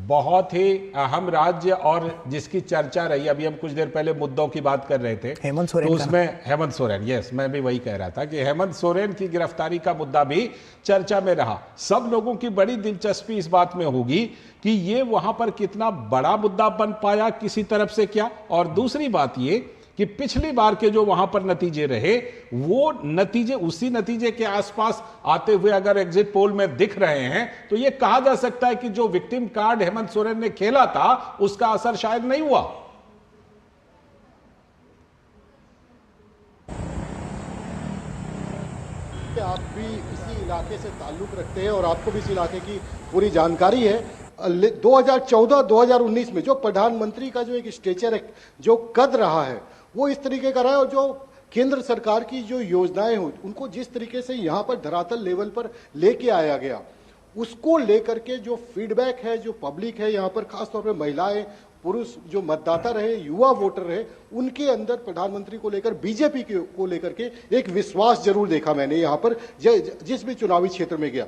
बहुत ही अहम राज्य और जिसकी चर्चा रही, अभी हम कुछ देर पहले मुद्दों की बात कर रहे थे,
हेमंत सोरेन,
तो उसमें हेमंत सोरेन, यस, मैं भी वही कह रहा था कि हेमंत सोरेन की गिरफ्तारी का मुद्दा भी चर्चा में रहा। सब लोगों की बड़ी दिलचस्पी इस बात में होगी कि ये वहां पर कितना बड़ा मुद्दा बन पाया, किसी तरफ से क्या, और दूसरी बात ये कि पिछली बार के जो वहां पर नतीजे रहे वो नतीजे उसी नतीजे के आसपास आते हुए अगर एग्जिट पोल में दिख रहे हैं तो ये कहा जा सकता है कि जो विक्टिम कार्ड हेमंत सोरेन ने खेला था उसका असर शायद नहीं हुआ।
आप भी इसी इलाके से ताल्लुक रखते हैं और आपको भी इस इलाके की पूरी जानकारी है। 2014-2019 में जो प्रधानमंत्री का जो एक स्टेचर है, जो कद रहा है, वो इस तरीके का रहा है, और जो केंद्र सरकार की जो योजनाएं हो उनको जिस तरीके से यहाँ पर धरातल लेवल पर लेके आया गया, उसको लेकर के जो फीडबैक है, जो पब्लिक है यहाँ पर, खासतौर पर महिलाएं, पुरुष जो मतदाता रहे, युवा वोटर रहे, उनके अंदर प्रधानमंत्री को लेकर, बीजेपी को लेकर के एक विश्वास जरूर देखा मैंने यहाँ पर जिस भी चुनावी क्षेत्र में गया।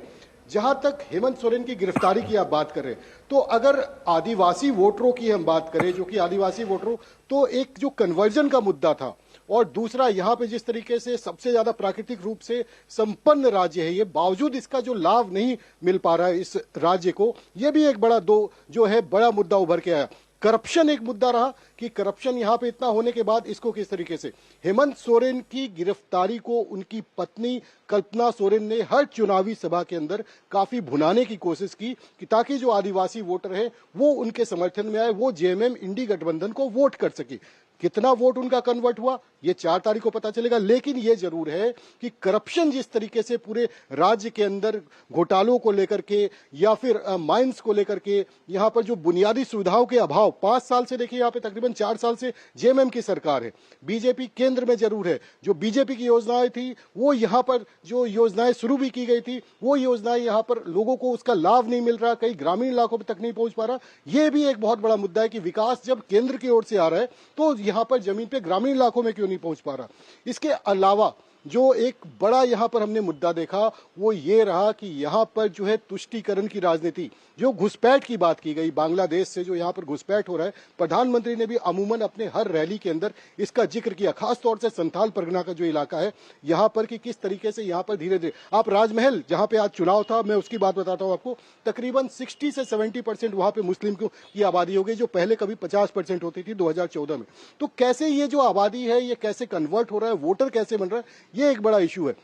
जहां तक हेमंत सोरेन की गिरफ्तारी की आप बात करें, तो अगर आदिवासी वोटरों की हम बात करें, जो कि आदिवासी वोटरों, तो एक जो कन्वर्जन का मुद्दा था, और दूसरा यहाँ पे जिस तरीके से सबसे ज्यादा प्राकृतिक रूप से संपन्न राज्य है ये, बावजूद इसका जो लाभ नहीं मिल पा रहा है इस राज्य को, ये भी एक बड़ा मुद्दा उभर के आया। करप्शन एक मुद्दा रहा कि करप्शन यहाँ पे इतना होने के बाद इसको किस तरीके से, हेमंत सोरेन की गिरफ्तारी को उनकी पत्नी कल्पना सोरेन ने हर चुनावी सभा के अंदर काफी भुनाने की कोशिश की कि ताकि जो आदिवासी वोटर है वो उनके समर्थन में आए, वो जेएमएम इंडी गठबंधन को वोट कर सके। कितना वोट उनका कन्वर्ट हुआ ये 4 तारीख को पता चलेगा, लेकिन ये जरूर है कि करप्शन जिस तरीके से पूरे राज्य के अंदर घोटालों को लेकर के या फिर माइंस को लेकर के, यहाँ पर जो बुनियादी सुविधाओं के अभाव, 5 साल से देखिए यहाँ पे तकरीबन 4 साल से जेएमएम की सरकार है, बीजेपी केंद्र में जरूर है, जो बीजेपी की योजनाएं थी वो यहाँ पर जो योजनाएं शुरू भी की गई थी वो योजनाएं यहाँ पर लोगों को उसका लाभ नहीं मिल रहा, कई ग्रामीण इलाकों तक नहीं पहुंच पा रहा। ये भी एक बहुत बड़ा मुद्दा है कि विकास जब केंद्र की ओर से आ रहा है तो यहाँ पर जमीन पे ग्रामीण इलाकों में क्यों नहीं पहुंच पा रहा। इसके अलावा जो एक बड़ा यहाँ पर हमने मुद्दा देखा वो ये रहा कि यहाँ पर जो है तुष्टीकरण की राजनीति, जो घुसपैठ की बात की गई, बांग्लादेश से जो यहाँ पर घुसपैठ हो रहा है, प्रधानमंत्री ने भी अमूमन अपने हर रैली के अंदर इसका जिक्र किया, खासतौर से संथाल परगना का जो इलाका है यहाँ पर कि किस तरीके से यहाँ पर धीरे धीरे, आप राजमहल जहाँ पे आज चुनाव था, मैं उसकी बात बताता हूँ आपको, तकरीबन 60 से 70% वहाँ पे मुस्लिम की आबादी हो गई, जो पहले कभी 50% होती थी 2014 में। तो कैसे ये जो आबादी है ये कैसे कन्वर्ट हो रहा है, वोटर कैसे बन रहा है, ये एक बड़ा इशू है।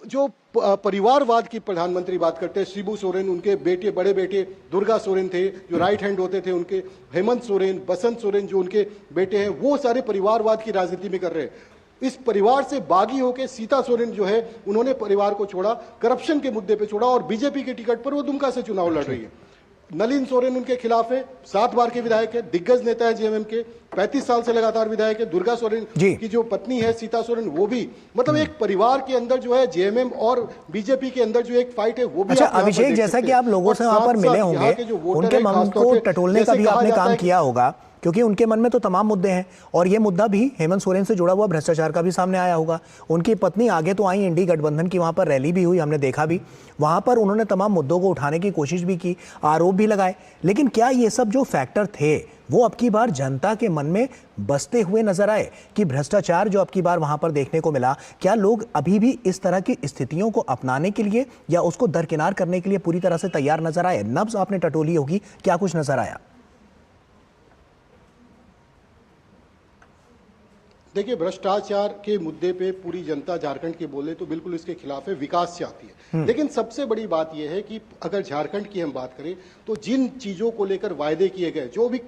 जो परिवारवाद की प्रधानमंत्री बात करते हैं, शिबू सोरेन, उनके बेटे, बड़े बेटे दुर्गा सोरेन थे जो राइट हैंड होते थे उनके, हेमंत सोरेन, बसंत सोरेन जो उनके बेटे हैं, वो सारे परिवारवाद की राजनीति में कर रहे हैं। इस परिवार से बागी होकर सीता सोरेन जो है उन्होंने परिवार को छोड़ा, करप्शन के मुद्दे पे छोड़ा, और बीजेपी के टिकट पर वो दुमका से चुनाव लड़ रही है। नलिन सोरेन उनके खिलाफ है, 7 बार के विधायक है, दिग्गज नेता है जेएमएम के, 35 साल से लगातार विधायक है। दुर्गा सोरेन की जो पत्नी है सीता सोरेन, वो भी, मतलब एक परिवार के अंदर जो है जेएमएम और बीजेपी के अंदर जो एक फाइट है वो भी।
अच्छा अभिषेक, जैसा कि आप लोगों से वहां पर मिले होंगे, उनके मन को टटोलने का भी आपने काम किया होगा, क्योंकि उनके मन में तो तमाम मुद्दे हैं, और ये मुद्दा भी हेमंत सोरेन से जुड़ा हुआ भ्रष्टाचार का भी सामने आया होगा। उनकी पत्नी आगे तो आई, इंडी गठबंधन की वहां पर रैली भी हुई, हमने देखा भी, वहां पर उन्होंने तमाम मुद्दों को उठाने की कोशिश भी की, आरोप भी लगाए, लेकिन क्या ये सब जो फैक्टर थे वो अब की बार जनता के मन में बसते हुए नजर आए कि भ्रष्टाचार जो अब की बार वहां पर देखने को मिला, क्या लोग अभी भी इस तरह की स्थितियों को अपनाने के लिए या उसको दरकिनार करने के लिए पूरी तरह से तैयार नजर आए? नब्ज आपने टटोली होगी, क्या कुछ नजर आया?
देखिए, भ्रष्टाचार के मुद्दे पे पूरी जनता झारखंड की बोले तो बिल्कुल इसके खिलाफ है, विकास चाहती है। लेकिन सबसे बड़ी बात यह है कि अगर झारखंड की हम बात करें तो जिन चीजों को लेकर वायदे किए गए, जो भी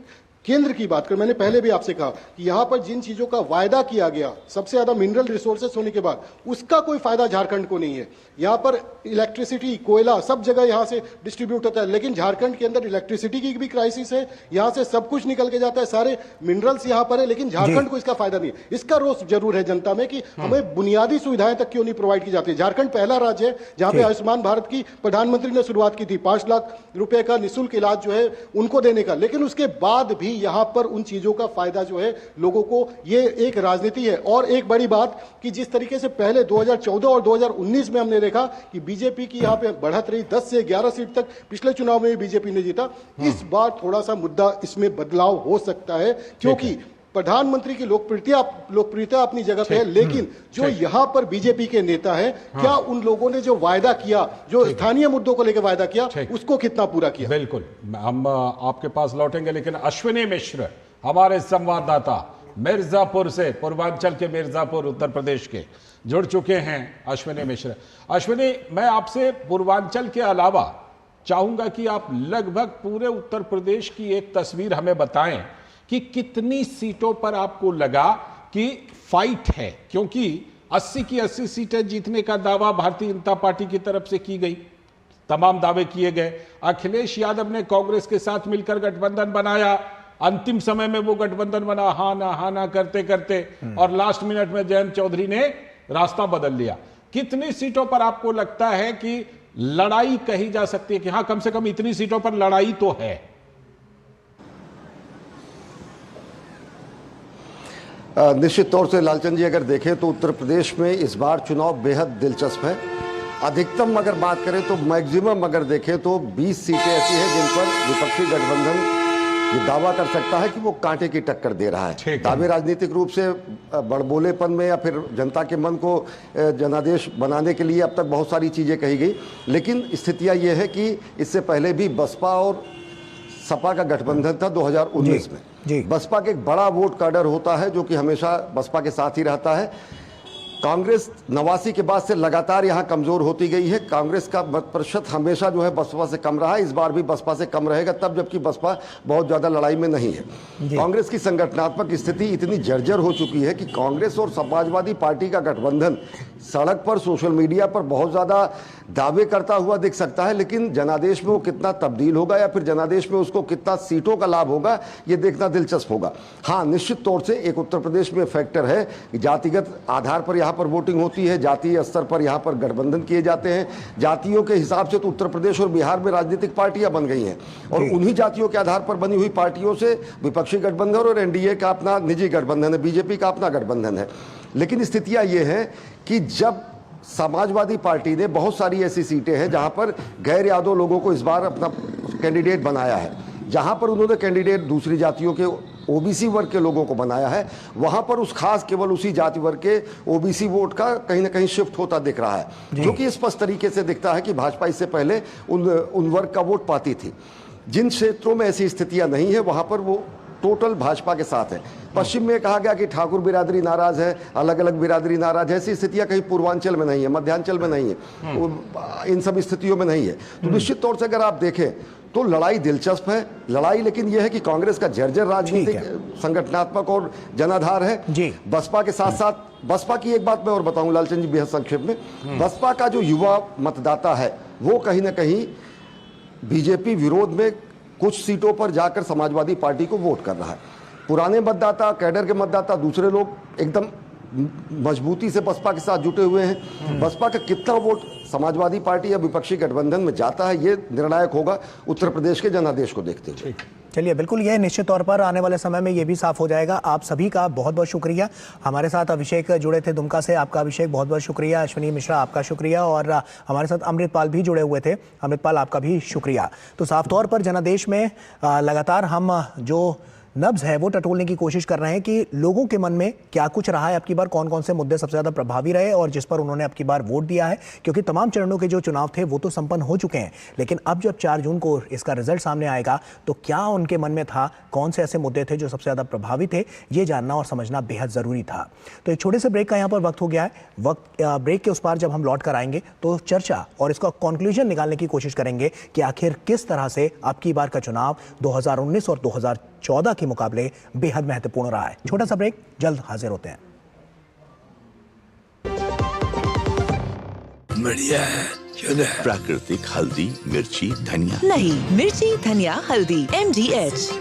केंद्र की बात करें, मैंने पहले भी आपसे कहा कि यहां पर जिन चीजों का वायदा किया गया, सबसे ज्यादा मिनरल रिसोर्सेस होने के बाद, उसका कोई फायदा झारखंड को नहीं है। यहां पर इलेक्ट्रिसिटी, कोयला सब जगह यहां से डिस्ट्रीब्यूट होता है, लेकिन झारखंड के अंदर इलेक्ट्रिसिटी की भी क्राइसिस है। यहां से सब कुछ निकल के जाता है, सारे मिनरल्स यहां पर है, लेकिन झारखंड को इसका फायदा नहीं है। इसका रोष जरूर है जनता में कि हमें बुनियादी सुविधाएं तक क्यों नहीं प्रोवाइड की जाती। झारखंड पहला राज्य है जहां पे आयुष्मान भारत की प्रधानमंत्री ने शुरुआत की थी, 5 लाख रुपए का निःशुल्क इलाज जो है उनको देने का, लेकिन उसके बाद भी यहां पर उन चीजों का फायदा जो है लोगों को, ये एक राजनीति है। और एक बड़ी बात कि जिस तरीके से पहले 2014 और 2019 में हमने देखा कि बीजेपी की यहां पे बढ़त रही, 10 से 11 सीट तक पिछले चुनाव में भी बीजेपी ने जीता। इस बार थोड़ा सा मुद्दा इसमें बदलाव हो सकता है, क्योंकि प्रधानमंत्री की लोकप्रियता अपनी जगह पे है, लेकिन जो यहां पर बीजेपी के नेता है, क्या उन लोगों ने जो वायदा किया, जो स्थानीय मुद्दों को लेकर वायदा किया, उसको कितना पूरा किया?
बिल्कुल, हम आपके पास लौटेंगे, लेकिन अश्विनी मिश्र हमारे संवाददाता मिर्जापुर से, पूर्वांचल के मिर्जापुर उत्तर प्रदेश के, जुड़ चुके हैं। अश्विनी मिश्र, अश्विनी, मैं आपसे पूर्वांचल के अलावा चाहूंगा कि आप लगभग पूरे उत्तर प्रदेश की एक तस्वीर हमें बताएं कि कितनी सीटों पर आपको लगा कि फाइट है, क्योंकि 80 की 80 सीटें जीतने का दावा भारतीय जनता पार्टी की तरफ से की गई, तमाम दावे किए गए। अखिलेश यादव ने कांग्रेस के साथ मिलकर गठबंधन बनाया, अंतिम समय में वो गठबंधन बना हा ना करते करते, और लास्ट मिनट में जयंत चौधरी ने रास्ता बदल लिया। कितनी सीटों पर आपको लगता है कि लड़ाई कही जा सकती है कि हाँ, कम से कम इतनी सीटों पर लड़ाई तो है?
निश्चित तौर से लालचंद जी, अगर देखें तो उत्तर प्रदेश में इस बार चुनाव बेहद दिलचस्प है। अधिकतम अगर बात करें तो मैक्सिमम अगर देखें तो 20 सीटें ऐसी हैं जिन पर विपक्षी गठबंधन ये दावा कर सकता है कि वो कांटे की टक्कर दे रहा है। दावे राजनीतिक रूप से बड़बोलेपन में या फिर जनता के मन को जनादेश बनाने के लिए अब तक बहुत सारी चीज़ें कही गई, लेकिन स्थितियां ये है कि इससे पहले भी बसपा और सपा का गठबंधन था 2019 में। बसपा के एक बड़ा वोट काडर होता है जो कि हमेशा बसपा के साथ ही रहता है। कांग्रेस 89 के बाद से लगातार यहां कमजोर होती गई है। कांग्रेस का मत प्रतिशत हमेशा जो है बसपा से कम रहा है, इस बार भी बसपा से कम रहेगा, तब जबकि बसपा बहुत ज्यादा लड़ाई में नहीं है। कांग्रेस की संगठनात्मक स्थिति इतनी जर्जर हो चुकी है कि कांग्रेस और समाजवादी पार्टी का गठबंधन सड़क पर, सोशल मीडिया पर बहुत ज्यादा दावे करता हुआ दिख सकता है, लेकिन जनादेश में वो कितना तब्दील होगा या फिर जनादेश में उसको कितना सीटों का लाभ होगा, ये देखना दिलचस्प होगा। हाँ, निश्चित तौर से एक उत्तर प्रदेश में फैक्टर है कि जातिगत आधार पर यहाँ पर वोटिंग होती है, जातीय स्तर पर यहाँ पर गठबंधन किए जाते हैं। जातियों के हिसाब से तो उत्तर प्रदेश और बिहार में राजनीतिक पार्टियां बन गई हैं, और उन्हीं जातियों के आधार पर बनी हुई पार्टियों से विपक्षी गठबंधन और एनडीए का अपना निजी गठबंधन है, बीजेपी का अपना गठबंधन है। लेकिन स्थितियां ये हैं कि जब समाजवादी पार्टी ने बहुत सारी ऐसी सीटें हैं जहां पर गैर यादव लोगों को इस बार अपना कैंडिडेट बनाया है, जहां पर उन्होंने कैंडिडेट दूसरी जातियों के ओबीसी वर्ग के लोगों को बनाया है, वहां पर उस खास केवल उसी जाति वर्ग के ओबीसी वोट का कहीं ना कहीं शिफ्ट होता दिख रहा है, जो कि स्पष्ट तरीके से दिखता है कि भाजपा इससे पहले उन वर्ग का वोट पाती थी। जिन क्षेत्रों में ऐसी स्थितियां नहीं है वहां पर वो टोटल भाजपा के साथ है। पश्चिम में कहा गया कि ठाकुर बिरादरी नाराज है, अलग अलग बिरादरी नाराज है, ऐसी स्थितियां कहीं पूर्वांचल में नहीं है, मध्यांचल में नहीं है, इन सब स्थितियों में नहीं है। तो निश्चित तौर से अगर आप देखें तो लड़ाई दिलचस्प है, लड़ाई लेकिन यह है कि कांग्रेस का जर्जर राजनीतिक संगठनात्मक और जनाधार है। बसपा के साथ साथ बसपा की एक बात मैं और बताऊं लालचंद जी बेहद संक्षेप में, बसपा का जो युवा मतदाता है वो कहीं ना कहीं बीजेपी विरोध में कुछ सीटों पर जाकर समाजवादी पार्टी को वोट कर रहा है। पुराने मतदाता, कैडर के मतदाता, दूसरे लोग एकदम मजबूती से बसपा के साथ जुटे हुए हैं। बसपा का कितना वोट समाजवादी पार्टी या विपक्षी गठबंधन में जाता है ये निर्णायक होगा उत्तर प्रदेश के जनादेश को देखते हुए।
चलिए, बिल्कुल ये निश्चित तौर पर आने वाले समय में ये भी साफ हो जाएगा। आप सभी का बहुत बहुत शुक्रिया। हमारे साथ अभिषेक जुड़े थे दुमका से, आपका अभिषेक बहुत बहुत शुक्रिया। अश्विनी मिश्रा आपका शुक्रिया, और हमारे साथ अमृतपाल भी जुड़े हुए थे, अमृतपाल आपका भी शुक्रिया। तो साफ तौर पर जनादेश में लगातार हम जो नब्ज है वो टटोलने की कोशिश कर रहे हैं कि लोगों के मन में क्या कुछ रहा है, अब की बार कौन कौन से मुद्दे सबसे ज्यादा प्रभावी रहे और जिस पर उन्होंने अब की बार वोट दिया है। क्योंकि तमाम चरणों के जो चुनाव थे वो तो संपन्न हो चुके हैं, लेकिन अब जब 4 जून को इसका रिजल्ट सामने आएगा तो क्या उनके मन में था, कौन से ऐसे मुद्दे थे जो सबसे ज्यादा प्रभावी थे, ये जानना और समझना बेहद जरूरी था। तो एक छोटे से ब्रेक का यहाँ पर वक्त हो गया है। ब्रेक के उस पार जब हम लौट कर आएंगे तो चर्चा और इसका कंक्लूजन निकालने की कोशिश करेंगे कि आखिर किस तरह से अब की बार का चुनाव 2019 और 2014 के मुकाबले बेहद महत्वपूर्ण रहा है। छोटा सा ब्रेक, जल्द हाजिर होते हैं।
बढ़िया है, प्राकृतिक हल्दी, मिर्ची, धनिया।
नहीं, मिर्ची, धनिया, हल्दी, MDH।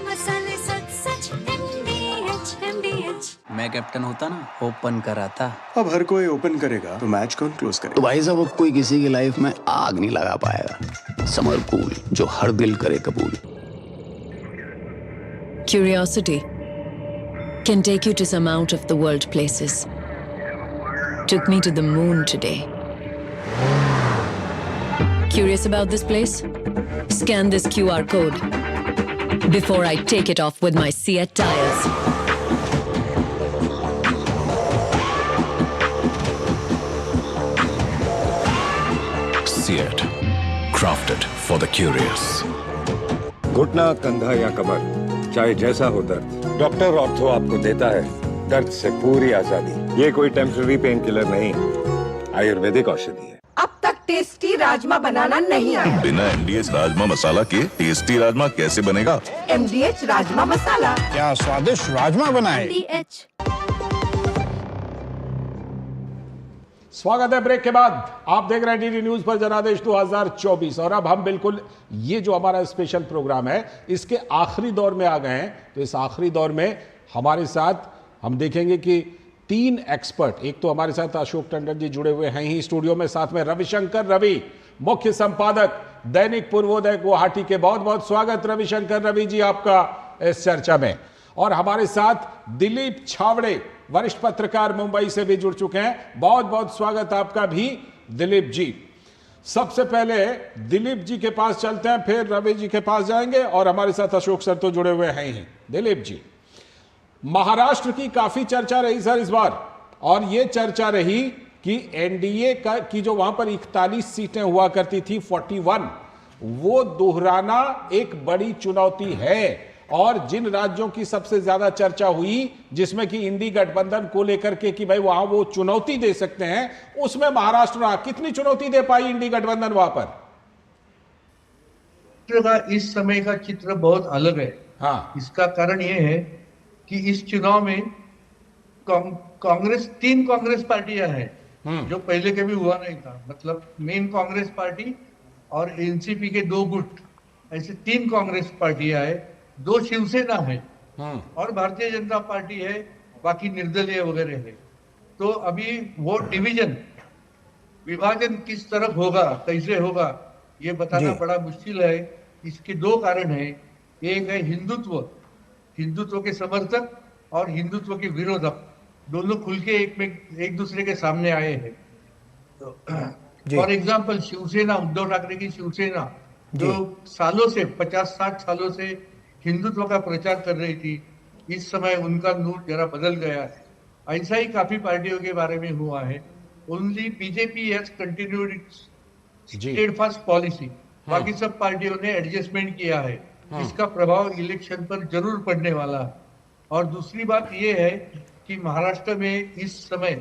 मैं कैप्टन होता ना, ओपन कराता।
अब हर कोई ओपन करेगा तो मैच कौन क्लोज करेगा?
तो भाई साहब, अब कोई किसी की लाइफ में आग नहीं लगा पाएगा। समर कूल, जो हर दिल करे कबूल।
Curiosity can take you to some out of the world places. Took me to the moon today. Curious about this place? Scan this QR code before I take it off with my Seat tires.
Seat, crafted for the curious.
घुटना, कंधा या कमर, चाहे जैसा हो दर्द, डॉक्टर ऑर्थो आपको देता है दर्द से पूरी आजादी। ये कोई टेम्पररी पेन किलर नहीं, आयुर्वेदिक औषधि है।
अब तक टेस्टी राजमा बनाना नहीं आया।
बिना MDH राजमा मसाला के टेस्टी राजमा कैसे बनेगा?
MDH राजमा मसाला।
क्या स्वादिष्ट राजमा बनाए।
MDH।
स्वागत है ब्रेक के बाद। आप देख रहे हैं DD न्यूज पर जनादेश 2024 और अब हम बिल्कुल ये जो हमारा स्पेशल प्रोग्राम है इसके आखिरी दौर में आ गए हैं। तो इस आखिरी दौर में हमारे साथ हम देखेंगे कि 3 एक्सपर्ट, एक तो हमारे साथ अशोक टंडन जी जुड़े हुए हैं ही स्टूडियो में, साथ में रविशंकर रवि, मुख्य संपादक दैनिक पूर्वोदय गुवाहाटी के। बहुत बहुत स्वागत रविशंकर रवि जी आपका इस चर्चा में। और हमारे साथ दिलीप छावड़े, वरिष्ठ पत्रकार, मुंबई से भी जुड़ चुके हैं। बहुत बहुत स्वागत आपका भी दिलीप जी। सबसे पहले दिलीप जी के पास चलते हैं, फिर रवि जी के पास जाएंगे और हमारे साथ अशोक सर तो जुड़े हुए हैं ही। दिलीप जी, महाराष्ट्र की काफी चर्चा रही सर इस बार, और यह चर्चा रही कि एनडीए की जो वहां पर 41 सीटें हुआ करती थी 41, वो दोहराना एक बड़ी चुनौती है। और जिन राज्यों की सबसे ज्यादा चर्चा हुई, जिसमें कि इंडी गठबंधन को लेकर के कि भाई वहां वो चुनौती दे सकते हैं, उसमें महाराष्ट्र रहा। कितनी चुनौती दे पाई इंडी गठबंधन वहां पर?
इस समय का चित्र बहुत अलग है।
हाँ,
इसका कारण यह है कि इस चुनाव में कांग्रेस 3 कांग्रेस पार्टियां हैं जो पहले कभी हुआ नहीं था। मतलब मेन कांग्रेस पार्टी और एनसीपी के 2 गुट, ऐसे 3 कांग्रेस पार्टियां हैं। 2 शिवसेना है और भारतीय जनता पार्टी है, बाकी निर्दलीय वगैरह है। तो अभी वो डिवीजन, विभाजन किस तरफ होगा, कैसे होगा, ये बताना बड़ा मुश्किल है। इसके 2 कारण है। एक है हिंदुत्व के समर्थक और हिंदुत्व के विरोधक, दोनों खुल के एक दूसरे के सामने आए हैं। फॉर एग्जाम्पल शिवसेना, उद्धव ठाकरे की शिवसेना जो सालों से 50-60 सालों से हिंदुत्व का प्रचार कर रही थी, इस समय उनका नूर जरा बदल गया है। ऐसा ही काफी पार्टियों के बारे में हुआ है। Only BJP has continued it's steadfast policy, बाकी सब पार्टियों ने एडजस्टमेंट किया है। इसका प्रभाव इलेक्शन पर जरूर पड़ने वाला है। और दूसरी बात यह है कि महाराष्ट्र में इस समय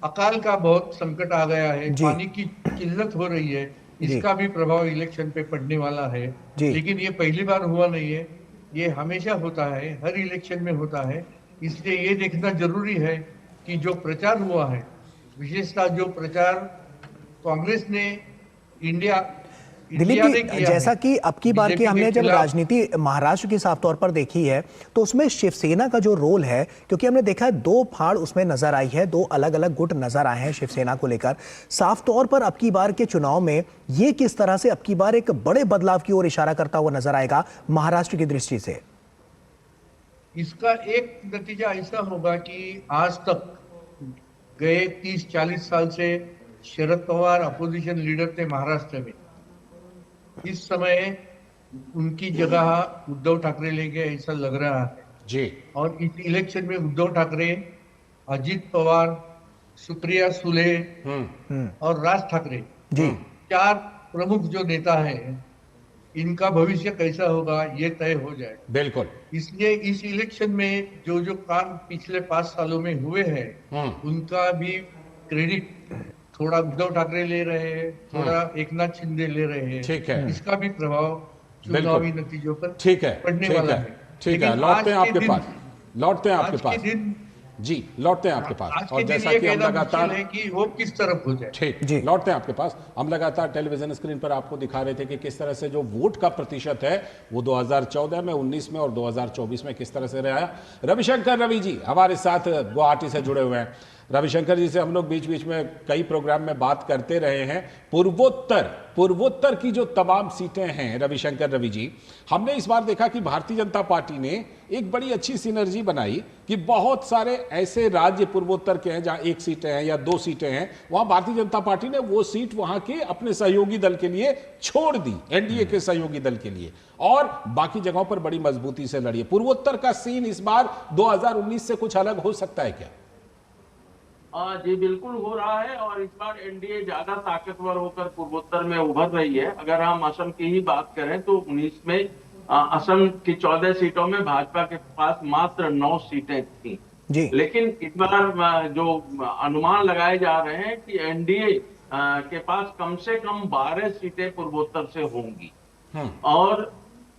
अकाल का बहुत संकट आ गया है, पानी की किल्लत हो रही है, इसका भी प्रभाव इलेक्शन पे पड़ने वाला है। लेकिन ये पहली बार हुआ नहीं है, ये हमेशा होता है, हर इलेक्शन में होता है। इसलिए ये देखना जरूरी है कि जो प्रचार हुआ है, विशेषतः जो प्रचार कांग्रेस ने
दिलीप जी, जैसा कि अब की बार की हमने जब राजनीति महाराष्ट्र की साफ तौर पर देखी है, तो उसमें शिवसेना का जो रोल है, क्योंकि हमने देखा है 2 फाड़ उसमें नजर आई है, 2 अलग अलग गुट नजर आए हैं शिवसेना को लेकर। साफ तौर पर अब की बार के चुनाव में ये किस तरह से अब की बार एक बड़े बदलाव की ओर इशारा करता हुआ नजर आएगा महाराष्ट्र की दृष्टि से?
इसका एक नतीजा ऐसा होगा कि आज तक गए 30-40 साल से शरद पवार अपोजिशन लीडर थे महाराष्ट्र में। इस समय उनकी जगह उद्धव ठाकरे लेंगे ऐसा लग रहा है
जी।
और इस इलेक्शन में उद्धव ठाकरे, अजित पवार, सुप्रिया सुले और राज ठाकरे
जी,
4 प्रमुख जो नेता हैं, इनका भविष्य कैसा होगा ये तय हो जाए।
बिल्कुल।
इसलिए इस इलेक्शन में जो जो काम पिछले 5 सालों में हुए हैं, उनका भी क्रेडिट थोड़ा उद्धव ठाकरे ले रहे हैं, थोड़ा एकनाथ शिंदे ले रहे हैं।
ठीक है।
इसका भी प्रभाव चुनावी नतीजों पर
ठीक है,
पड़ने
ठीक
वाला
है,
है।
ठीक है।
लेकिन
लौटते हैं
आज के
आपके
दिन-
पास, लौटते हैं आपके
आज के
पास
दिन
जी, लौटते हैं आपके पास।
आज
और
के दिन
जैसा
ये
कि हम
कहना
लगातार
मुश्किल है कि वो किस तरफ हो जाए।
ठीक जी, लौटते हैं आपके पास। हम लगातार टेलीविजन स्क्रीन पर आपको दिखा रहे थे कि किस तरह से जो वोट का प्रतिशत है वो 2014 में, 19 में और 2024 में किस तरह से रहा। रविशंकर रवि जी हमारे साथ गुवाहाटी से जुड़े हुए हैं। रविशंकर जी से हम लोग बीच बीच में कई प्रोग्राम में बात करते रहे हैं। पूर्वोत्तर की जो तमाम सीटें हैं रविशंकर रवि जी, हमने इस बार देखा कि भारतीय जनता पार्टी ने एक बड़ी अच्छी सिनर्जी बनाई कि बहुत सारे ऐसे राज्य पूर्वोत्तर के हैं जहां 1 सीटें हैं या 2 सीटें हैं, वहां भारतीय जनता पार्टी ने वो सीट वहां के अपने सहयोगी दल के लिए छोड़ दी, एनडीए के सहयोगी दल के लिए, और बाकी जगहों पर बड़ी मजबूती से लड़ी। पूर्वोत्तर का सीन इस बार 2019 से कुछ अलग हो सकता है क्या?
जी बिल्कुल हो रहा है, और इस बार एनडीए ज्यादा ताकतवर होकर पूर्वोत्तर में उभर रही है। अगर हम असम की ही बात करें तो 19 में असम की 14 सीटों में भाजपा के पास मात्र 9 सीटें थी
जी।
लेकिन इस बार जो अनुमान लगाए जा रहे हैं कि एनडीए के पास कम से कम 12 सीटें पूर्वोत्तर से होंगी। और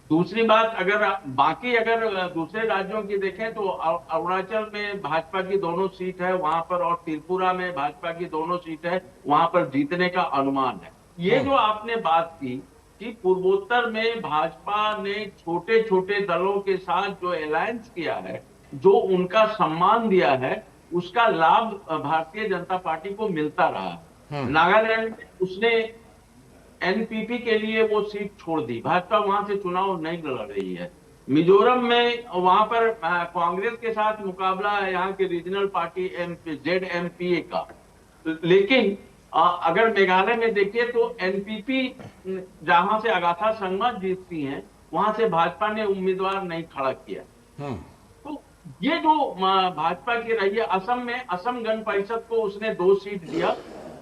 दूसरी बात, अगर दूसरे राज्यों की देखें तो अरुणाचल में भाजपा की दोनों सीट है वहां पर, और त्रिपुरा में भाजपा की दोनों सीट है वहां पर जीतने का अनुमान है। ये जो आपने बात की कि पूर्वोत्तर में भाजपा ने छोटे छोटे दलों के साथ जो अलायंस किया है, जो उनका सम्मान दिया है, उसका लाभ भारतीय जनता पार्टी को मिलता रहा। नागालैंड में उसने एनपीपी के लिए वो सीट छोड़ दी, भाजपा वहां से चुनाव नहीं लड़ रही है। मिजोरम में वहां पर कांग्रेस के साथ मुकाबला है यहाँ के रीजनल पार्टी ZMPA का। लेकिन अगर मेघालय में देखिए तो एनपीपी जहां से अगाथा संगमा जीतती हैं, वहां से भाजपा ने उम्मीदवार नहीं खड़ा किया। तो ये जो भाजपा की रही है, असम में असम गण परिषद को उसने 2 सीट दिया,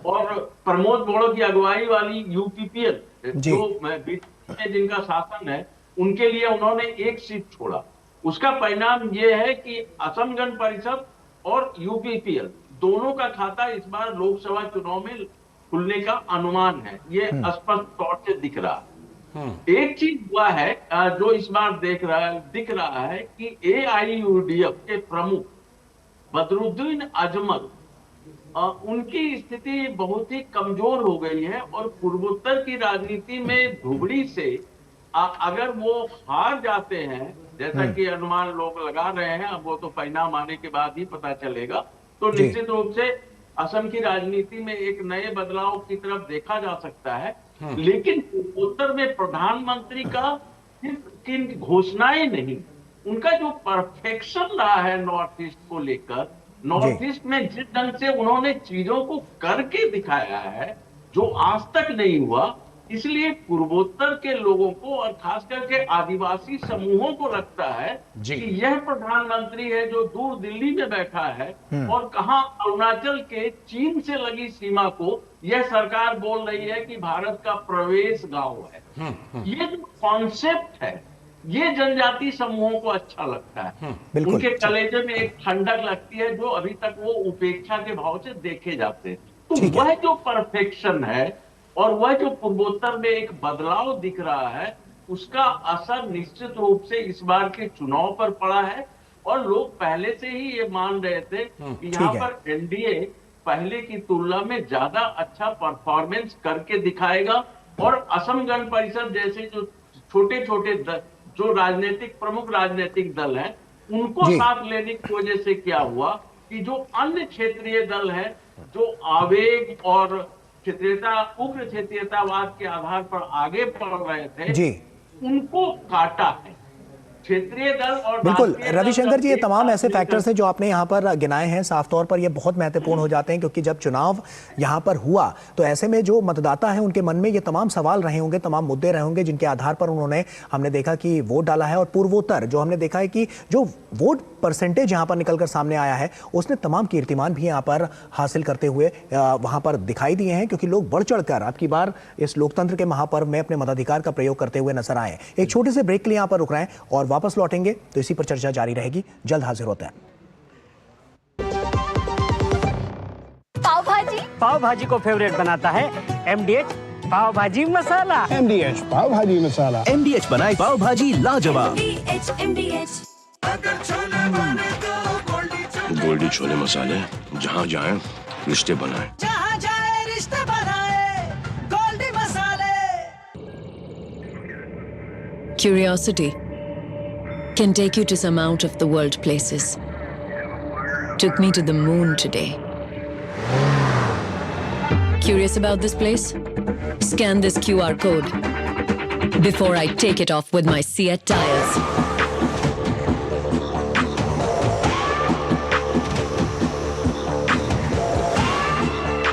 और प्रमोद बोड़ो की अगुवाई वाली यूपीपीएल जो बीजेपी में जिनका शासन है, उनके लिए उन्होंने 1 सीट छोड़ा। उसका परिणाम ये है कि असम गण परिषद और यूपीपीएल दोनों का खाता इस बार लोकसभा चुनाव में खुलने का अनुमान है, ये स्पष्ट तौर से दिख रहा है। एक चीज हुआ है जो इस बार दिख रहा है कि AIUDF के प्रमुख बदरुद्दीन अजमल, उनकी स्थिति बहुत ही कमजोर हो गई है, और पूर्वोत्तर की राजनीति में धुबड़ी से अगर वो हार जाते हैं, जैसा कि अनुमान लोग लगा रहे हैं, अब वो तो परिणाम आने के बाद ही पता चलेगा, तो निश्चित रूप से असम की राजनीति में एक नए बदलाव की तरफ देखा जा सकता है। लेकिन पूर्वोत्तर में प्रधानमंत्री का सिर्फ घोषणाएं नहीं, उनका जो परफेक्शन रहा है नॉर्थ ईस्ट को लेकर, नॉर्थ ईस्ट में जिस ढंग से उन्होंने चीजों को करके दिखाया है जो आज तक नहीं हुआ, इसलिए पूर्वोत्तर के लोगों को और खास करके आदिवासी समूहों को लगता है कि यह प्रधानमंत्री है जो दूर दिल्ली में बैठा है, और कहां अरुणाचल के चीन से लगी सीमा को यह सरकार बोल रही है कि भारत का प्रवेश गांव है। ये जो कॉन्सेप्ट है, ये जनजाति समूहों को अच्छा लगता है, उनके कलेजे में एक ठंडक लगती है जो अभी तक वो उपेक्षा के भाव से देखे जाते हैं। तो वह जो परफेक्शन है और वह जो पूर्वोत्तर में एक बदलाव दिख रहा है, उसका असर निश्चित रूप से इस बार के चुनाव पर पड़ा है। और लोग पहले से ही ये मान रहे थे कि यहाँ पर एनडीए पहले की तुलना में ज्यादा अच्छा परफॉर्मेंस करके दिखाएगा, और असम गण परिषद जैसे जो छोटे छोटे जो प्रमुख राजनीतिक दल हैं, उनको साथ लेने की वजह से क्या हुआ कि जो अन्य क्षेत्रीय दल हैं, जो आवेग और उग्र क्षेत्रीयतावाद के आधार पर आगे बढ़ रहे थे, उनको काटा है। क्षेत्रीय दल और
बिल्कुल
राष्ट्रीय दल
रविशंकर जी, ये
जब
तमाम
एक
ऐसे
साथ
फैक्टर्स हैं जो आपने यहाँ पर गिनाए हैं, साफ तौर पर ये बहुत महत्वपूर्ण हो जाते हैं, क्योंकि जब चुनाव यहाँ पर हुआ तो ऐसे में जो मतदाता है उनके मन में ये तमाम सवाल रहे होंगे, तमाम मुद्दे रहे होंगे, जिनके आधार पर उन्होंने, हमने देखा कि वोट डाला है। और पूर्वोत्तर जो हमने देखा है कि जो वोट परसेंटेज यहाँ पर निकलकर सामने आया है, उसने तमाम कीर्तिमान भी यहाँ पर हासिल करते हुए वहाँ पर दिखाई दिए हैं, क्योंकि लोग बढ़ चढ़कर अब की बार इस लोकतंत्र के महापर्व में अपने मताधिकार का प्रयोग करते हुए नजर आए। एक छोटे से ब्रेक के लिए यहाँ पर रुक रहे हैं और वापस लौटेंगे तो इसी पर चर्चा जारी रहेगी। जल्द हाजिर होते हैं।
पाव भाजी को फेवरेट बनाता है MDH पाव भाजी मसाला।
MDH पाव भाजी मसाला। MDH बनाए पाव भाजी लाजवाब।
MDH
गोल्डी छोले मसाले, जहाँ जाए रिश्ते बनाए।
जहाँ जाए रिश्ते बनाए गोल्डी मसाले।
Curiosity can take you to some out of the world places. Took me to the moon today. Curious about this place? Scan this QR code before I take it off with my Seat tires.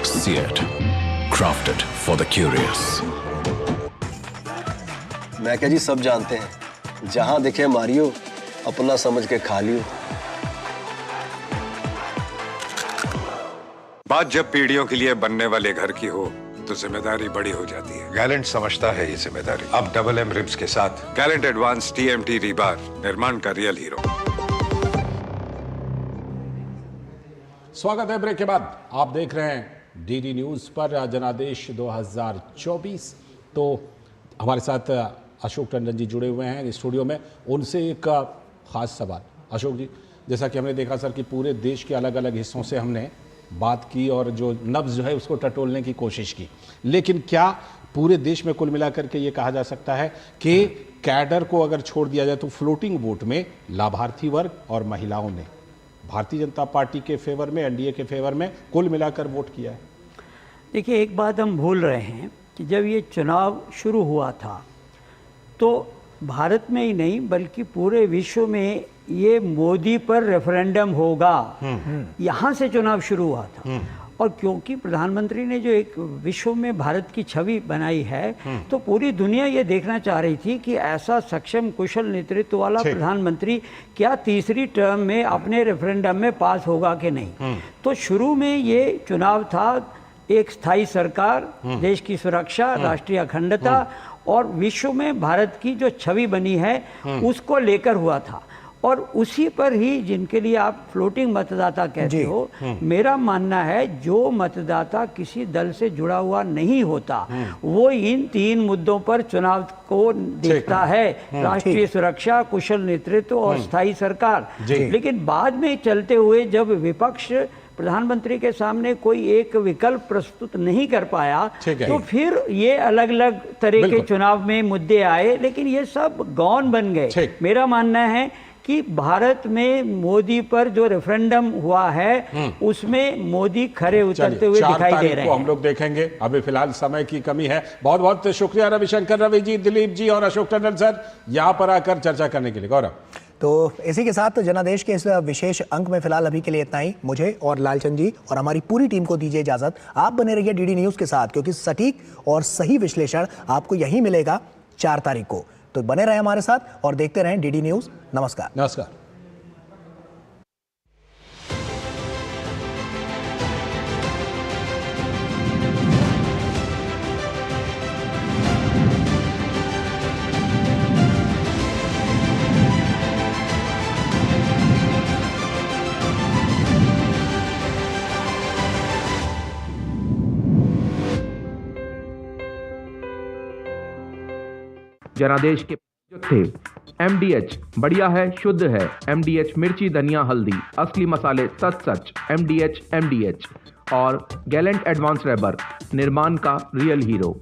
Seat, crafted for the curious.
मैं क्या जी, सब जानते हैं, जहां दिखे मारियो, अपना समझ के खा लियो।
बात जब पीढ़ियों के लिए बनने वाले घर की हो तो जिम्मेदारी बड़ी हो जाती है। गैलेंट समझता है ये जिम्मेदारी। अब डबल M रिब्स के साथ गैलेंट एडवांस TMT रीबार, निर्माण का रियल हीरो।
स्वागत है ब्रेक के बाद। आप देख रहे हैं DD न्यूज पर जनादेश 2024। तो हमारे साथ अशोक टंडन जी जुड़े हुए हैं स्टूडियो में। उनसे एक खास सवाल। अशोक जी, जैसा कि हमने देखा सर कि पूरे देश के अलग अलग हिस्सों से हमने बात की और जो नब्ज जो है उसको टटोलने की कोशिश की, लेकिन क्या पूरे देश में कुल मिलाकर के ये कहा जा सकता है कि कैडर को अगर छोड़ दिया जाए तो फ्लोटिंग वोट में लाभार्थी वर्ग और महिलाओं ने भारतीय जनता पार्टी के फेवर में, NDA के फेवर में कुल मिलाकर वोट किया है?
देखिए, एक बात हम भूल रहे हैं कि जब ये चुनाव शुरू हुआ था तो भारत में ही नहीं बल्कि पूरे विश्व में ये मोदी पर रेफरेंडम होगा, यहाँ से चुनाव शुरू हुआ था। और क्योंकि प्रधानमंत्री ने जो एक विश्व में भारत की छवि बनाई है, तो पूरी दुनिया ये देखना चाह रही थी कि ऐसा सक्षम कुशल नेतृत्व वाला प्रधानमंत्री क्या तीसरी टर्म में अपने रेफरेंडम में पास होगा कि नहीं। तो शुरू में ये चुनाव था एक स्थायी सरकार, देश की सुरक्षा, राष्ट्रीय अखंडता और विश्व में भारत की जो छवि बनी है उसको लेकर हुआ था। और उसी पर ही जिनके लिए आप फ्लोटिंग मतदाता कहते हो, मेरा मानना है जो मतदाता किसी दल से जुड़ा हुआ नहीं होता वो इन तीन मुद्दों पर चुनाव को देखता है, राष्ट्रीय सुरक्षा, कुशल नेतृत्व और स्थायी सरकार। लेकिन बाद में चलते हुए जब विपक्ष प्रधानमंत्री के सामने कोई एक विकल्प प्रस्तुत नहीं कर पाया तो फिर ये अलग अलग तरह के चुनाव में मुद्दे आए, लेकिन ये सब गौन बन गए। मेरा मानना है कि भारत में मोदी पर जो रेफरेंडम हुआ है उसमें मोदी खरे उतरते हुए दिखाई दे रहे हैं।
हम लोग देखेंगे, अभी फिलहाल समय की कमी है। बहुत बहुत शुक्रिया रविशंकर रवि जी, दिलीप जी और अशोक टंडन सर यहाँ पर आकर चर्चा करने के लिए। गौरव,
तो इसी के साथ जनादेश के इस विशेष अंक में फिलहाल अभी के लिए इतना ही। मुझे और लालचंद जी और हमारी पूरी टीम को दीजिए इजाजत। आप बने रहिए DD न्यूज के साथ, क्योंकि सटीक और सही विश्लेषण आपको यही मिलेगा 4 तारीख को। तो बने रहे हमारे साथ और देखते रहें DD न्यूज। नमस्कार।
नमस्कार।
जनादेश के थे MDH बढ़िया है, शुद्ध है। MDH मिर्ची, धनिया, हल्दी, असली मसाले सच। MDH और गैलेंट एडवांस रबर, निर्माण का रियल हीरो।